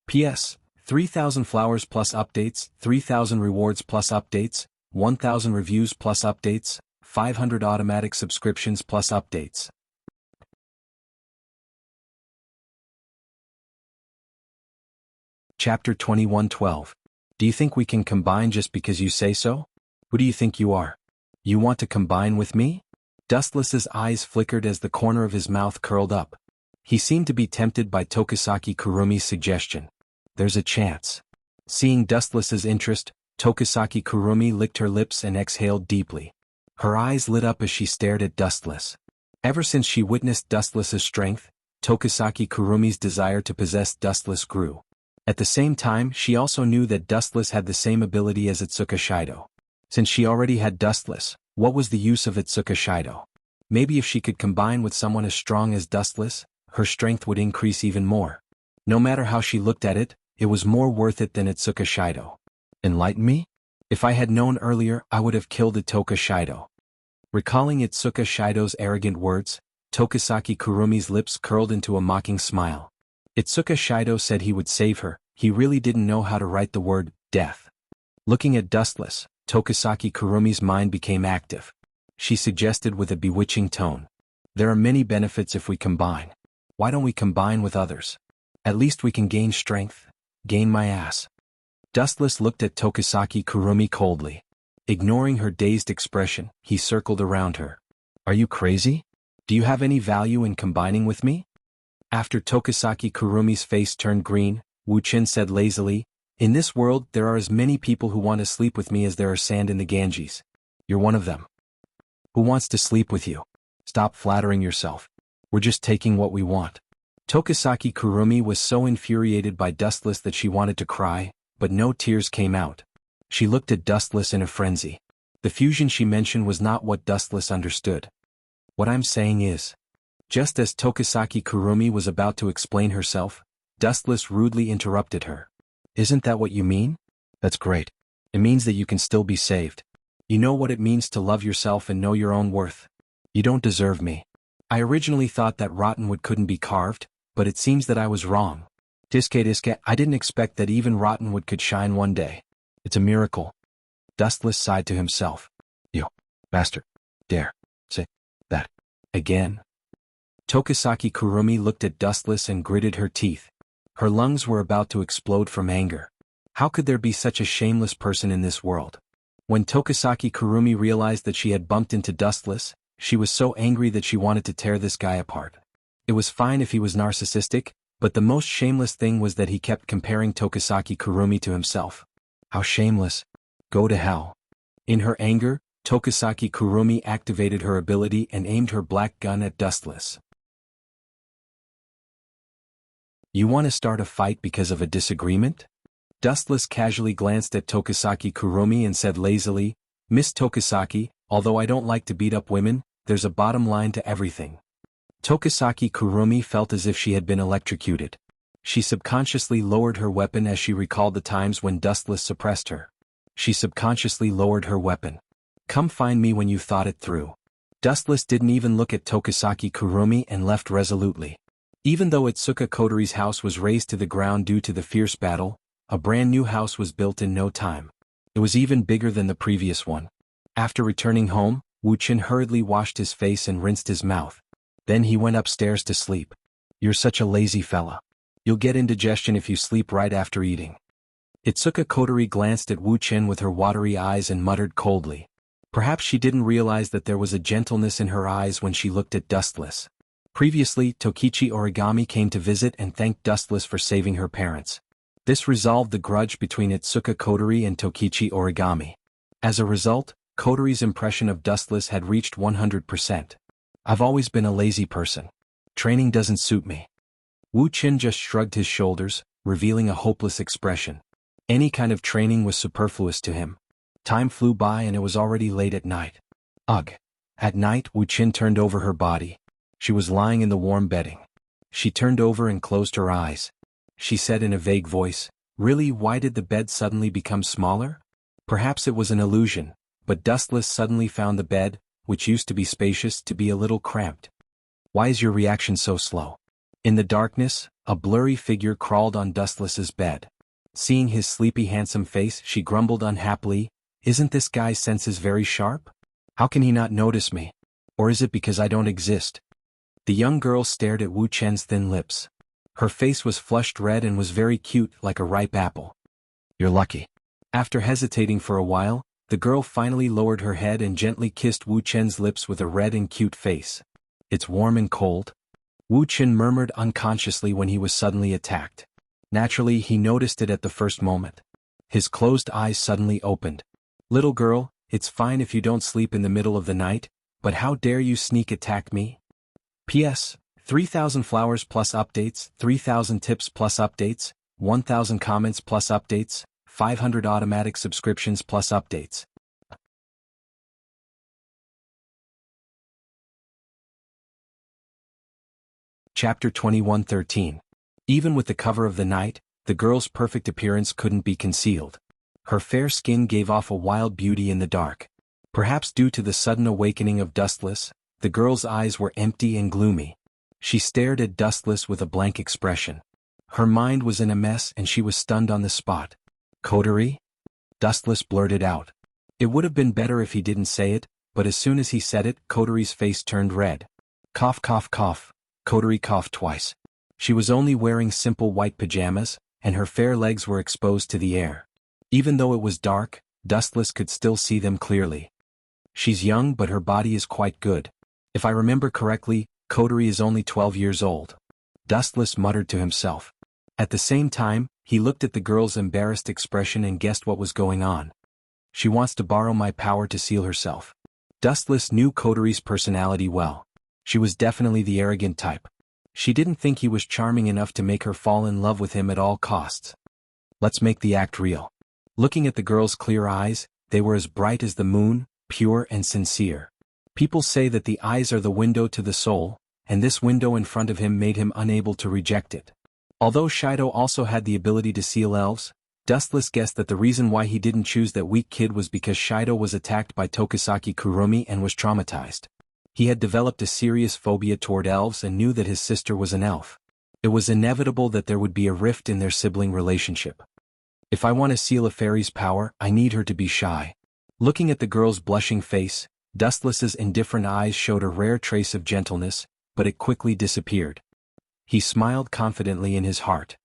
P.S. 3,000 flowers plus updates, 3,000 rewards plus updates, 1,000 reviews plus updates, 500 automatic subscriptions plus updates. Chapter 21:12. Do you think we can combine just because you say so? Who do you think you are? You want to combine with me? Dustless's eyes flickered as the corner of his mouth curled up. He seemed to be tempted by Tokisaki Kurumi's suggestion. There's a chance. Seeing Dustless's interest, Tokisaki Kurumi licked her lips and exhaled deeply. Her eyes lit up as she stared at Dustless. Ever since she witnessed Dustless's strength, Tokisaki Kurumi's desire to possess Dustless grew. At the same time, she also knew that Dustless had the same ability as Itsuka Shido. Since she already had Dustless, what was the use of Itsuka Shido? Maybe if she could combine with someone as strong as Dustless, her strength would increase even more. No matter how she looked at it, it was more worth it than Itsuka Shido. Enlighten me? If I had known earlier, I would have killed Itsuka Shido. Recalling Itsuka Shido's arrogant words, Tokisaki Kurumi's lips curled into a mocking smile. Itsuka Shido said he would save her. He really didn't know how to write the word death. Looking at Dustless, Tokisaki Kurumi's mind became active. She suggested with a bewitching tone. There are many benefits if we combine. Why don't we combine with others? At least we can gain strength. Gain my ass. Dustless looked at Tokisaki Kurumi coldly. Ignoring her dazed expression, he circled around her. Are you crazy? Do you have any value in combining with me? After Tokisaki Kurumi's face turned green, Wuchen said lazily, in this world there are as many people who want to sleep with me as there are sand in the Ganges. You're one of them. Who wants to sleep with you? Stop flattering yourself. We're just taking what we want. Tokisaki Kurumi was so infuriated by Dustless that she wanted to cry, but no tears came out. She looked at Dustless in a frenzy. The fusion she mentioned was not what Dustless understood. What I'm saying is, just as Tokisaki Kurumi was about to explain herself, Dustless rudely interrupted her. Isn't that what you mean? That's great. It means that you can still be saved. You know what it means to love yourself and know your own worth. You don't deserve me. I originally thought that rotten wood couldn't be carved, but it seems that I was wrong. Diske, I didn't expect that even rotten wood could shine one day. It's a miracle. Dustless sighed to himself. You bastard. Dare say that again? Tokisaki Kurumi looked at Dustless and gritted her teeth. Her lungs were about to explode from anger. How could there be such a shameless person in this world? When Tokisaki Kurumi realized that she had bumped into Dustless, she was so angry that she wanted to tear this guy apart. It was fine if he was narcissistic, but the most shameless thing was that he kept comparing Tokisaki Kurumi to himself. How shameless. Go to hell. In her anger, Tokisaki Kurumi activated her ability and aimed her black gun at Dustless. You want to start a fight because of a disagreement? Dustless casually glanced at Tokisaki Kurumi and said lazily, Miss Tokisaki, although I don't like to beat up women, there's a bottom line to everything. Tokisaki Kurumi felt as if she had been electrocuted. She subconsciously lowered her weapon as she recalled the times when Dustless suppressed her. She subconsciously lowered her weapon. Come find me when you thought it through. Dustless didn't even look at Tokisaki Kurumi and left resolutely. Even though Itsuka Kotori's house was razed to the ground due to the fierce battle, a brand new house was built in no time. It was even bigger than the previous one. After returning home, Wuchin hurriedly washed his face and rinsed his mouth. Then he went upstairs to sleep. You're such a lazy fella. You'll get indigestion if you sleep right after eating. Itsuka Kotori glanced at Wuchin with her watery eyes and muttered coldly. Perhaps she didn't realize that there was a gentleness in her eyes when she looked at Dustless. Previously, Tokichi Origami came to visit and thanked Dustless for saving her parents. This resolved the grudge between Itsuka Kotori and Tokichi Origami. As a result, Kotori's impression of Dustless had reached 100%. I've always been a lazy person. Training doesn't suit me. Wuchin just shrugged his shoulders, revealing a hopeless expression. Any kind of training was superfluous to him. Time flew by and it was already late at night. Ugh. At night, Wuchin turned over her body. She was lying in the warm bedding. She turned over and closed her eyes. She said in a vague voice, Really, why did the bed suddenly become smaller? Perhaps it was an illusion, but Dustless suddenly found the bed, which used to be spacious, to be a little cramped. Why is your reaction so slow? In the darkness, a blurry figure crawled on Dustless's bed. Seeing his sleepy handsome face, she grumbled unhappily, Isn't this guy's senses very sharp? How can he not notice me? Or is it because I don't exist? The young girl stared at Wu Chen's thin lips. Her face was flushed red and was very cute, like a ripe apple. You're lucky. After hesitating for a while, the girl finally lowered her head and gently kissed Wu Chen's lips with a red and cute face. It's warm and cold. Wu Chen murmured unconsciously when he was suddenly attacked. Naturally, he noticed it at the first moment. His closed eyes suddenly opened. Little girl, it's fine if you don't sleep in the middle of the night, but how dare you sneak attack me? P.S. 3,000 flowers plus updates, 3,000 tips plus updates, 1,000 comments plus updates, 500 automatic subscriptions plus updates. Chapter 21:13. Even with the cover of the night, the girl's perfect appearance couldn't be concealed. Her fair skin gave off a wild beauty in the dark. Perhaps due to the sudden awakening of Dustless, the girl's eyes were empty and gloomy. She stared at Dustless with a blank expression. Her mind was in a mess and she was stunned on the spot. Kotori? Dustless blurted out. It would have been better if he didn't say it, but as soon as he said it, Kotori's face turned red. Cough cough cough. Kotori coughed twice. She was only wearing simple white pajamas, and her fair legs were exposed to the air. Even though it was dark, Dustless could still see them clearly. She's young but her body is quite good. If I remember correctly, Kotori is only 12 years old. Dustless muttered to himself. At the same time, he looked at the girl's embarrassed expression and guessed what was going on. She wants to borrow my power to seal herself. Dustless knew Kotori's personality well. She was definitely the arrogant type. She didn't think he was charming enough to make her fall in love with him at all costs. Let's make the act real. Looking at the girl's clear eyes, they were as bright as the moon, pure and sincere. People say that the eyes are the window to the soul, and this window in front of him made him unable to reject it. Although Shido also had the ability to seal elves, Dustless guessed that the reason why he didn't choose that weak kid was because Shido was attacked by Tokisaki Kurumi and was traumatized. He had developed a serious phobia toward elves and knew that his sister was an elf. It was inevitable that there would be a rift in their sibling relationship. If I want to seal a fairy's power, I need her to be shy. Looking at the girl's blushing face, Dustless's indifferent eyes showed a rare trace of gentleness, but it quickly disappeared. He smiled confidently in his heart.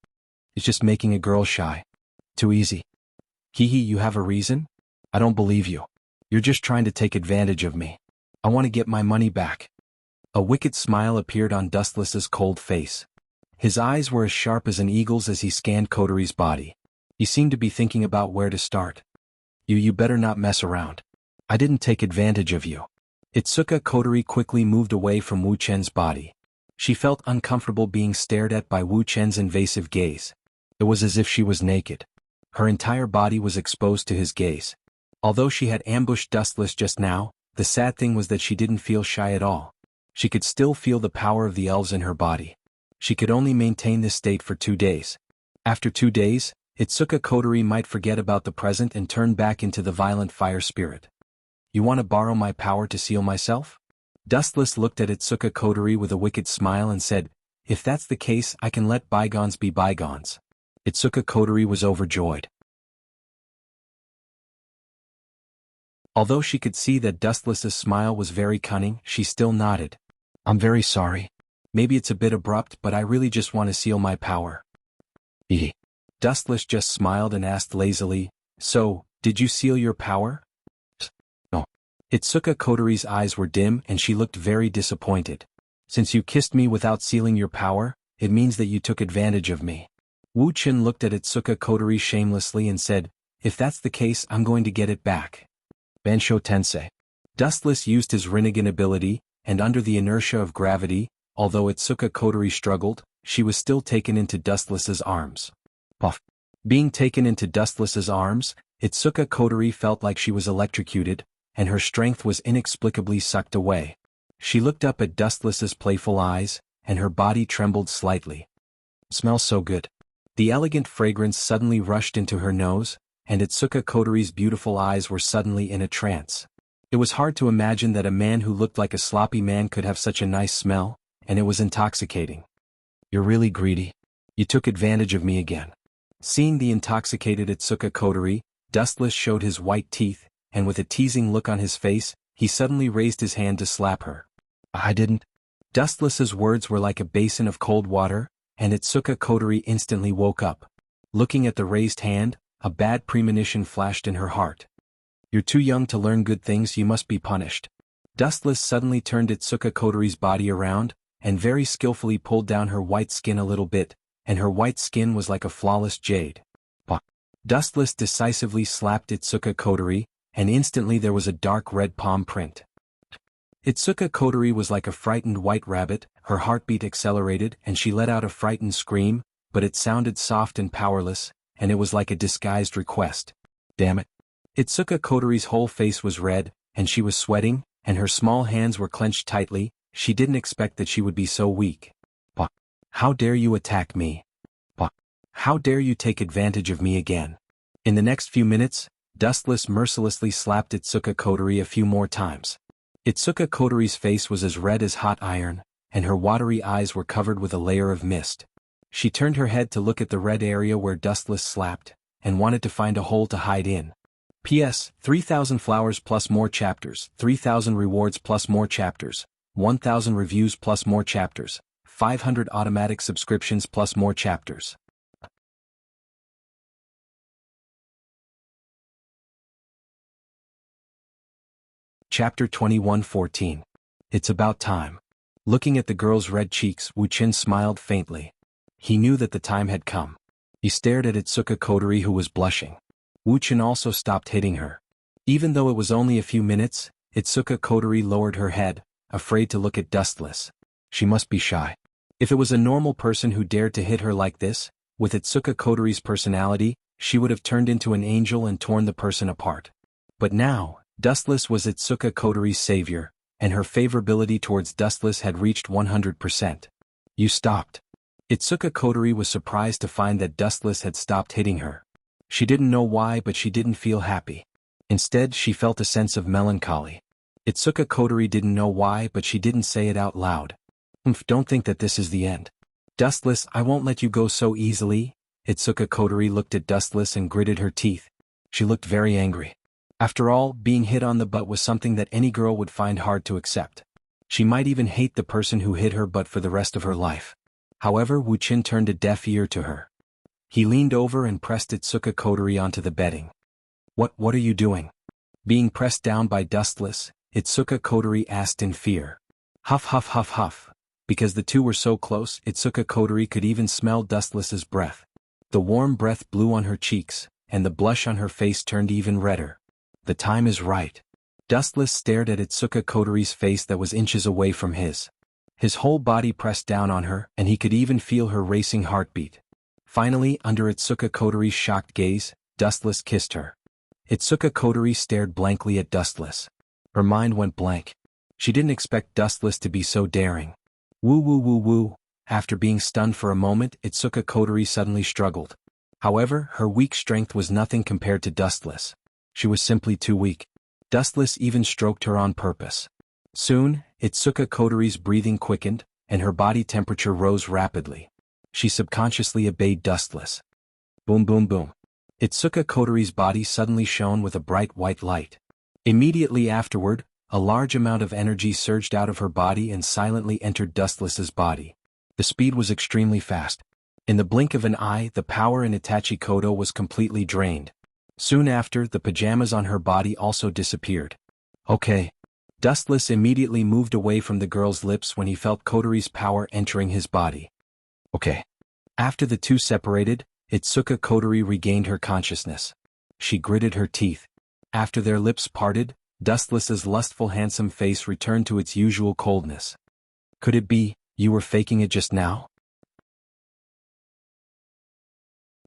It's just making a girl shy. Too easy. Hee hee, you have a reason? I don't believe you. You're just trying to take advantage of me. I want to get my money back. A wicked smile appeared on Dustless's cold face. His eyes were as sharp as an eagle's as he scanned Kotori's body. He seemed to be thinking about where to start. You better not mess around. I didn't take advantage of you. Itsuka Kotori quickly moved away from Wu Chen's body. She felt uncomfortable being stared at by Wu Chen's invasive gaze. It was as if she was naked. Her entire body was exposed to his gaze. Although she had ambushed Dustless just now, the sad thing was that she didn't feel shy at all. She could still feel the power of the elves in her body. She could only maintain this state for 2 days. After 2 days, Itsuka Kotori might forget about the present and turn back into the violent fire spirit. You want to borrow my power to seal myself? Dustless looked at Itsuka Kotori with a wicked smile and said, if that's the case, I can let bygones be bygones. Itsuka Kotori was overjoyed. Although she could see that Dustless's smile was very cunning, she still nodded. I'm very sorry. Maybe it's a bit abrupt, but I really just want to seal my power. Dustless just smiled and asked lazily, so, did you seal your power? No. Itsuka Kotori's eyes were dim and she looked very disappointed. Since you kissed me without sealing your power, it means that you took advantage of me. Wu Chen looked at Itsuka Kotori shamelessly and said, if that's the case, I'm going to get it back. Bansho Tensei. Dustless used his Rinnegan ability, and under the inertia of gravity, although Itsuka Kotori struggled, she was still taken into Dustless's arms. Puff. Being taken into Dustless's arms, Itsuka Kotori felt like she was electrocuted, and her strength was inexplicably sucked away. She looked up at Dustless's playful eyes, and her body trembled slightly. Smells so good. The elegant fragrance suddenly rushed into her nose, and Itsuka Kotori's beautiful eyes were suddenly in a trance. It was hard to imagine that a man who looked like a sloppy man could have such a nice smell, and it was intoxicating. You're really greedy. You took advantage of me again. Seeing the intoxicated Itsuka Kotori, Dustless showed his white teeth, and with a teasing look on his face, he suddenly raised his hand to slap her. I didn't. Dustless's words were like a basin of cold water, and Itsuka Kotori instantly woke up. Looking at the raised hand, a bad premonition flashed in her heart. You're too young to learn good things, you must be punished. Dustless suddenly turned Itsuka Kotori's body around, and very skillfully pulled down her white skin a little bit, and her white skin was like a flawless jade. Dustless decisively slapped Itsuka Kotori, and instantly there was a dark red palm print. Itsuka Kotori was like a frightened white rabbit, her heartbeat accelerated and she let out a frightened scream, but it sounded soft and powerless, and it was like a disguised request. Damn it. Itsuka Kotori's whole face was red, and she was sweating, and her small hands were clenched tightly. She didn't expect that she would be so weak. How dare you attack me? How dare you take advantage of me again? In the next few minutes, Dustless mercilessly slapped Itsuka Kotori a few more times. Itsuka Kotori's face was as red as hot iron, and her watery eyes were covered with a layer of mist. She turned her head to look at the red area where Dustless slapped, and wanted to find a hole to hide in. P.S. 3,000 flowers plus more chapters, 3,000 rewards plus more chapters, 1,000 reviews plus more chapters, 500 automatic subscriptions plus more chapters. Chapter 21:14. It's about time. Looking at the girl's red cheeks, Wu Chen smiled faintly. He knew that the time had come. He stared at Itsuka Kotori, who was blushing. Wu Chen also stopped hitting her. Even though it was only a few minutes, Itsuka Kotori lowered her head, afraid to look at Dustless. She must be shy. If it was a normal person who dared to hit her like this, with Itsuka Kotori's personality, she would have turned into an angel and torn the person apart. But now, Dustless was Itsuka Kotori's savior, and her favorability towards Dustless had reached 100%. You stopped. Itsuka Kotori was surprised to find that Dustless had stopped hitting her. She didn't know why, but she didn't feel happy. Instead, she felt a sense of melancholy. Itsuka Kotori didn't know why, but she didn't say it out loud. Don't think that this is the end. Dustless, I won't let you go so easily. Itsuka Kotori looked at Dustless and gritted her teeth. She looked very angry. After all, being hit on the butt was something that any girl would find hard to accept. She might even hate the person who hit her butt for the rest of her life. However, Wu Qin turned a deaf ear to her. He leaned over and pressed Itsuka Kotori onto the bedding. What are you doing? Being pressed down by Dustless, Itsuka Kotori asked in fear. Huff huff huff huff. Because the two were so close, Itsuka Kotori could even smell Dustless's breath. The warm breath blew on her cheeks, and the blush on her face turned even redder. The time is right. Dustless stared at Itsuka Kotori's face that was inches away from his. His whole body pressed down on her, and he could even feel her racing heartbeat. Finally, under Itsuka Kotori's shocked gaze, Dustless kissed her. Itsuka Kotori stared blankly at Dustless. Her mind went blank. She didn't expect Dustless to be so daring. Woo woo woo woo. After being stunned for a moment, Itsuka Kotori suddenly struggled. However, her weak strength was nothing compared to Dustless. She was simply too weak. Dustless even stroked her on purpose. Soon, Itsuka Kotori's breathing quickened, and her body temperature rose rapidly. She subconsciously obeyed Dustless. Boom boom boom. Itsuka Kotori's body suddenly shone with a bright white light. Immediately afterward, a large amount of energy surged out of her body and silently entered Dustless's body. The speed was extremely fast. In the blink of an eye, the power in Itachi Kodo was completely drained. Soon after, the pajamas on her body also disappeared. Okay. Dustless immediately moved away from the girl's lips when he felt Kotori's power entering his body. Okay. After the two separated, Itsuka Kotori regained her consciousness. She gritted her teeth. After their lips parted, Dustless's lustful handsome face returned to its usual coldness. Could it be, you were faking it just now?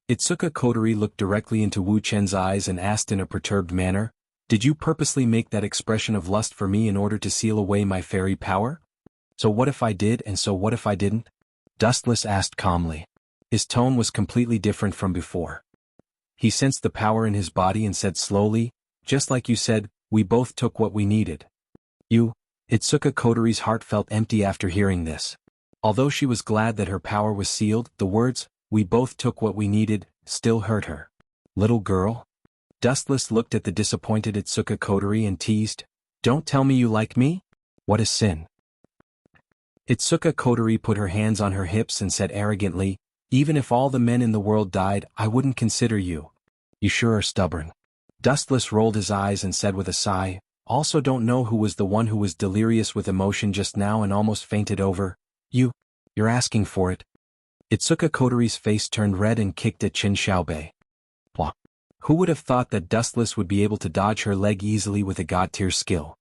Itsuka Kotori looked directly into Wu Chen's eyes and asked in a perturbed manner, Did you purposely make that expression of lust for me in order to seal away my fairy power? So what if I did and so what if I didn't? Dustless asked calmly. His tone was completely different from before. He sensed the power in his body and said slowly, Just like you said, we both took what we needed. Itsuka Kotori's heart felt empty after hearing this. Although she was glad that her power was sealed, the words, we both took what we needed, still hurt her. Little girl? Dustless looked at the disappointed Itsuka Kotori and teased, Don't tell me you like me? What a sin. Itsuka Kotori put her hands on her hips and said arrogantly, Even if all the men in the world died, I wouldn't consider you. You sure are stubborn. Dustless rolled his eyes and said with a sigh, Also don't know who was the one who was delirious with emotion just now and almost fainted over. You're asking for it. Itsuka Kotori's face turned red and kicked at Qin Xiaobei. Blah. Who would have thought that Dustless would be able to dodge her leg easily with a god-tier skill?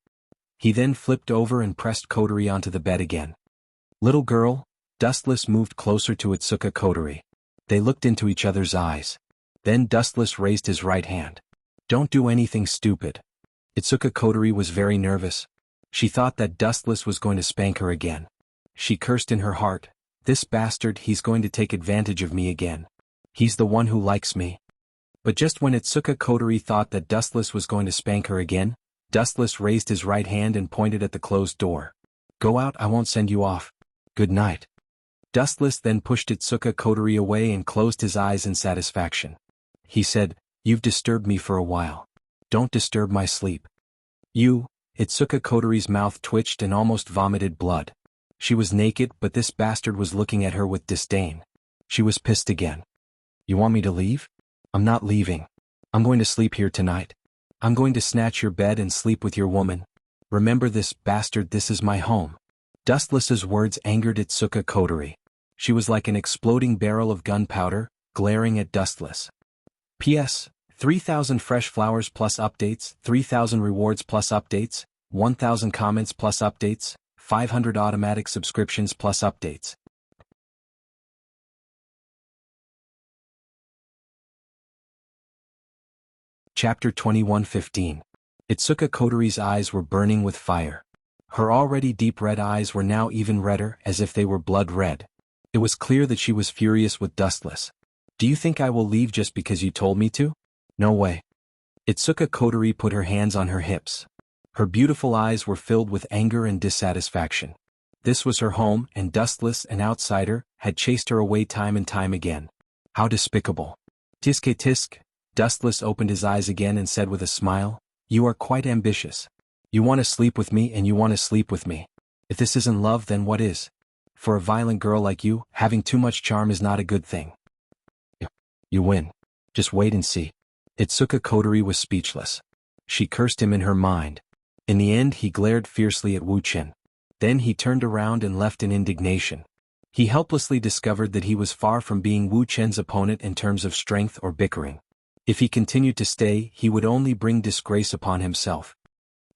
He then flipped over and pressed Kotori onto the bed again. Little girl, Dustless moved closer to Itsuka Kotori. They looked into each other's eyes. Then Dustless raised his right hand. Don't do anything stupid. Itsuka Kotori was very nervous. She thought that Dustless was going to spank her again. She cursed in her heart, This bastard, he's going to take advantage of me again. He's the one who likes me. But just when Itsuka Kotori thought that Dustless was going to spank her again, Dustless raised his right hand and pointed at the closed door. Go out, I won't send you off. Good night. Dustless then pushed Itsuka Kotori away and closed his eyes in satisfaction. He said, You've disturbed me for a while. Don't disturb my sleep. Itsuka Kotori's mouth twitched and almost vomited blood. She was naked, but this bastard was looking at her with disdain. She was pissed again. You want me to leave? I'm not leaving. I'm going to sleep here tonight. I'm going to snatch your bed and sleep with your woman. Remember this, bastard, this is my home. Dustless's words angered Itsuka Kotori. She was like an exploding barrel of gunpowder, glaring at Dustless. P.S. 3,000 fresh flowers plus updates, 3,000 rewards plus updates, 1,000 comments plus updates, 500 automatic subscriptions plus updates. Chapter 21:15. Itsuka Kotori's eyes were burning with fire. Her already deep red eyes were now even redder, as if they were blood red. It was clear that she was furious with Dustless. Do you think I will leave just because you told me to? No way. Itsuka Kotori put her hands on her hips. Her beautiful eyes were filled with anger and dissatisfaction. This was her home, and Dustless, an outsider, had chased her away time and time again. How despicable. Tiske tisk. Dustless opened his eyes again and said with a smile, "You are quite ambitious. You want to sleep with me and you want to sleep with me. If this isn't love, then what is? For a violent girl like you, having too much charm is not a good thing. You win. Just wait and see." Itsuka Kotori was speechless. She cursed him in her mind. In the end he glared fiercely at Wu Chen. Then he turned around and left in indignation. He helplessly discovered that he was far from being Wu Chen's opponent in terms of strength or bickering. If he continued to stay, he would only bring disgrace upon himself.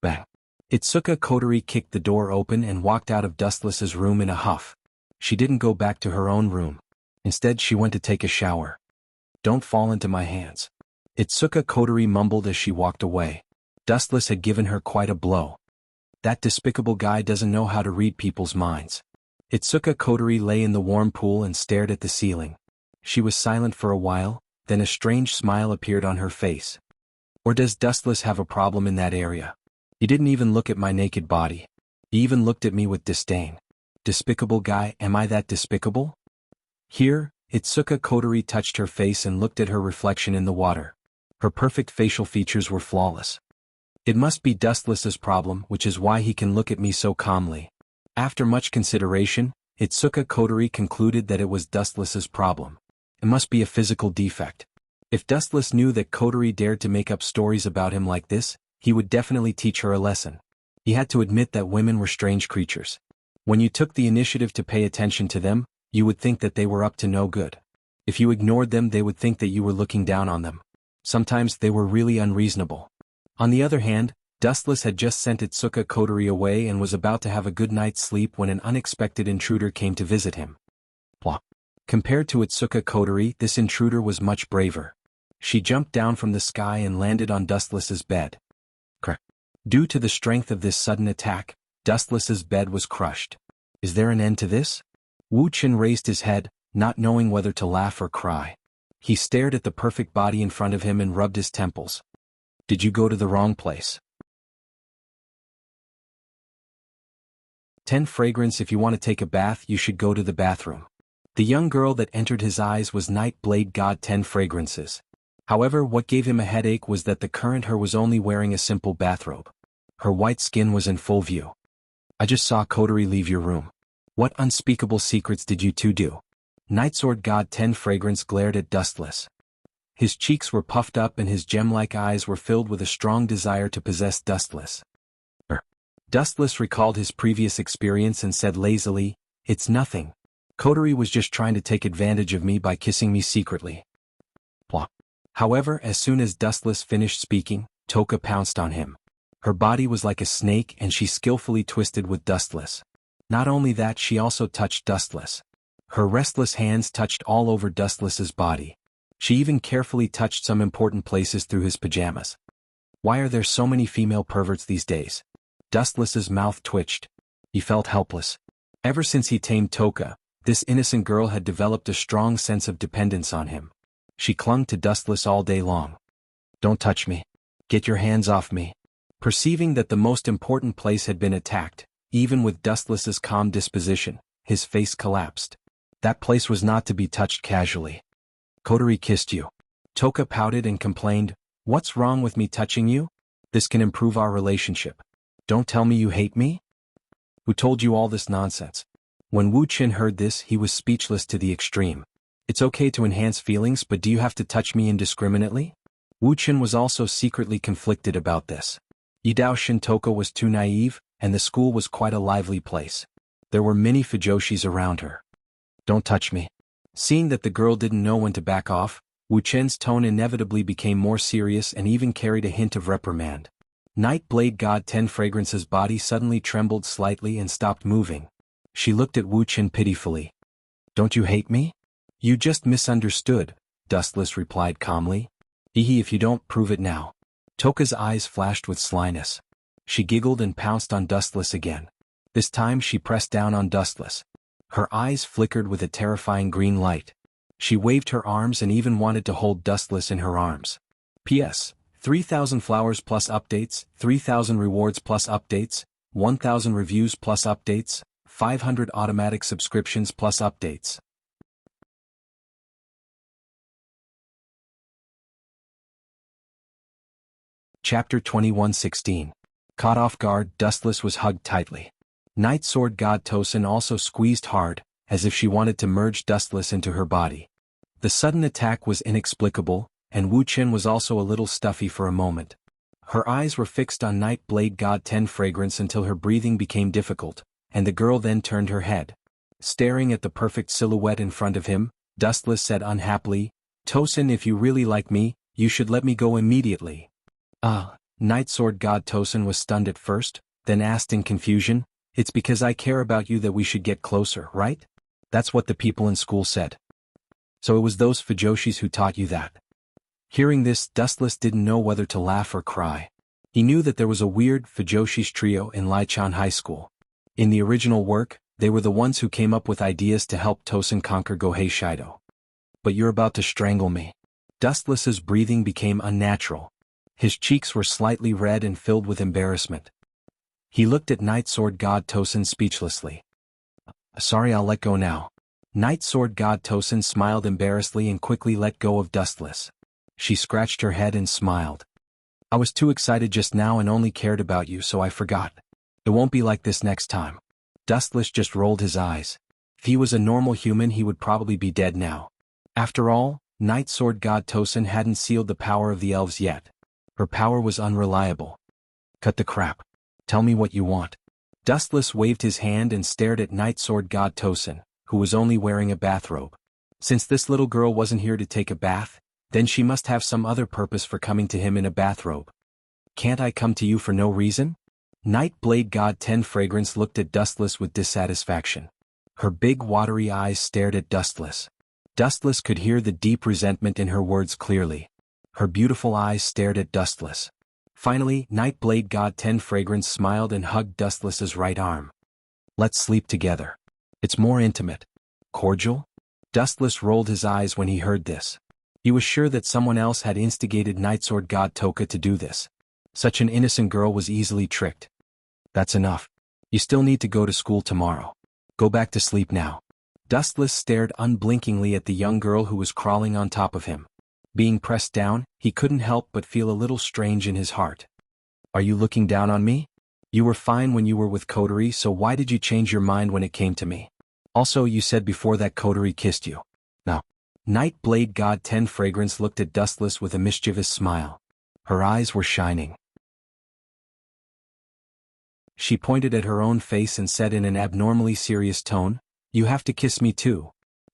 Bang. Itsuka Kotori kicked the door open and walked out of Dustless's room in a huff. She didn't go back to her own room. Instead she went to take a shower. "Don't fall into my hands." Itsuka Kotori mumbled as she walked away. Dustless had given her quite a blow. That despicable guy doesn't know how to read people's minds. Itsuka Kotori lay in the warm pool and stared at the ceiling. She was silent for a while, then a strange smile appeared on her face. Or does Dustless have a problem in that area? He didn't even look at my naked body. He even looked at me with disdain. Despicable guy, am I that despicable? Here, Itsuka Kotori touched her face and looked at her reflection in the water. Her perfect facial features were flawless. It must be Dustless's problem, which is why he can look at me so calmly. After much consideration, Itsuka Kotori concluded that it was Dustless's problem. It must be a physical defect. If Dustless knew that Kotori dared to make up stories about him like this, he would definitely teach her a lesson. He had to admit that women were strange creatures. When you took the initiative to pay attention to them, you would think that they were up to no good. If you ignored them, they would think that you were looking down on them. Sometimes they were really unreasonable. On the other hand, Dustless had just sent Itsuka Kotori away and was about to have a good night's sleep when an unexpected intruder came to visit him. Plop. Compared to Itsuka Kotori, this intruder was much braver. She jumped down from the sky and landed on Dustless's bed. Crack. Due to the strength of this sudden attack, Dustless's bed was crushed. Is there an end to this? Wu Chen raised his head, not knowing whether to laugh or cry. He stared at the perfect body in front of him and rubbed his temples. Did you go to the wrong place? 10 Fragrance. If you want to take a bath, you should go to the bathroom. The young girl that entered his eyes was Night Blade God 10 Fragrances. However, what gave him a headache was that the current her was only wearing a simple bathrobe. Her white skin was in full view. I just saw Kotori leave your room. What unspeakable secrets did you two do? Nightsword God 10 Fragrance glared at Dustless. His cheeks were puffed up and his gem-like eyes were filled with a strong desire to possess Dustless. Dustless recalled his previous experience and said lazily, "It's nothing. Kotori was just trying to take advantage of me by kissing me secretly." Plop. However, as soon as Dustless finished speaking, Toka pounced on him. Her body was like a snake and she skillfully twisted with Dustless. Not only that, she also touched Dustless. Her restless hands touched all over Dustless's body. She even carefully touched some important places through his pajamas. Why are there so many female perverts these days? Dustless's mouth twitched. He felt helpless. Ever since he tamed Toka, this innocent girl had developed a strong sense of dependence on him. She clung to Dustless all day long. Don't touch me. Get your hands off me. Perceiving that the most important place had been attacked, even with Dustless's calm disposition, his face collapsed. That place was not to be touched casually. Kotori kissed you. Toka pouted and complained, "What's wrong with me touching you? This can improve our relationship. Don't tell me you hate me? Who told you all this nonsense?" When Wu Chen heard this, he was speechless to the extreme. It's okay to enhance feelings, but do you have to touch me indiscriminately? Wu Chen was also secretly conflicted about this. Yidao Shintoka was too naive, and the school was quite a lively place. There were many fujoshis around her. Don't touch me. Seeing that the girl didn't know when to back off, Wu Chen's tone inevitably became more serious and even carried a hint of reprimand. Night Blade God 10 Fragrance's body suddenly trembled slightly and stopped moving. She looked at Wu Chen pitifully. Don't you hate me? You just misunderstood, Dustless replied calmly. Ehe, if you don't, prove it now. Toka's eyes flashed with slyness. She giggled and pounced on Dustless again. This time she pressed down on Dustless. Her eyes flickered with a terrifying green light. She waved her arms and even wanted to hold Dustless in her arms. P.S. 3,000 flowers plus updates, 3,000 rewards plus updates, 1,000 reviews plus updates, 500 automatic subscriptions plus updates. Chapter 21:16. Caught off guard, Dustless was hugged tightly. Night Sword God Tosin also squeezed hard, as if she wanted to merge Dustless into her body. The sudden attack was inexplicable, and Wu Chen was also a little stuffy for a moment. Her eyes were fixed on Night Blade God 10 fragrance until her breathing became difficult, and the girl then turned her head. Staring at the perfect silhouette in front of him, Dustless said unhappily, "Tosin, if you really like me, you should let me go immediately." Night Sword God Tosin was stunned at first, then asked in confusion, "It's because I care about you that we should get closer, right? That's what the people in school said. So it was those Fujoshis who taught you that." Hearing this, Dustless didn't know whether to laugh or cry. He knew that there was a weird Fujoshis trio in Lichon High School. In the original work, they were the ones who came up with ideas to help Tosin conquer Gohei Shido. "But you're about to strangle me." Dustless's breathing became unnatural. His cheeks were slightly red and filled with embarrassment. He looked at Night Sword God Tosin speechlessly. "Sorry, I'll let go now." Night Sword God Tosin smiled embarrassedly and quickly let go of Dustless. She scratched her head and smiled. "I was too excited just now and only cared about you, so I forgot. It won't be like this next time." Dustless just rolled his eyes. If he was a normal human, he would probably be dead now. After all, Night Sword God Tosin hadn't sealed the power of the elves yet. Her power was unreliable. "Cut the crap. Tell me what you want." Dustless waved his hand and stared at Night Sword God Tosin, who was only wearing a bathrobe. Since this little girl wasn't here to take a bath, then she must have some other purpose for coming to him in a bathrobe. "Can't I come to you for no reason?" Night Blade God 10 fragrance looked at Dustless with dissatisfaction. Her big watery eyes stared at Dustless. Dustless could hear the deep resentment in her words clearly. Her beautiful eyes stared at Dustless. Finally, Night Blade God 10 fragrance smiled and hugged Dustless's right arm. "Let's sleep together. It's more intimate." "Cordial?" Dustless rolled his eyes when he heard this. He was sure that someone else had instigated Night Sword God Toka to do this. Such an innocent girl was easily tricked. "That's enough. You still need to go to school tomorrow. Go back to sleep now." Dustless stared unblinkingly at the young girl who was crawling on top of him. Being pressed down, he couldn't help but feel a little strange in his heart. "Are you looking down on me? You were fine when you were with Kotori, so why did you change your mind when it came to me? Also, you said before that Kotori kissed you." "No." Night Blade God 10 fragrance looked at Dustless with a mischievous smile. Her eyes were shining. She pointed at her own face and said in an abnormally serious tone, "You have to kiss me too."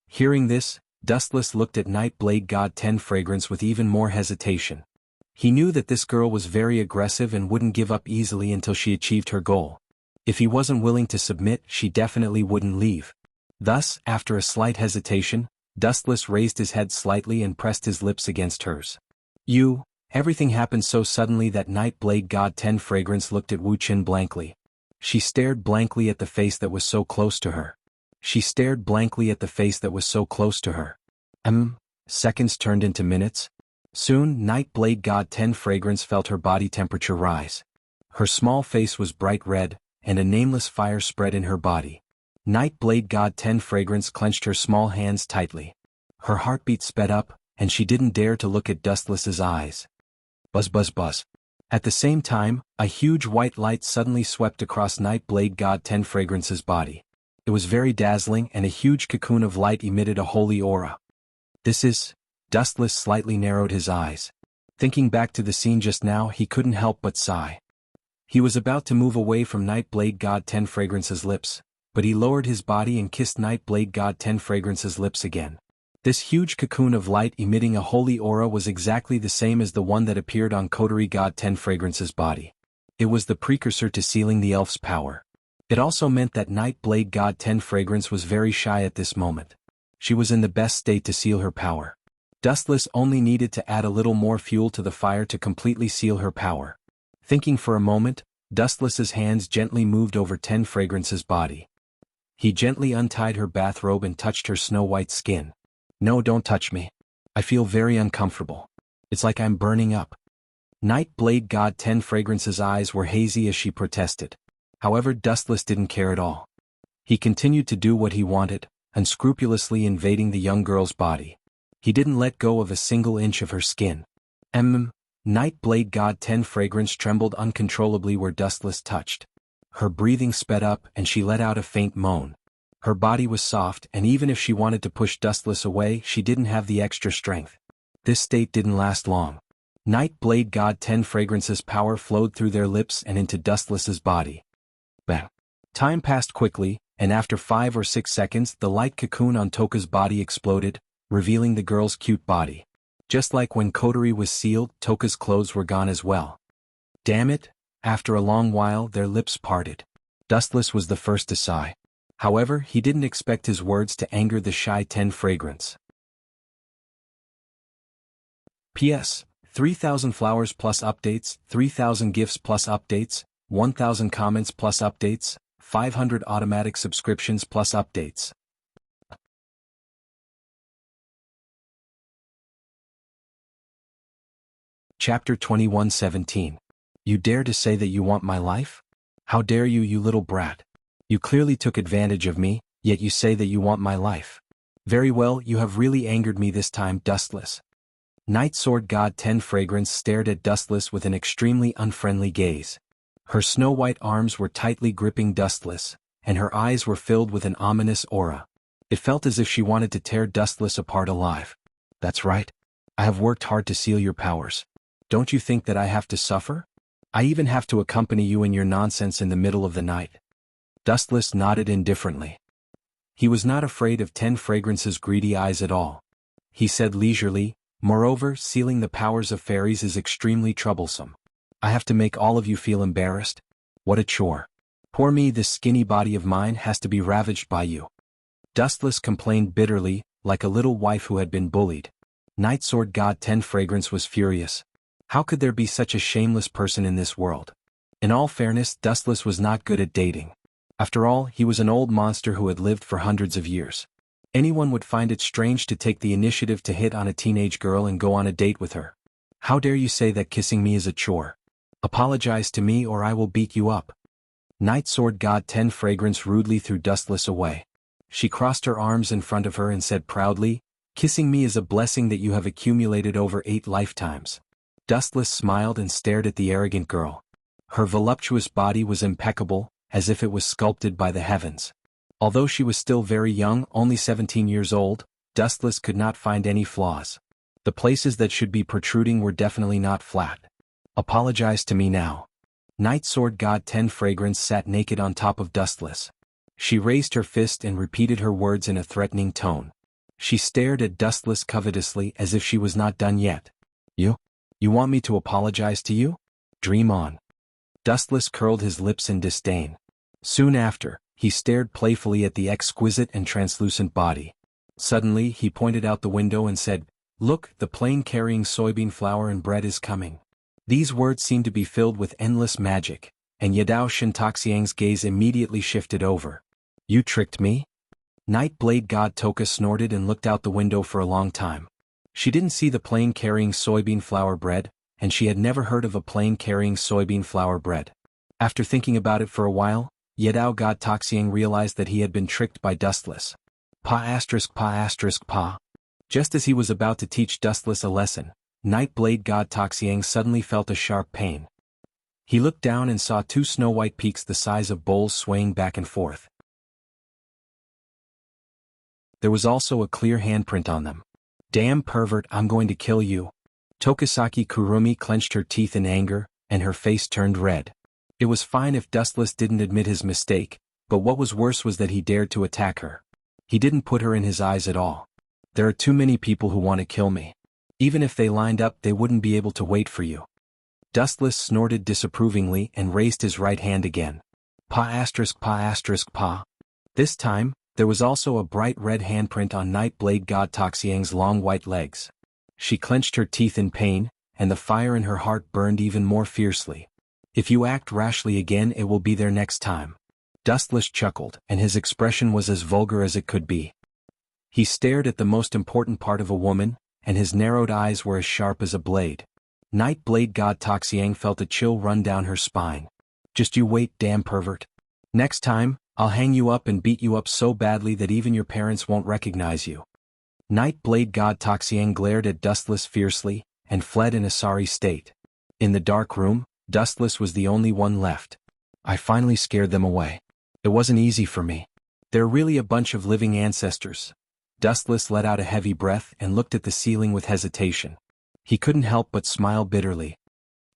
Hearing this, Dustless looked at Night Blade God 10 fragrance with even more hesitation. He knew that this girl was very aggressive and wouldn't give up easily until she achieved her goal. If he wasn't willing to submit, she definitely wouldn't leave. Thus, after a slight hesitation, Dustless raised his head slightly and pressed his lips against hers. Everything happened so suddenly that Night Blade God 10 fragrance looked at Wu Chen blankly. She stared blankly at the face that was so close to her. Seconds turned into minutes. Soon, Night Blade God 10 fragrance felt her body temperature rise. Her small face was bright red, and a nameless fire spread in her body. Night Blade God 10 fragrance clenched her small hands tightly. Her heartbeat sped up, and she didn't dare to look at Dustless's eyes. Buzz buzz buzz. At the same time, a huge white light suddenly swept across Night Blade God 10 fragrance's body. It was very dazzling, and a huge cocoon of light emitted a holy aura. "This is..." Dustless slightly narrowed his eyes. Thinking back to the scene just now, he couldn't help but sigh. He was about to move away from Night Blade God 10 fragrance's lips, but he lowered his body and kissed Night Blade God 10 fragrance's lips again. This huge cocoon of light emitting a holy aura was exactly the same as the one that appeared on Kotori God 10 fragrance's body. It was the precursor to sealing the elf's power. It also meant that Night Blade God 10 fragrance was very shy at this moment. She was in the best state to seal her power. Dustless only needed to add a little more fuel to the fire to completely seal her power. Thinking for a moment, Dustless's hands gently moved over 10 fragrance's body. He gently untied her bathrobe and touched her snow-white skin. "No, don't touch me. I feel very uncomfortable. It's like I'm burning up." Night Blade God 10 Fragrance's eyes were hazy as she protested. However, Dustless didn't care at all. He continued to do what he wanted, unscrupulously invading the young girl's body. He didn't let go of a single inch of her skin. Night Blade God 10 Fragrance trembled uncontrollably where Dustless touched. Her breathing sped up and she let out a faint moan. Her body was soft, and even if she wanted to push Dustless away, she didn't have the extra strength. This state didn't last long. Night Blade God 10 Fragrance's power flowed through their lips and into Dustless's body. Bang. Time passed quickly, and after 5 or 6 seconds the light cocoon on Toka's body exploded, revealing the girl's cute body. Just like when Kotori was sealed, Toka's clothes were gone as well. Damn it! After a long while their lips parted. Dustless was the first to sigh. However, he didn't expect his words to anger the shy 10 Fragrance. P.S. 3,000 flowers plus updates, 3,000 gifts plus updates, 1,000 comments plus updates, 500 automatic subscriptions plus updates. Chapter 21:17. You dare to say that you want my life? How dare you, you little brat? You clearly took advantage of me, yet you say that you want my life. Very well, you have really angered me this time, Dustless. Night Sword God 10 Fragrance stared at Dustless with an extremely unfriendly gaze. Her snow-white arms were tightly gripping Dustless, and her eyes were filled with an ominous aura. It felt as if she wanted to tear Dustless apart alive. That's right. I have worked hard to seal your powers. Don't you think that I have to suffer? I even have to accompany you in your nonsense in the middle of the night. Dustless nodded indifferently. He was not afraid of 10 Fragrance's greedy eyes at all. He said leisurely, moreover, sealing the powers of fairies is extremely troublesome. I have to make all of you feel embarrassed. What a chore. Poor me, this skinny body of mine has to be ravaged by you. Dustless complained bitterly, like a little wife who had been bullied. Night Sword God 10 Fragrance was furious. How could there be such a shameless person in this world? In all fairness, Dustless was not good at dating. After all, he was an old monster who had lived for hundreds of years. Anyone would find it strange to take the initiative to hit on a teenage girl and go on a date with her. How dare you say that kissing me is a chore? Apologize to me or I will beat you up. Night Sword God 10 Fragrance rudely threw Dustless away. She crossed her arms in front of her and said proudly, "Kissing me is a blessing that you have accumulated over 8 lifetimes." Dustless smiled and stared at the arrogant girl. Her voluptuous body was impeccable, as if it was sculpted by the heavens. Although she was still very young, only 17 years old, Dustless could not find any flaws. The places that should be protruding were definitely not flat. Apologize to me now. Night Sword God 10 Fragrance sat naked on top of Dustless. She raised her fist and repeated her words in a threatening tone. She stared at Dustless covetously as if she was not done yet. You want me to apologize to you? Dream on. Dustless curled his lips in disdain. Soon after, he stared playfully at the exquisite and translucent body. Suddenly, he pointed out the window and said, "Look, the plane carrying soybean flour and bread is coming." These words seemed to be filled with endless magic, and Yadao Shintoxiang's gaze immediately shifted over. You tricked me? Night Blade God Toka snorted and looked out the window for a long time. She didn't see the plane carrying soybean flour bread, and she had never heard of a plane carrying soybean flour bread. After thinking about it for a while, Yadao God Toxiang realized that he had been tricked by Dustless. Pa***. Just as he was about to teach Dustless a lesson, Night Blade God Toxiang suddenly felt a sharp pain. He looked down and saw 2 snow-white peaks the size of bowls swaying back and forth. There was also a clear handprint on them. Damn pervert, I'm going to kill you. Tokisaki Kurumi clenched her teeth in anger, and her face turned red. It was fine if Dustless didn't admit his mistake, but what was worse was that he dared to attack her. He didn't put her in his eyes at all. There are too many people who want to kill me. Even if they lined up, they wouldn't be able to wait for you. Dustless snorted disapprovingly and raised his right hand again. Pa***. This time, there was also a bright red handprint on Night Blade God Toxiang's long white legs. She clenched her teeth in pain, and the fire in her heart burned even more fiercely. If you act rashly again, it will be there next time. Dustless chuckled, and his expression was as vulgar as it could be. He stared at the most important part of a woman, and his narrowed eyes were as sharp as a blade. Night Blade God Toxiang felt a chill run down her spine. Just you wait, damn pervert. Next time, I'll hang you up and beat you up so badly that even your parents won't recognize you. Night Blade God Toxiang glared at Dustless fiercely, and fled in a sorry state. In the dark room, Dustless was the only one left. I finally scared them away. It wasn't easy for me. They're really a bunch of living ancestors. Dustless let out a heavy breath and looked at the ceiling with hesitation. He couldn't help but smile bitterly.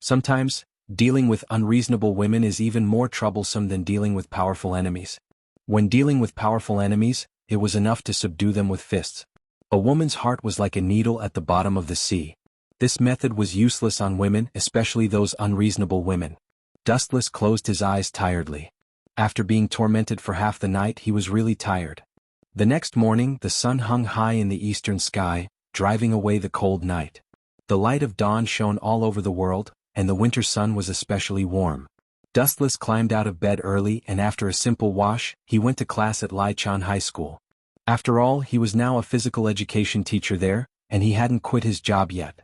Sometimes, dealing with unreasonable women is even more troublesome than dealing with powerful enemies. When dealing with powerful enemies, it was enough to subdue them with fists. A woman's heart was like a needle at the bottom of the sea. This method was useless on women, especially those unreasonable women. Dustless closed his eyes tiredly. After being tormented for half the night, he was really tired. The next morning, the sun hung high in the eastern sky, driving away the cold night. The light of dawn shone all over the world, and the winter sun was especially warm. Dustless climbed out of bed early, and after a simple wash, he went to class at Lichon High School. After all, he was now a physical education teacher there, and he hadn't quit his job yet.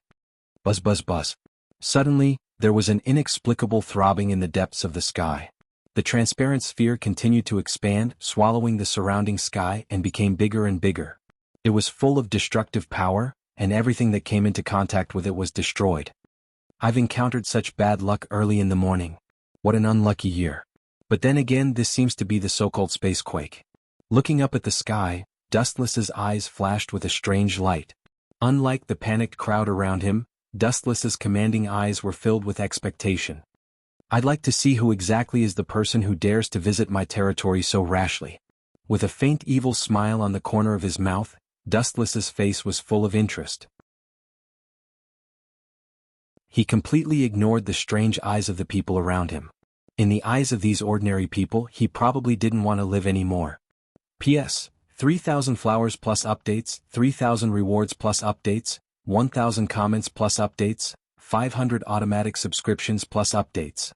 Buzz buzz buzz. Suddenly, there was an inexplicable throbbing in the depths of the sky. The transparent sphere continued to expand, swallowing the surrounding sky, and became bigger and bigger. It was full of destructive power, and everything that came into contact with it was destroyed. I've encountered such bad luck early in the morning. What an unlucky year. But then again, this seems to be the so-called spacequake. Looking up at the sky, Dustless's eyes flashed with a strange light. Unlike the panicked crowd around him, Dustless's commanding eyes were filled with expectation. I'd like to see who exactly is the person who dares to visit my territory so rashly. With a faint evil smile on the corner of his mouth, Dustless's face was full of interest. He completely ignored the strange eyes of the people around him. In the eyes of these ordinary people, he probably didn't want to live anymore. P.S. 3,000 flowers plus updates, 3,000 rewards plus updates, 1,000 comments plus updates, 500 automatic subscriptions plus updates.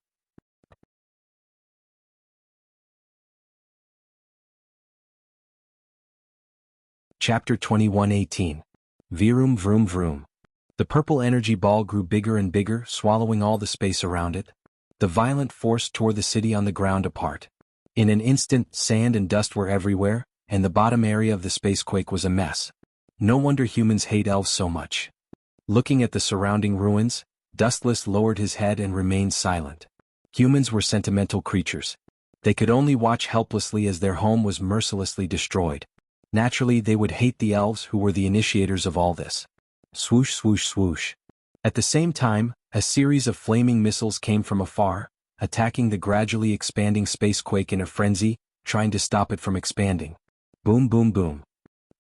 Chapter 21:18. Vroom vroom vroom. The purple energy ball grew bigger and bigger, swallowing all the space around it. The violent force tore the city on the ground apart. In an instant, sand and dust were everywhere, and the bottom area of the spacequake was a mess. No wonder humans hate elves so much. Looking at the surrounding ruins, Dustless lowered his head and remained silent. Humans were sentimental creatures. They could only watch helplessly as their home was mercilessly destroyed. Naturally, they would hate the elves who were the initiators of all this. Swoosh swoosh swoosh. At the same time, a series of flaming missiles came from afar, attacking the gradually expanding spacequake in a frenzy, trying to stop it from expanding. Boom boom boom.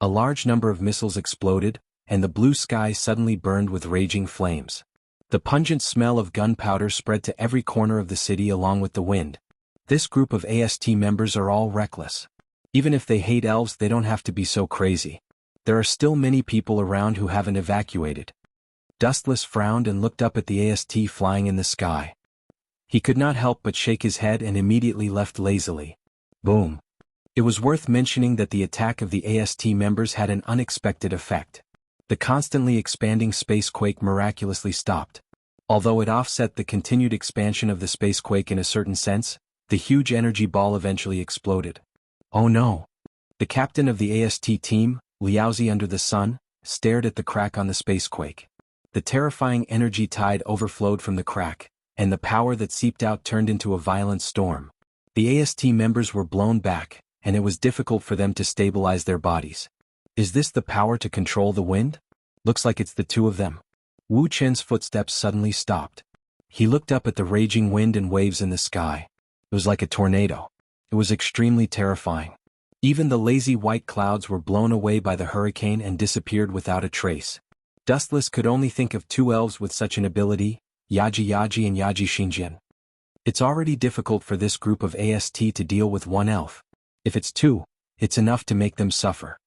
A large number of missiles exploded, and the blue sky suddenly burned with raging flames. The pungent smell of gunpowder spread to every corner of the city along with the wind. This group of AST members are all reckless. Even if they hate elves, they don't have to be so crazy. There are still many people around who haven't evacuated. Dustless frowned and looked up at the AST flying in the sky. He could not help but shake his head and immediately left lazily. Boom. It was worth mentioning that the attack of the AST members had an unexpected effect. The constantly expanding spacequake miraculously stopped. Although it offset the continued expansion of the spacequake in a certain sense, the huge energy ball eventually exploded. Oh no. The captain of the AST team, Liaozi under the sun, stared at the crack on the spacequake. The terrifying energy tide overflowed from the crack, and the power that seeped out turned into a violent storm. The AST members were blown back, and it was difficult for them to stabilize their bodies. Is this the power to control the wind? Looks like it's the two of them. Wu Chen's footsteps suddenly stopped. He looked up at the raging wind and waves in the sky. It was like a tornado. It was extremely terrifying. Even the lazy white clouds were blown away by the hurricane and disappeared without a trace. Dustless could only think of two elves with such an ability, Yaji Yaji and Yaji Xinjian. It's already difficult for this group of AST to deal with one elf. If it's two, it's enough to make them suffer.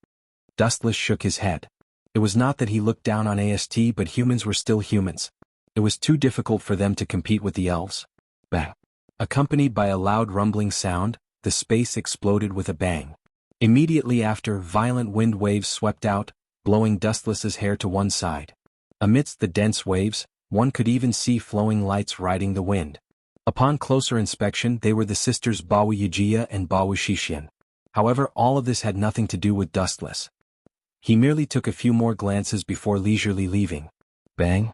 Dustless shook his head. It was not that he looked down on AST, but humans were still humans. It was too difficult for them to compete with the elves. Bang. Accompanied by a loud rumbling sound, the space exploded with a bang. Immediately after, violent wind waves swept out, blowing Dustless's hair to one side. Amidst the dense waves, One could even see flowing lights riding the wind. Upon closer inspection they were the sisters Wuxia and Wuxia. However, all of this had nothing to do with Dustless. He merely took a few more glances before leisurely leaving. Bang!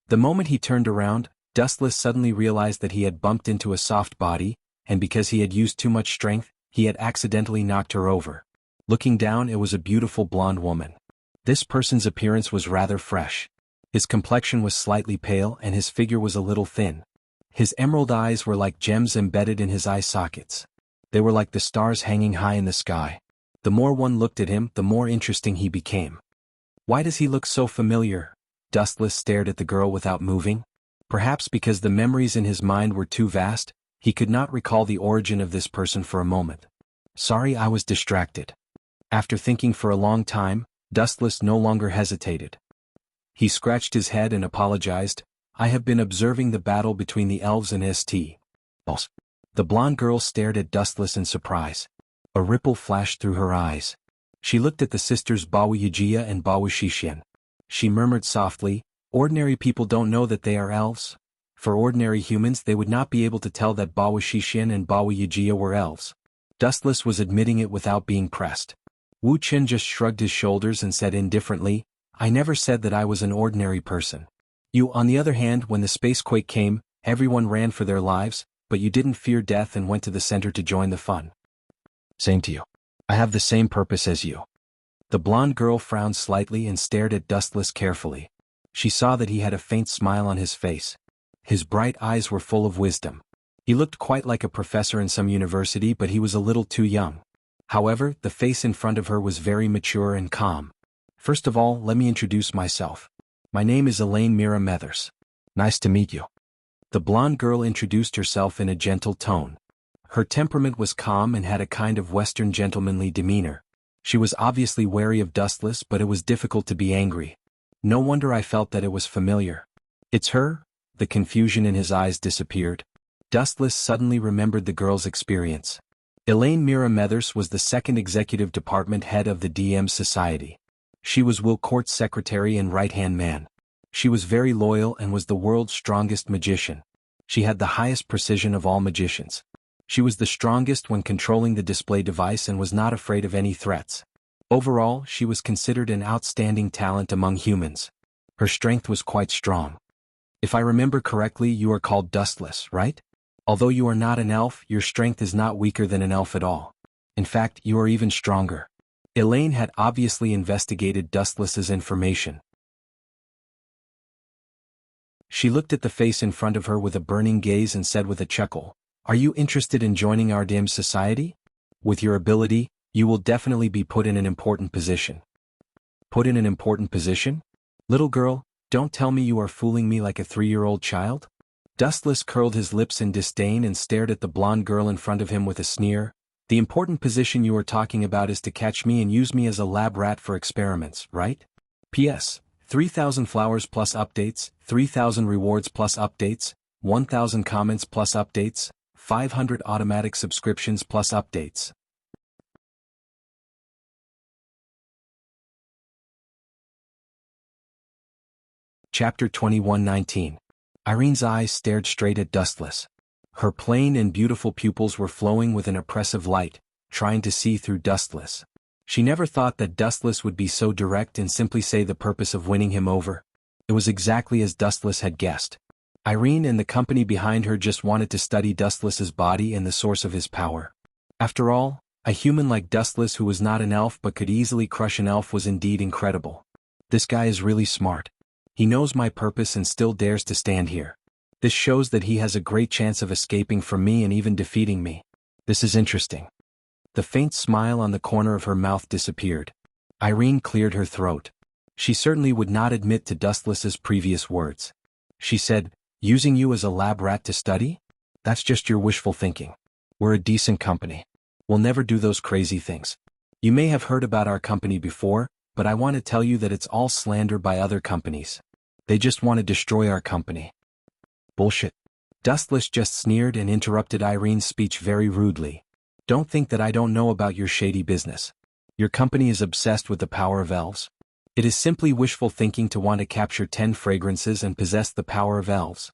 The moment he turned around, Dustless suddenly realized that he had bumped into a soft body, and because he had used too much strength, he had accidentally knocked her over. Looking down, it was a beautiful blonde woman. This person's appearance was rather fresh. His complexion was slightly pale and his figure was a little thin. His emerald eyes were like gems embedded in his eye sockets. They were like the stars hanging high in the sky. The more one looked at him, the more interesting he became. Why does he look so familiar? Dustless stared at the girl without moving. Perhaps because the memories in his mind were too vast, he could not recall the origin of this person for a moment. Sorry, I was distracted. After thinking for a long time, Dustless no longer hesitated. He scratched his head and apologized. I have been observing the battle between the elves and St. The blonde girl stared at Dustless in surprise. A ripple flashed through her eyes. She looked at the sisters Wuxia and Wuxia. She murmured softly, ordinary people don't know that they are elves. For ordinary humans they would not be able to tell that Wuxia and Wuxia were elves. Dustless was admitting it without being pressed. Wu Qin just shrugged his shoulders and said indifferently, I never said that I was an ordinary person. You, on the other hand, when the spacequake came, everyone ran for their lives, but you didn't fear death and went to the center to join the fun. Same to you. I have the same purpose as you. The blonde girl frowned slightly and stared at Dustless carefully. She saw that he had a faint smile on his face. His bright eyes were full of wisdom. He looked quite like a professor in some university, but he was a little too young. However, the face in front of her was very mature and calm. First of all, let me introduce myself. My name is Elaine Mira Methers. Nice to meet you. The blonde girl introduced herself in a gentle tone. Her temperament was calm and had a kind of Western gentlemanly demeanor. She was obviously wary of Dustless, but it was difficult to be angry. No wonder I felt that it was familiar. It's her? The confusion in his eyes disappeared. Dustless suddenly remembered the girl's experience. Elaine Mira Methers was the second executive department head of the DM Society. She was Will Court's secretary and right-hand man. She was very loyal and was the world's strongest magician. She had the highest precision of all magicians. She was the strongest when controlling the display device and was not afraid of any threats. Overall, she was considered an outstanding talent among humans. Her strength was quite strong. If I remember correctly, you are called Dustless, right? Although you are not an elf, your strength is not weaker than an elf at all. In fact, you are even stronger. Elaine had obviously investigated Dustless's information. She looked at the face in front of her with a burning gaze and said with a chuckle, Are you interested in joining our DM society? With your ability, you will definitely be put in an important position. Put in an important position? Little girl, don't tell me you are fooling me like a 3-year-old child? Dustless curled his lips in disdain and stared at the blonde girl in front of him with a sneer. The important position you are talking about is to catch me and use me as a lab rat for experiments, right? P.S. 3,000 flowers plus updates, 3,000 rewards plus updates, 1,000 comments plus updates, 500 automatic subscriptions plus updates. Chapter 21:19. Irene's eyes stared straight at Dustless. Her plain and beautiful pupils were flowing with an oppressive light, trying to see through Dustless. She never thought that Dustless would be so direct and simply say the purpose of winning him over. It was exactly as Dustless had guessed. Irene and the company behind her just wanted to study Dustless's body and the source of his power. After all, a human like Dustless who was not an elf but could easily crush an elf was indeed incredible. This guy is really smart. He knows my purpose and still dares to stand here. This shows that he has a great chance of escaping from me and even defeating me. This is interesting. The faint smile on the corner of her mouth disappeared. Irene cleared her throat. She certainly would not admit to Dustless's previous words. She said, Using you as a lab rat to study? That's just your wishful thinking. We're a decent company. We'll never do those crazy things. You may have heard about our company before, but I want to tell you that it's all slander by other companies. They just want to destroy our company. Bullshit. Dustless just sneered and interrupted Irene's speech very rudely. Don't think that I don't know about your shady business. Your company is obsessed with the power of elves. It is simply wishful thinking to want to capture 10 fragrances and possess the power of elves.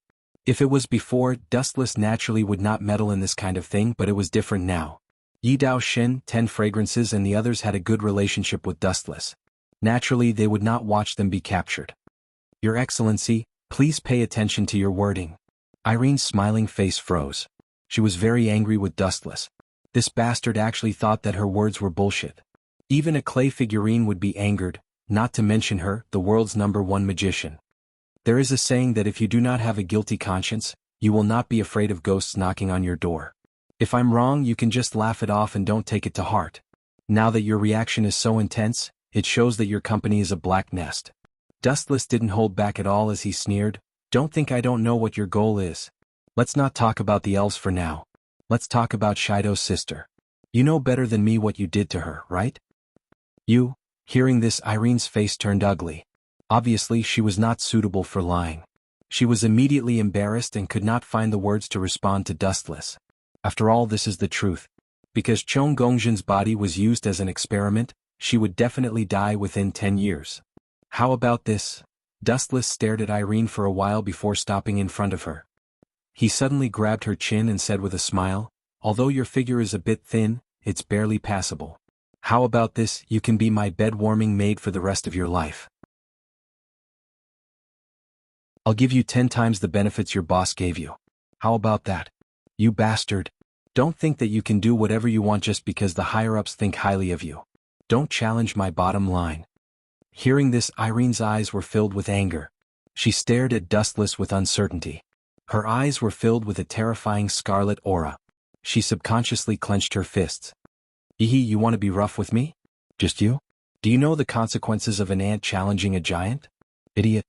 If it was before, Dustless naturally would not meddle in this kind of thing, but it was different now. Yi Dao Shin, 10 fragrances, and the others had a good relationship with Dustless. Naturally, they would not watch them be captured. Your Excellency, please pay attention to your wording. Irene's smiling face froze. She was very angry with Dustless. This bastard actually thought that her words were bullshit. Even a clay figurine would be angered, not to mention her, the world's #1 magician. There is a saying that if you do not have a guilty conscience, you will not be afraid of ghosts knocking on your door. If I'm wrong, you can just laugh it off and don't take it to heart. Now that your reaction is so intense, it shows that your company is a black nest. Dustless didn't hold back at all as he sneered, "Don't think I don't know what your goal is. Let's not talk about the elves for now. Let's talk about Shido's sister. You know better than me what you did to her, right?" "You?" Hearing this, Irene's face turned ugly. Obviously, she was not suitable for lying. She was immediately embarrassed and could not find the words to respond to Dustless. After all, this is the truth. Because Chong Gongjin's body was used as an experiment, she would definitely die within 10 years. How about this? Dustless stared at Irene for a while before stopping in front of her. He suddenly grabbed her chin and said with a smile, "Although your figure is a bit thin, it's barely passable. How about this? You can be my bed-warming maid for the rest of your life. I'll give you 10 times the benefits your boss gave you. How about that? You bastard. Don't think that you can do whatever you want just because the higher-ups think highly of you. Don't challenge my bottom line." Hearing this, Irene's eyes were filled with anger. She stared at Dustless with uncertainty. Her eyes were filled with a terrifying scarlet aura. She subconsciously clenched her fists. "Ehe, you want to be rough with me? Just you? Do you know the consequences of an ant challenging a giant? Idiot."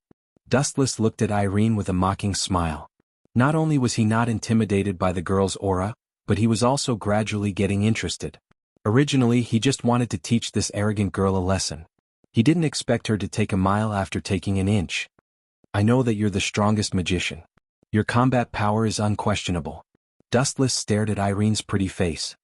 Dustless looked at Irene with a mocking smile. Not only was he not intimidated by the girl's aura, but he was also gradually getting interested. Originally, he just wanted to teach this arrogant girl a lesson. He didn't expect her to take a mile after taking an inch. "I know that you're the strongest magician. Your combat power is unquestionable." Dustless stared at Irene's pretty face.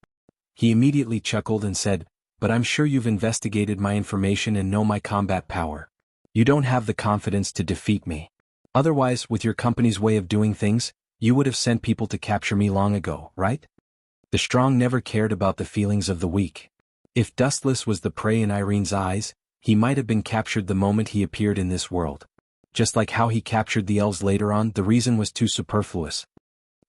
He immediately chuckled and said, "But I'm sure you've investigated my information and know my combat power. You don't have the confidence to defeat me. Otherwise, with your company's way of doing things, you would have sent people to capture me long ago, right? The strong never cared about the feelings of the weak. If Dustless was the prey in Irene's eyes, he might have been captured the moment he appeared in this world. Just like how he captured the elves later on, the reason was too superfluous.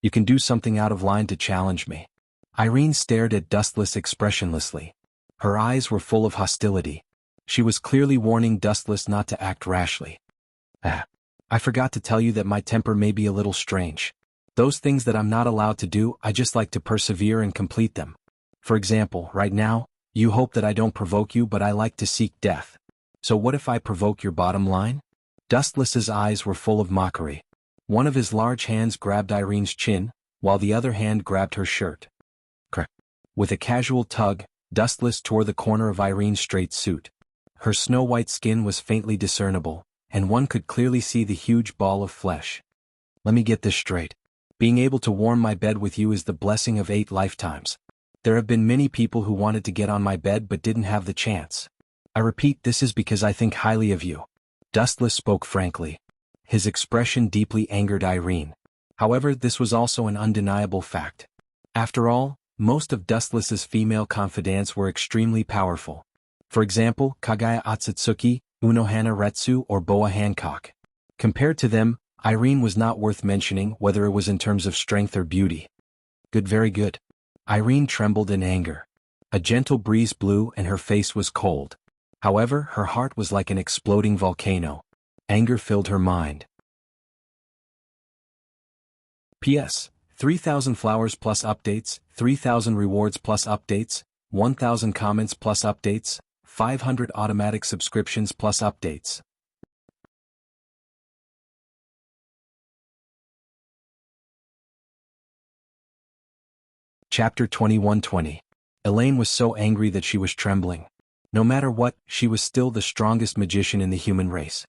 You can do something out of line to challenge me." Irene stared at Dustless expressionlessly. Her eyes were full of hostility. She was clearly warning Dustless not to act rashly. I forgot to tell you that my temper may be a little strange. Those things that I'm not allowed to do, I just like to persevere and complete them. For example, right now, you hope that I don't provoke you, but I like to seek death. So what if I provoke your bottom line?" Dustless's eyes were full of mockery. One of his large hands grabbed Irene's chin, while the other hand grabbed her shirt. Crack. With a casual tug, Dustless tore the corner of Irene's straight suit. Her snow-white skin was faintly discernible, and one could clearly see the huge ball of flesh. "Let me get this straight. Being able to warm my bed with you is the blessing of 8 lifetimes. There have been many people who wanted to get on my bed but didn't have the chance. I repeat, this is because I think highly of you." Dustless spoke frankly. His expression deeply angered Irene. However, this was also an undeniable fact. After all, most of Dustless's female confidants were extremely powerful. For example, Kagaya Atsutsuki, Unohana Retsu, or Boa Hancock. Compared to them, Irene was not worth mentioning, whether it was in terms of strength or beauty. "Good, very good." Irene trembled in anger. A gentle breeze blew and her face was cold. However, her heart was like an exploding volcano. Anger filled her mind. P.S. 3,000 flowers plus updates, 3,000 rewards plus updates, 1,000 comments plus updates, 500 automatic subscriptions plus updates. Chapter 21:20. Elaine was so angry that she was trembling. No matter what, she was still the strongest magician in the human race.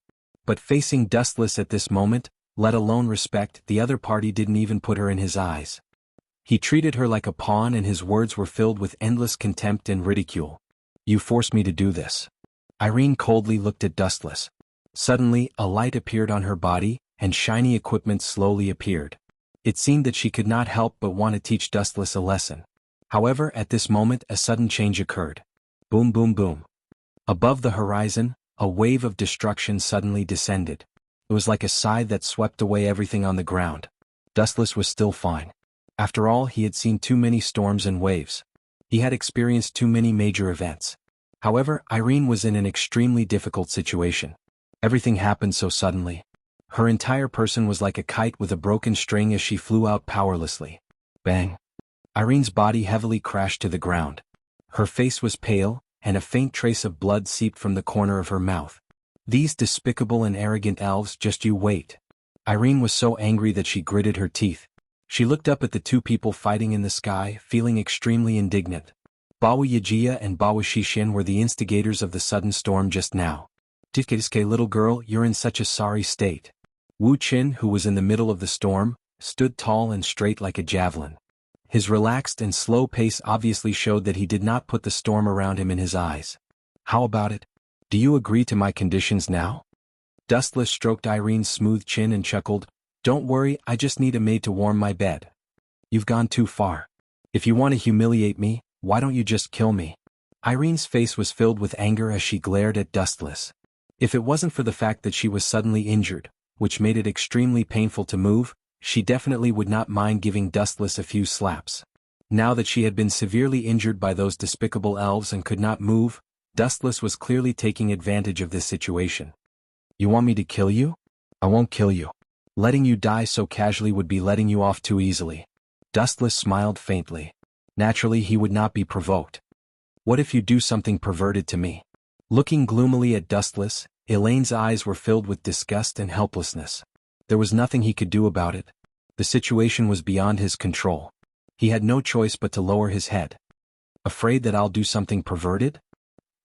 But facing Dustless at this moment, let alone respect, the other party didn't even put her in his eyes. He treated her like a pawn and his words were filled with endless contempt and ridicule. "You forced me to do this. Irene coldly looked at Dustless. Suddenly, a light appeared on her body, and shiny equipment slowly appeared. It seemed that she could not help but want to teach Dustless a lesson. However, at this moment a sudden change occurred. Boom boom boom. Above the horizon, a wave of destruction suddenly descended. It was like a scythe that swept away everything on the ground. Dustless was still fine. After all, he had seen too many storms and waves. He had experienced too many major events. However, Irene was in an extremely difficult situation. Everything happened so suddenly. Her entire person was like a kite with a broken string as she flew out powerlessly. Bang! Irene's body heavily crashed to the ground. Her face was pale, and a faint trace of blood seeped from the corner of her mouth. These despicable and arrogant elves, just you wait. Irene was so angry that she gritted her teeth. She looked up at the two people fighting in the sky, feeling extremely indignant. Bawu Yajia and Bawu Shishin were the instigators of the sudden storm just now. Titkeske, little girl, you're in such a sorry state. Wu Qin, who was in the middle of the storm, stood tall and straight like a javelin. His relaxed and slow pace obviously showed that he did not put the storm around him in his eyes. How about it? Do you agree to my conditions now? Dustless stroked Irene's smooth chin and chuckled, Don't worry, I just need a maid to warm my bed. You've gone too far. If you want to humiliate me, why don't you just kill me? Irene's face was filled with anger as she glared at Dustless. If it wasn't for the fact that she was suddenly injured, which made it extremely painful to move, she definitely would not mind giving Dustless a few slaps. Now that she had been severely injured by those despicable elves and could not move, Dustless was clearly taking advantage of this situation. You want me to kill you? I won't kill you. Letting you die so casually would be letting you off too easily. Dustless smiled faintly. Naturally, he would not be provoked. What if you do something perverted to me? Looking gloomily at Dustless, Elaine's eyes were filled with disgust and helplessness. There was nothing he could do about it. The situation was beyond his control. He had no choice but to lower his head. Afraid that I'll do something perverted?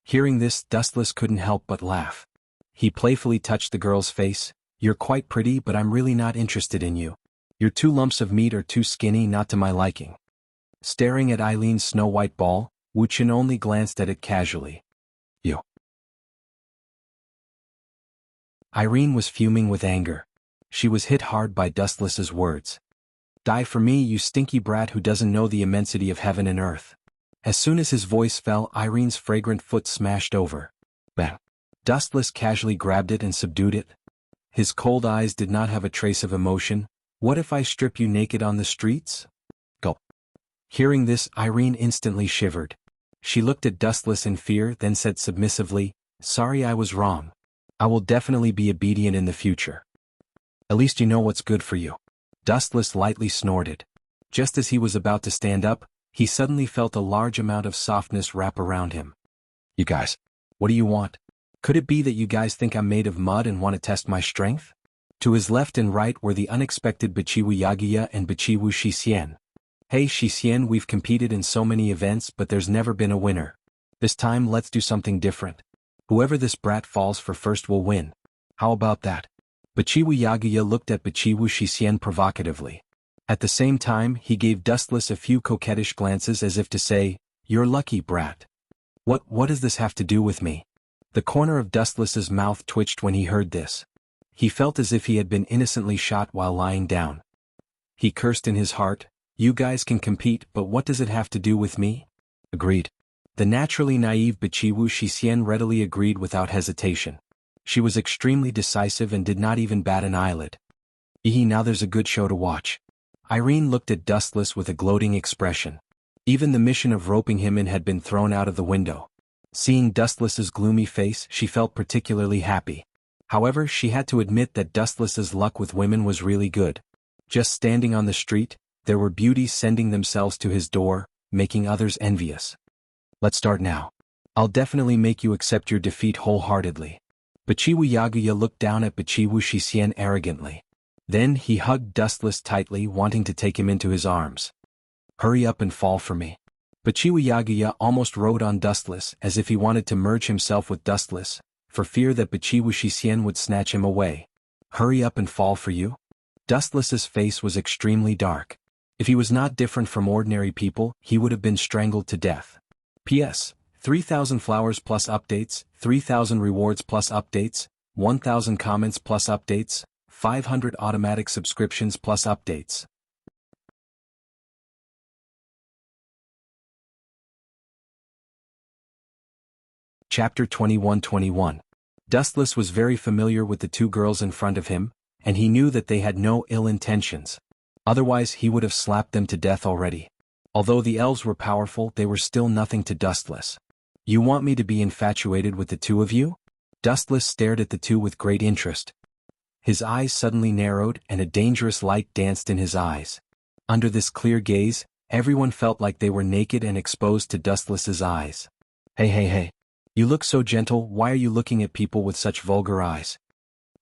Hearing this, Dustless couldn't help but laugh. He playfully touched the girl's face. You're quite pretty, but I'm really not interested in you. Your 2 lumps of meat are too skinny, not to my liking. Staring at Eileen's snow-white ball, Wu Qin only glanced at it casually. You. Irene was fuming with anger. She was hit hard by Dustless's words. Die for me, you stinky brat who doesn't know the immensity of heaven and earth. As soon as his voice fell, Irene's fragrant foot smashed over. Bang. Dustless casually grabbed it and subdued it. His cold eyes did not have a trace of emotion. What if I strip you naked on the streets? Go. Hearing this, Irene instantly shivered. She looked at Dustless in fear, then said submissively, Sorry, I was wrong. I will definitely be obedient in the future. At least you know what's good for you. Dustless lightly snorted. Just as he was about to stand up, he suddenly felt a large amount of softness wrap around him. You guys, what do you want? Could it be that you guys think I'm made of mud and want to test my strength? To his left and right were the unexpected Bichiwu Yagiya and Bichiwu Shixian. Hey Shixian, we've competed in so many events but there's never been a winner. This time let's do something different. Whoever this brat falls for first will win. How about that? Bichiwu Yagiya looked at Bichiwu Shixian provocatively. At the same time, he gave Dustless a few coquettish glances as if to say, You're lucky, brat. What does this have to do with me? The corner of Dustless's mouth twitched when he heard this. He felt as if he had been innocently shot while lying down. He cursed in his heart, You guys can compete, but what does it have to do with me? Agreed. The naturally naive Bichiwu Shixian readily agreed without hesitation. She was extremely decisive and did not even bat an eyelid. Now there's a good show to watch. Irene looked at Dustless with a gloating expression. Even the mission of roping him in had been thrown out of the window. Seeing Dustless's gloomy face, she felt particularly happy. However, she had to admit that Dustless's luck with women was really good. Just standing on the street, there were beauties sending themselves to his door, making others envious. Let's start now. I'll definitely make you accept your defeat wholeheartedly. Bichiwu Yaguya looked down at Bichiwu Shixian arrogantly. Then he hugged Dustless tightly, wanting to take him into his arms. Hurry up and fall for me. Bichiwu Yaguya almost rode on Dustless as if he wanted to merge himself with Dustless, for fear that Bichiwu Shixian would snatch him away. Hurry up and fall for you? Dustless's face was extremely dark. If he was not different from ordinary people, he would have been strangled to death. P.S. 3,000 flowers plus updates, 3,000 rewards plus updates, 1,000 comments plus updates, 500 automatic subscriptions plus updates. Chapter 21-21. Dustless was very familiar with the two girls in front of him, and he knew that they had no ill intentions. Otherwise he would have slapped them to death already. Although the elves were powerful, they were still nothing to Dustless. You want me to be infatuated with the two of you? Dustless stared at the two with great interest. His eyes suddenly narrowed and a dangerous light danced in his eyes. Under this clear gaze, everyone felt like they were naked and exposed to Dustless's eyes. Hey. You look so gentle, why are you looking at people with such vulgar eyes?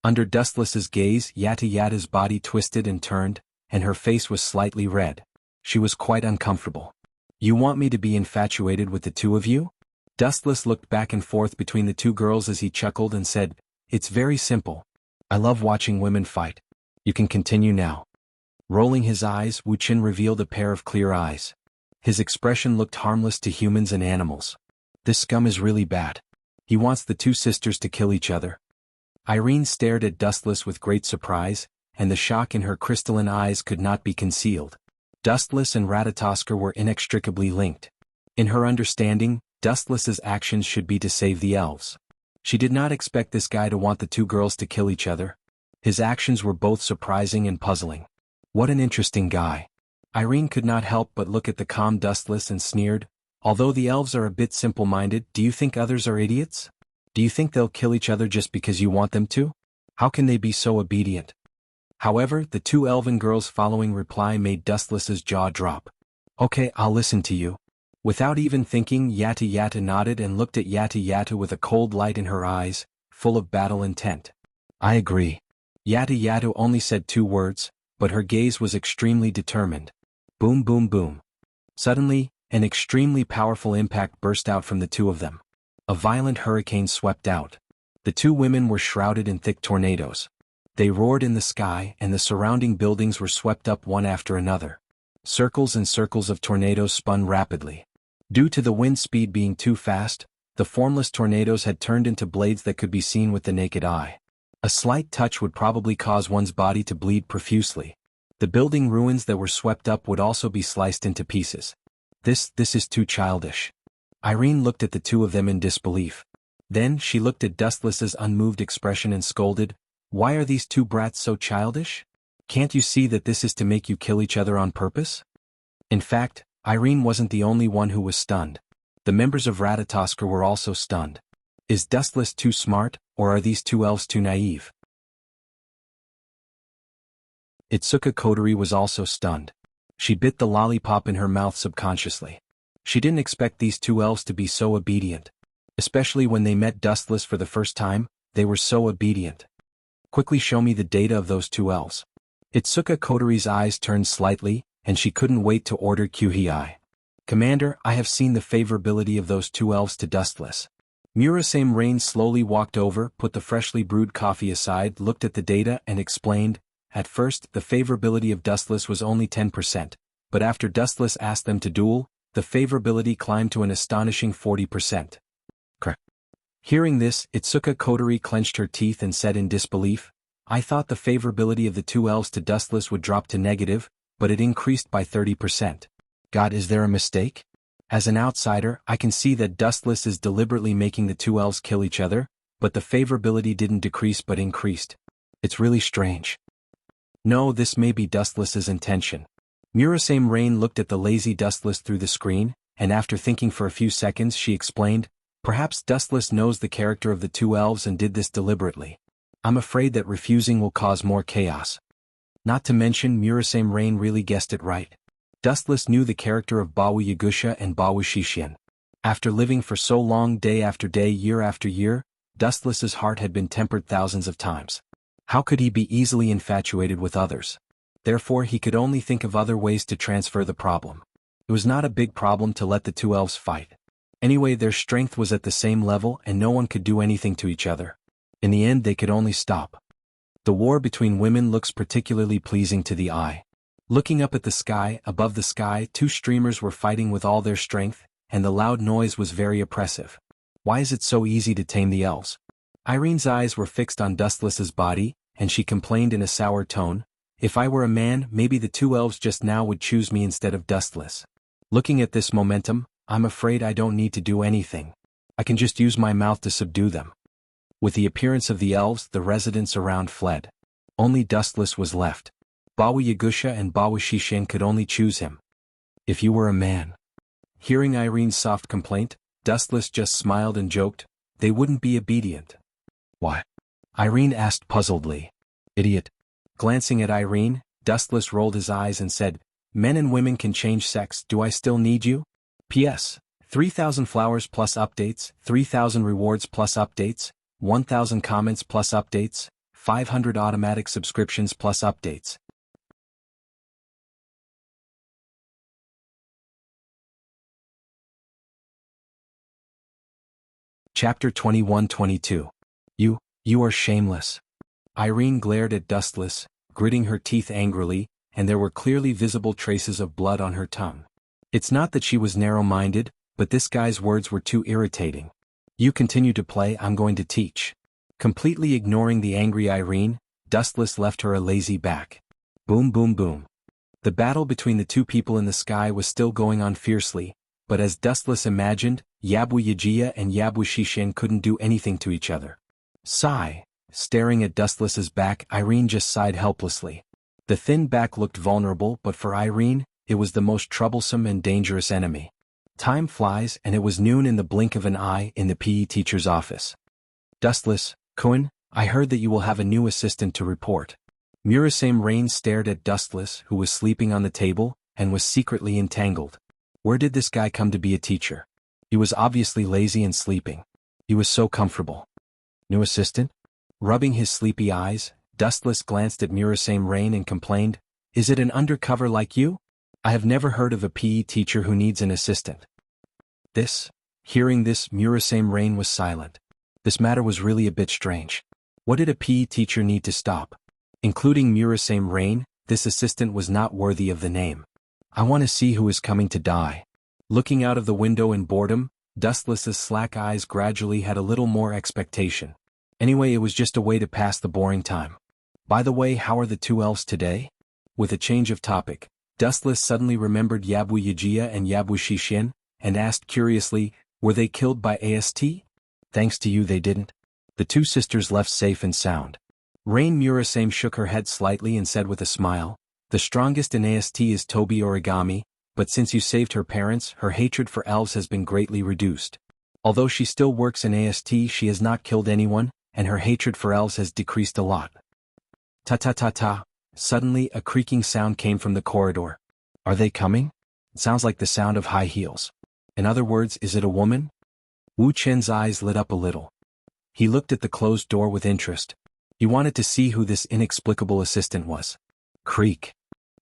Under Dustless's gaze, Yata's body twisted and turned, and her face was slightly red. She was quite uncomfortable. You want me to be infatuated with the two of you? Dustless looked back and forth between the two girls as he chuckled and said, It's very simple. I love watching women fight. You can continue now. Rolling his eyes, Wuxia revealed a pair of clear eyes. His expression looked harmless to humans and animals. This scum is really bad. He wants the two sisters to kill each other. Irene stared at Dustless with great surprise, and the shock in her crystalline eyes could not be concealed. Dustless and Ratatoskr were inextricably linked. In her understanding, Dustless's actions should be to save the elves. She did not expect this guy to want the two girls to kill each other. His actions were both surprising and puzzling. What an interesting guy. Irene could not help but look at the calm Dustless and sneered, Although the elves are a bit simple-minded, do you think others are idiots? Do you think they'll kill each other just because you want them to? How can they be so obedient? However, the two elven girls' following reply made Dustless's jaw drop. Okay, I'll listen to you. Without even thinking, Yata nodded and looked at Yata with a cold light in her eyes, full of battle intent. I agree. Yata only said 2 words, but her gaze was extremely determined. Boom boom boom. Suddenly, an extremely powerful impact burst out from the two of them. A violent hurricane swept out. The two women were shrouded in thick tornadoes. They roared in the sky and the surrounding buildings were swept up one after another. Circles and circles of tornadoes spun rapidly. Due to the wind speed being too fast, the formless tornadoes had turned into blades that could be seen with the naked eye. A slight touch would probably cause one's body to bleed profusely. The building ruins that were swept up would also be sliced into pieces. This is too childish. Irene looked at the two of them in disbelief. Then she looked at Dustless's unmoved expression and scolded, Why are these two brats so childish? Can't you see that this is to make you kill each other on purpose? In fact, Irene wasn't the only one who was stunned. The members of Ratatoskr were also stunned. Is Dustless too smart, or are these two elves too naive? Itsuka Kodori was also stunned. She bit the lollipop in her mouth subconsciously. She didn't expect these two elves to be so obedient. Especially when they met Dustless for the first time, they were so obedient. Quickly show me the data of those two elves. Itsuka Kodori's eyes turned slightly, and she couldn't wait to order Kyuhei. Commander, I have seen the favorability of those two elves to Dustless. Murasame Rain slowly walked over, put the freshly brewed coffee aside, looked at the data and explained, At first, the favorability of Dustless was only 10%, but after Dustless asked them to duel, the favorability climbed to an astonishing 40%. Hearing this, Itsuka Kodori clenched her teeth and said in disbelief, I thought the favorability of the two elves to Dustless would drop to negative, but it increased by 30%. God, is there a mistake? As an outsider, I can see that Dustless is deliberately making the two elves kill each other, but the favorability didn't decrease but increased. It's really strange. No, this may be Dustless's intention. Murasame Rain looked at the lazy Dustless through the screen, and after thinking for a few seconds she explained, Perhaps Dustless knows the character of the two elves and did this deliberately. I'm afraid that refusing will cause more chaos. Not to mention Murasame Rain really guessed it right. Dustless knew the character of Bawu Yagusha and Bawu Shishin. After living for so long day after day year after year, Dustless's heart had been tempered thousands of times. How could he be easily infatuated with others? Therefore he could only think of other ways to transfer the problem. It was not a big problem to let the two elves fight. Anyway, their strength was at the same level and no one could do anything to each other. In the end they could only stop. The war between women looks particularly pleasing to the eye. Looking up at the sky, above the sky, two streamers were fighting with all their strength, and the loud noise was very oppressive. Why is it so easy to tame the elves? Irene's eyes were fixed on Dustless's body, and she complained in a sour tone, if I were a man, maybe the two elves just now would choose me instead of Dustless. Looking at this momentum, I'm afraid I don't need to do anything. I can just use my mouth to subdue them. With the appearance of the elves, the residents around fled. Only Dustless was left. Bawu Yagusha and Bawu Shishin could only choose him. If you were a man. Hearing Irene's soft complaint, Dustless just smiled and joked, they wouldn't be obedient. Why? Irene asked puzzledly. Idiot. Glancing at Irene, Dustless rolled his eyes and said, men and women can change sex, do I still need you? P.S. 3,000 flowers plus updates, 3,000 rewards plus updates, 1,000 comments plus updates, 500 automatic subscriptions plus updates. Chapter 21-22. You are shameless. Irene glared at Dustless, gritting her teeth angrily, and there were clearly visible traces of blood on her tongue. It's not that she was narrow-minded, but this guy's words were too irritating. You continue to play, I'm going to teach. Completely ignoring the angry Irene, Dustless left her a lazy back. Boom boom boom. The battle between the two people in the sky was still going on fiercely, but as Dustless imagined, Yabu Yajia and Yabu Shishin couldn't do anything to each other. Sigh. Staring at Dustless's back, Irene just sighed helplessly. The thin back looked vulnerable, but for Irene, it was the most troublesome and dangerous enemy. Time flies, and it was noon in the blink of an eye in the PE teacher's office. Dustless, Kun, I heard that you will have a new assistant to report. Murasame Rain stared at Dustless, who was sleeping on the table, and was secretly entangled. Where did this guy come to be a teacher? He was obviously lazy and sleeping. He was so comfortable. New assistant? Rubbing his sleepy eyes, Dustless glanced at Murasame Rain and complained, is it an undercover like you? I have never heard of a PE teacher who needs an assistant. Hearing this, Murasame Rain was silent. This matter was really a bit strange. What did a PE teacher need to stop? Including Murasame Rain, this assistant was not worthy of the name. I want to see who is coming to die. Looking out of the window in boredom, Dustless's slack eyes gradually had a little more expectation. Anyway, it was just a way to pass the boring time. By the way, how are the two elves today? With a change of topic, Dustless suddenly remembered Yabu Yajia and Yabu Shishin, and asked curiously, were they killed by AST? Thanks to you they didn't. The two sisters left safe and sound. Rain Murasame shook her head slightly and said with a smile, the strongest in AST is Tobi Origami, but since you saved her parents, her hatred for elves has been greatly reduced. Although she still works in AST, she has not killed anyone, and her hatred for elves has decreased a lot. Ta-ta-ta-ta. Suddenly, a creaking sound came from the corridor. Are they coming? It sounds like the sound of high heels. In other words, is it a woman? Wu Chen's eyes lit up a little. He looked at the closed door with interest. He wanted to see who this inexplicable assistant was. Creak.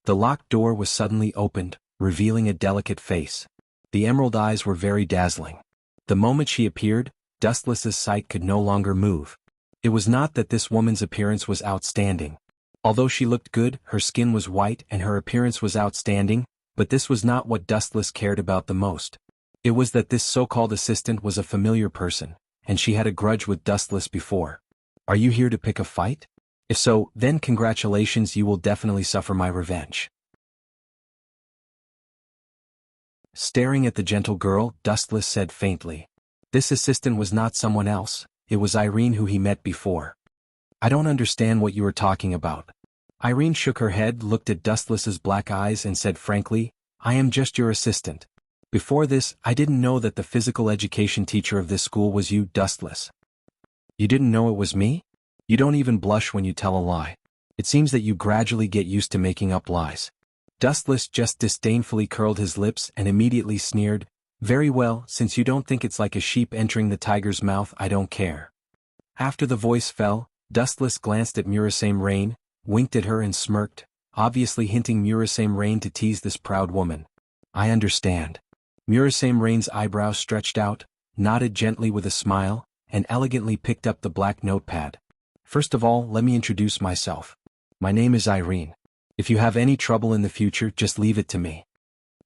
The locked door was suddenly opened, revealing a delicate face. The emerald eyes were very dazzling. The moment she appeared, Dustless's sight could no longer move. It was not that this woman's appearance was outstanding. Although she looked good, her skin was white and her appearance was outstanding, but this was not what Dustless cared about the most. It was that this so-called assistant was a familiar person, and she had a grudge with Dustless before. Are you here to pick a fight? If so, then congratulations, you will definitely suffer my revenge. Staring at the gentle girl, Dustless said faintly. This assistant was not someone else, it was Irene who he met before. I don't understand what you are talking about. Irene shook her head, looked at Dustless's black eyes and said frankly, I am just your assistant. Before this, I didn't know that the physical education teacher of this school was you, Dustless. You didn't know it was me? You don't even blush when you tell a lie. It seems that you gradually get used to making up lies. Dustless just disdainfully curled his lips and immediately sneered, very well, since you don't think it's like a sheep entering the tiger's mouth, I don't care. After the voice fell, Dustless glanced at Murasame Rain, winked at her and smirked, obviously hinting Murasame Rain to tease this proud woman. I understand. Murasame Rain's eyebrows stretched out, nodded gently with a smile, and elegantly picked up the black notepad. First of all, let me introduce myself. My name is Irene. If you have any trouble in the future, just leave it to me.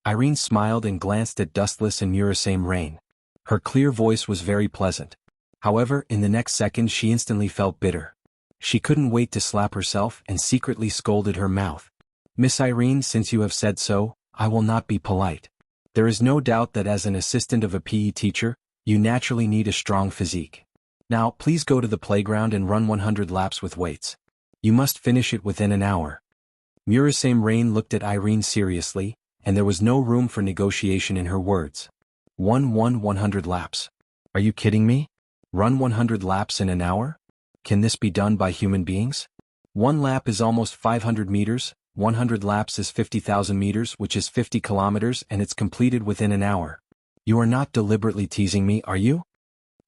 Irene smiled and glanced at Dustless and Murasame Rain. Her clear voice was very pleasant. However, in the next second she instantly felt bitter. She couldn't wait to slap herself and secretly scolded her mouth. Miss Irene, since you have said so, I will not be polite. There is no doubt that as an assistant of a PE teacher, you naturally need a strong physique. Now, please go to the playground and run 100 laps with weights. You must finish it within an hour. Murasame Rain looked at Irene seriously, and there was no room for negotiation in her words. 100 laps. Are you kidding me? Run 100 laps in an hour? Can this be done by human beings? One lap is almost 500 meters, 100 laps is 50,000 meters, which is 50 kilometers, and it's completed within an hour. You are not deliberately teasing me, are you?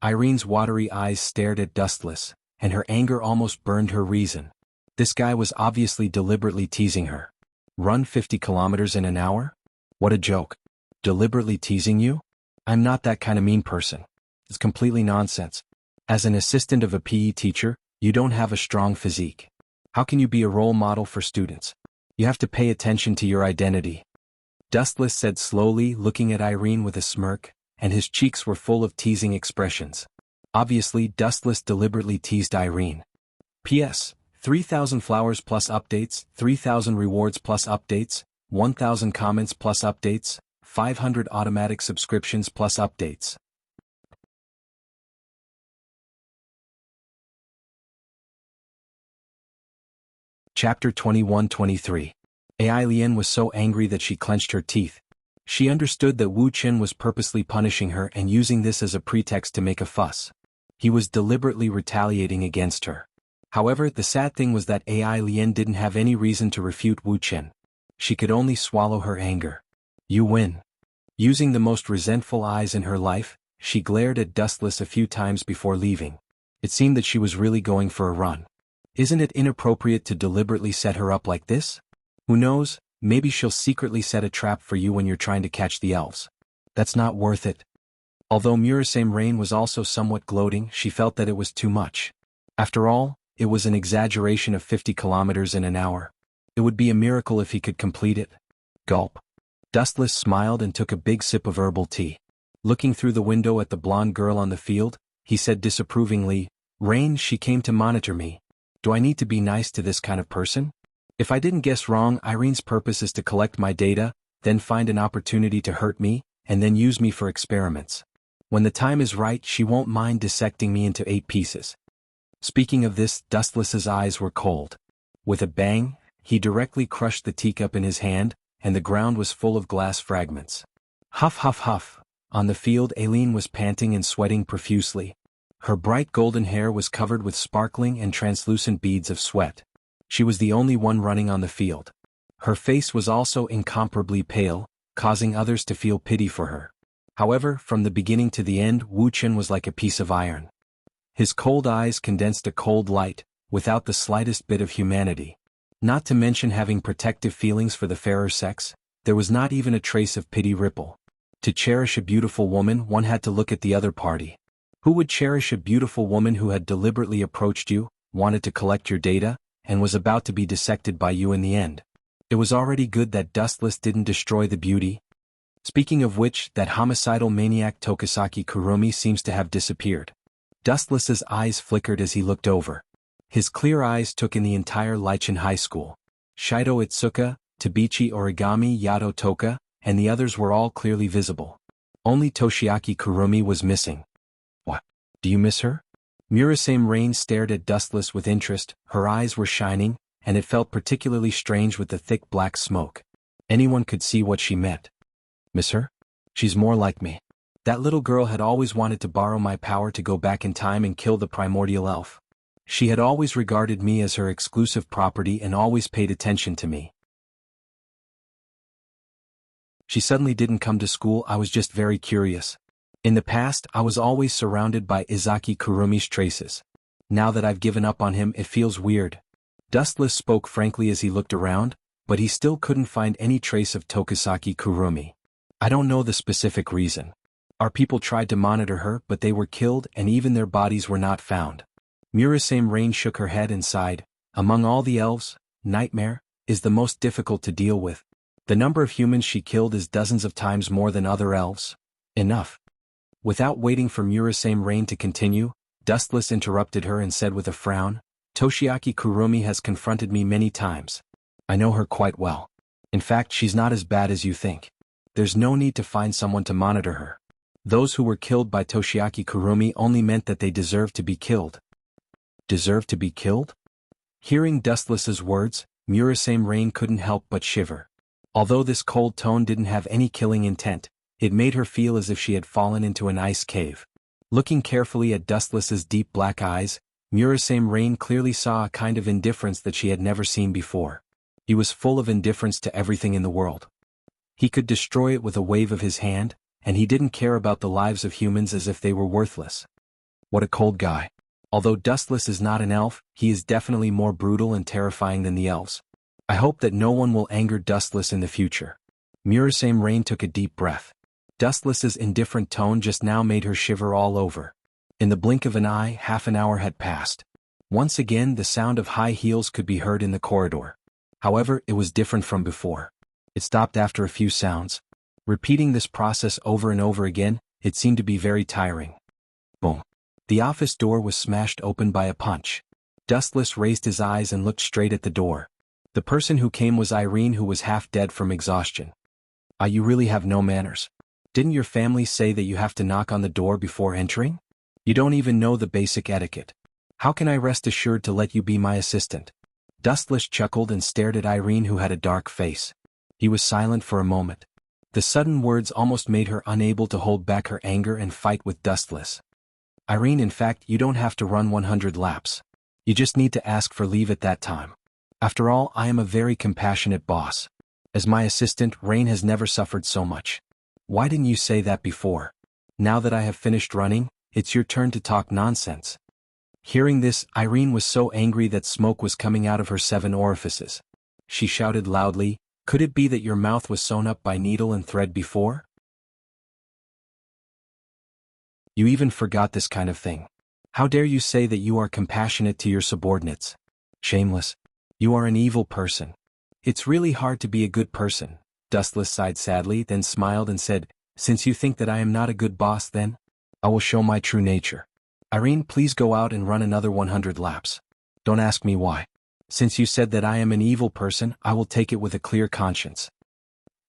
Irene's watery eyes stared at Dustless, and her anger almost burned her reason. This guy was obviously deliberately teasing her. Run 50 kilometers in an hour? What a joke. Deliberately teasing you? I'm not that kind of mean person. It's completely nonsense. As an assistant of a PE teacher, you don't have a strong physique. How can you be a role model for students? You have to pay attention to your identity. Dustless said slowly, looking at Irene with a smirk, and his cheeks were full of teasing expressions. Obviously, Dustless deliberately teased Irene. P.S. 3,000 flowers plus updates, 3,000 rewards plus updates, 1,000 comments plus updates, 500 automatic subscriptions plus updates. Chapter 21-23. Ai Lian was so angry that she clenched her teeth. She understood that Wu Qin was purposely punishing her and using this as a pretext to make a fuss. He was deliberately retaliating against her. However, the sad thing was that Ai Lian didn't have any reason to refute Wu Qin. She could only swallow her anger. You win. Using the most resentful eyes in her life, she glared at Dustless a few times before leaving. It seemed that she was really going for a run. Isn't it inappropriate to deliberately set her up like this? Who knows, maybe she'll secretly set a trap for you when you're trying to catch the elves. That's not worth it. Although Murasame Rain was also somewhat gloating, she felt that it was too much. After all, it was an exaggeration of 50 kilometers in an hour. It would be a miracle if he could complete it. Gulp. Dustless smiled and took a big sip of herbal tea. Looking through the window at the blonde girl on the field, he said disapprovingly, Rain, she came to monitor me. Do I need to be nice to this kind of person? If I didn't guess wrong, Irene's purpose is to collect my data, then find an opportunity to hurt me, and then use me for experiments. When the time is right, she won't mind dissecting me into 8 pieces. Speaking of this, Dustless's eyes were cold. With a bang, he directly crushed the teacup in his hand, and the ground was full of glass fragments. Huff huff huff. On the field, Aileen was panting and sweating profusely. Her bright golden hair was covered with sparkling and translucent beads of sweat. She was the only one running on the field. Her face was also incomparably pale, causing others to feel pity for her. However, from the beginning to the end, Wu Qin was like a piece of iron. His cold eyes condensed a cold light, without the slightest bit of humanity. Not to mention having protective feelings for the fairer sex, there was not even a trace of pity ripple. To cherish a beautiful woman, one had to look at the other party. Who would cherish a beautiful woman who had deliberately approached you, wanted to collect your data, and was about to be dissected by you in the end? It was already good that Dustless didn't destroy the beauty. Speaking of which, that homicidal maniac Tokisaki Kurumi seems to have disappeared. Dustless's eyes flickered as he looked over. His clear eyes took in the entire Lichen High School. Shido Itsuka, Tabichi Origami Yato Toka, and the others were all clearly visible. Only Toshiaki Kurumi was missing. What? Do you miss her? Murasame Rain stared at Dustless with interest. Her eyes were shining, and it felt particularly strange with the thick black smoke. Anyone could see what she meant. Miss her? She's more like me. That little girl had always wanted to borrow my power to go back in time and kill the primordial elf. She had always regarded me as her exclusive property and always paid attention to me. She suddenly didn't come to school. I was just very curious. In the past, I was always surrounded by Izaki Kurumi's traces. Now that I've given up on him, it feels weird. Dustless spoke frankly as he looked around, but he still couldn't find any trace of Tokisaki Kurumi. I don't know the specific reason. Our people tried to monitor her, but they were killed and even their bodies were not found. Murasame Rain shook her head and sighed. Among all the elves, Nightmare is the most difficult to deal with. The number of humans she killed is dozens of times more than other elves. Enough. Without waiting for Murasame Rain to continue, Dustless interrupted her and said with a frown, Toshiaki Kurumi has confronted me many times. I know her quite well. In fact, she's not as bad as you think. There's no need to find someone to monitor her. Those who were killed by Toshiaki Kurumi only meant that they deserved to be killed. Deserved to be killed? Hearing Dustless's words, Murasame Rain couldn't help but shiver. Although this cold tone didn't have any killing intent, it made her feel as if she had fallen into an ice cave. Looking carefully at Dustless's deep black eyes, Murasame Rain clearly saw a kind of indifference that she had never seen before. He was full of indifference to everything in the world. He could destroy it with a wave of his hand, and he didn't care about the lives of humans as if they were worthless. What a cold guy. Although Dustless is not an elf, he is definitely more brutal and terrifying than the elves. I hope that no one will anger Dustless in the future. Murasame Rain took a deep breath. Dustless's indifferent tone just now made her shiver all over. In the blink of an eye, half an hour had passed. Once again, the sound of high heels could be heard in the corridor. However, it was different from before. It stopped after a few sounds. Repeating this process over and over again, it seemed to be very tiring. Boom. The office door was smashed open by a punch. Dustless raised his eyes and looked straight at the door. The person who came was Irene, who was half dead from exhaustion. You really have no manners. Didn't your family say that you have to knock on the door before entering? You don't even know the basic etiquette. How can I rest assured to let you be my assistant? Dustless chuckled and stared at Irene, who had a dark face. He was silent for a moment. The sudden words almost made her unable to hold back her anger and fight with Dustless. Irene, in fact, you don't have to run 100 laps. You just need to ask for leave at that time. After all, I am a very compassionate boss. As my assistant, Rain has never suffered so much. Why didn't you say that before? Now that I have finished running, it's your turn to talk nonsense. Hearing this, Irene was so angry that smoke was coming out of her 7 orifices. She shouted loudly, could it be that your mouth was sewn up by needle and thread before? You even forgot this kind of thing. How dare you say that you are compassionate to your subordinates? Shameless. You are an evil person. It's really hard to be a good person. Dustless sighed sadly, then smiled and said, since you think that I am not a good boss, then I will show my true nature. Irene, please go out and run another 100 laps. Don't ask me why. Since you said that I am an evil person, I will take it with a clear conscience.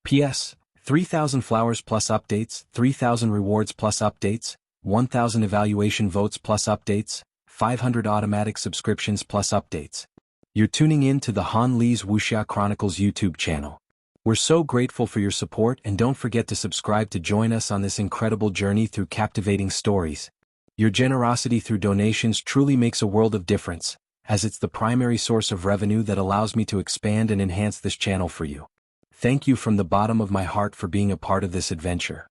P.S. 3,000 flowers plus updates, 3,000 rewards plus updates, 1,000 evaluation votes plus updates, 500 automatic subscriptions plus updates. You're tuning in to the Han Lee's Wuxia Chronicles YouTube channel. We're so grateful for your support, and don't forget to subscribe to join us on this incredible journey through captivating stories. Your generosity through donations truly makes a world of difference, as it's the primary source of revenue that allows me to expand and enhance this channel for you. Thank you from the bottom of my heart for being a part of this adventure.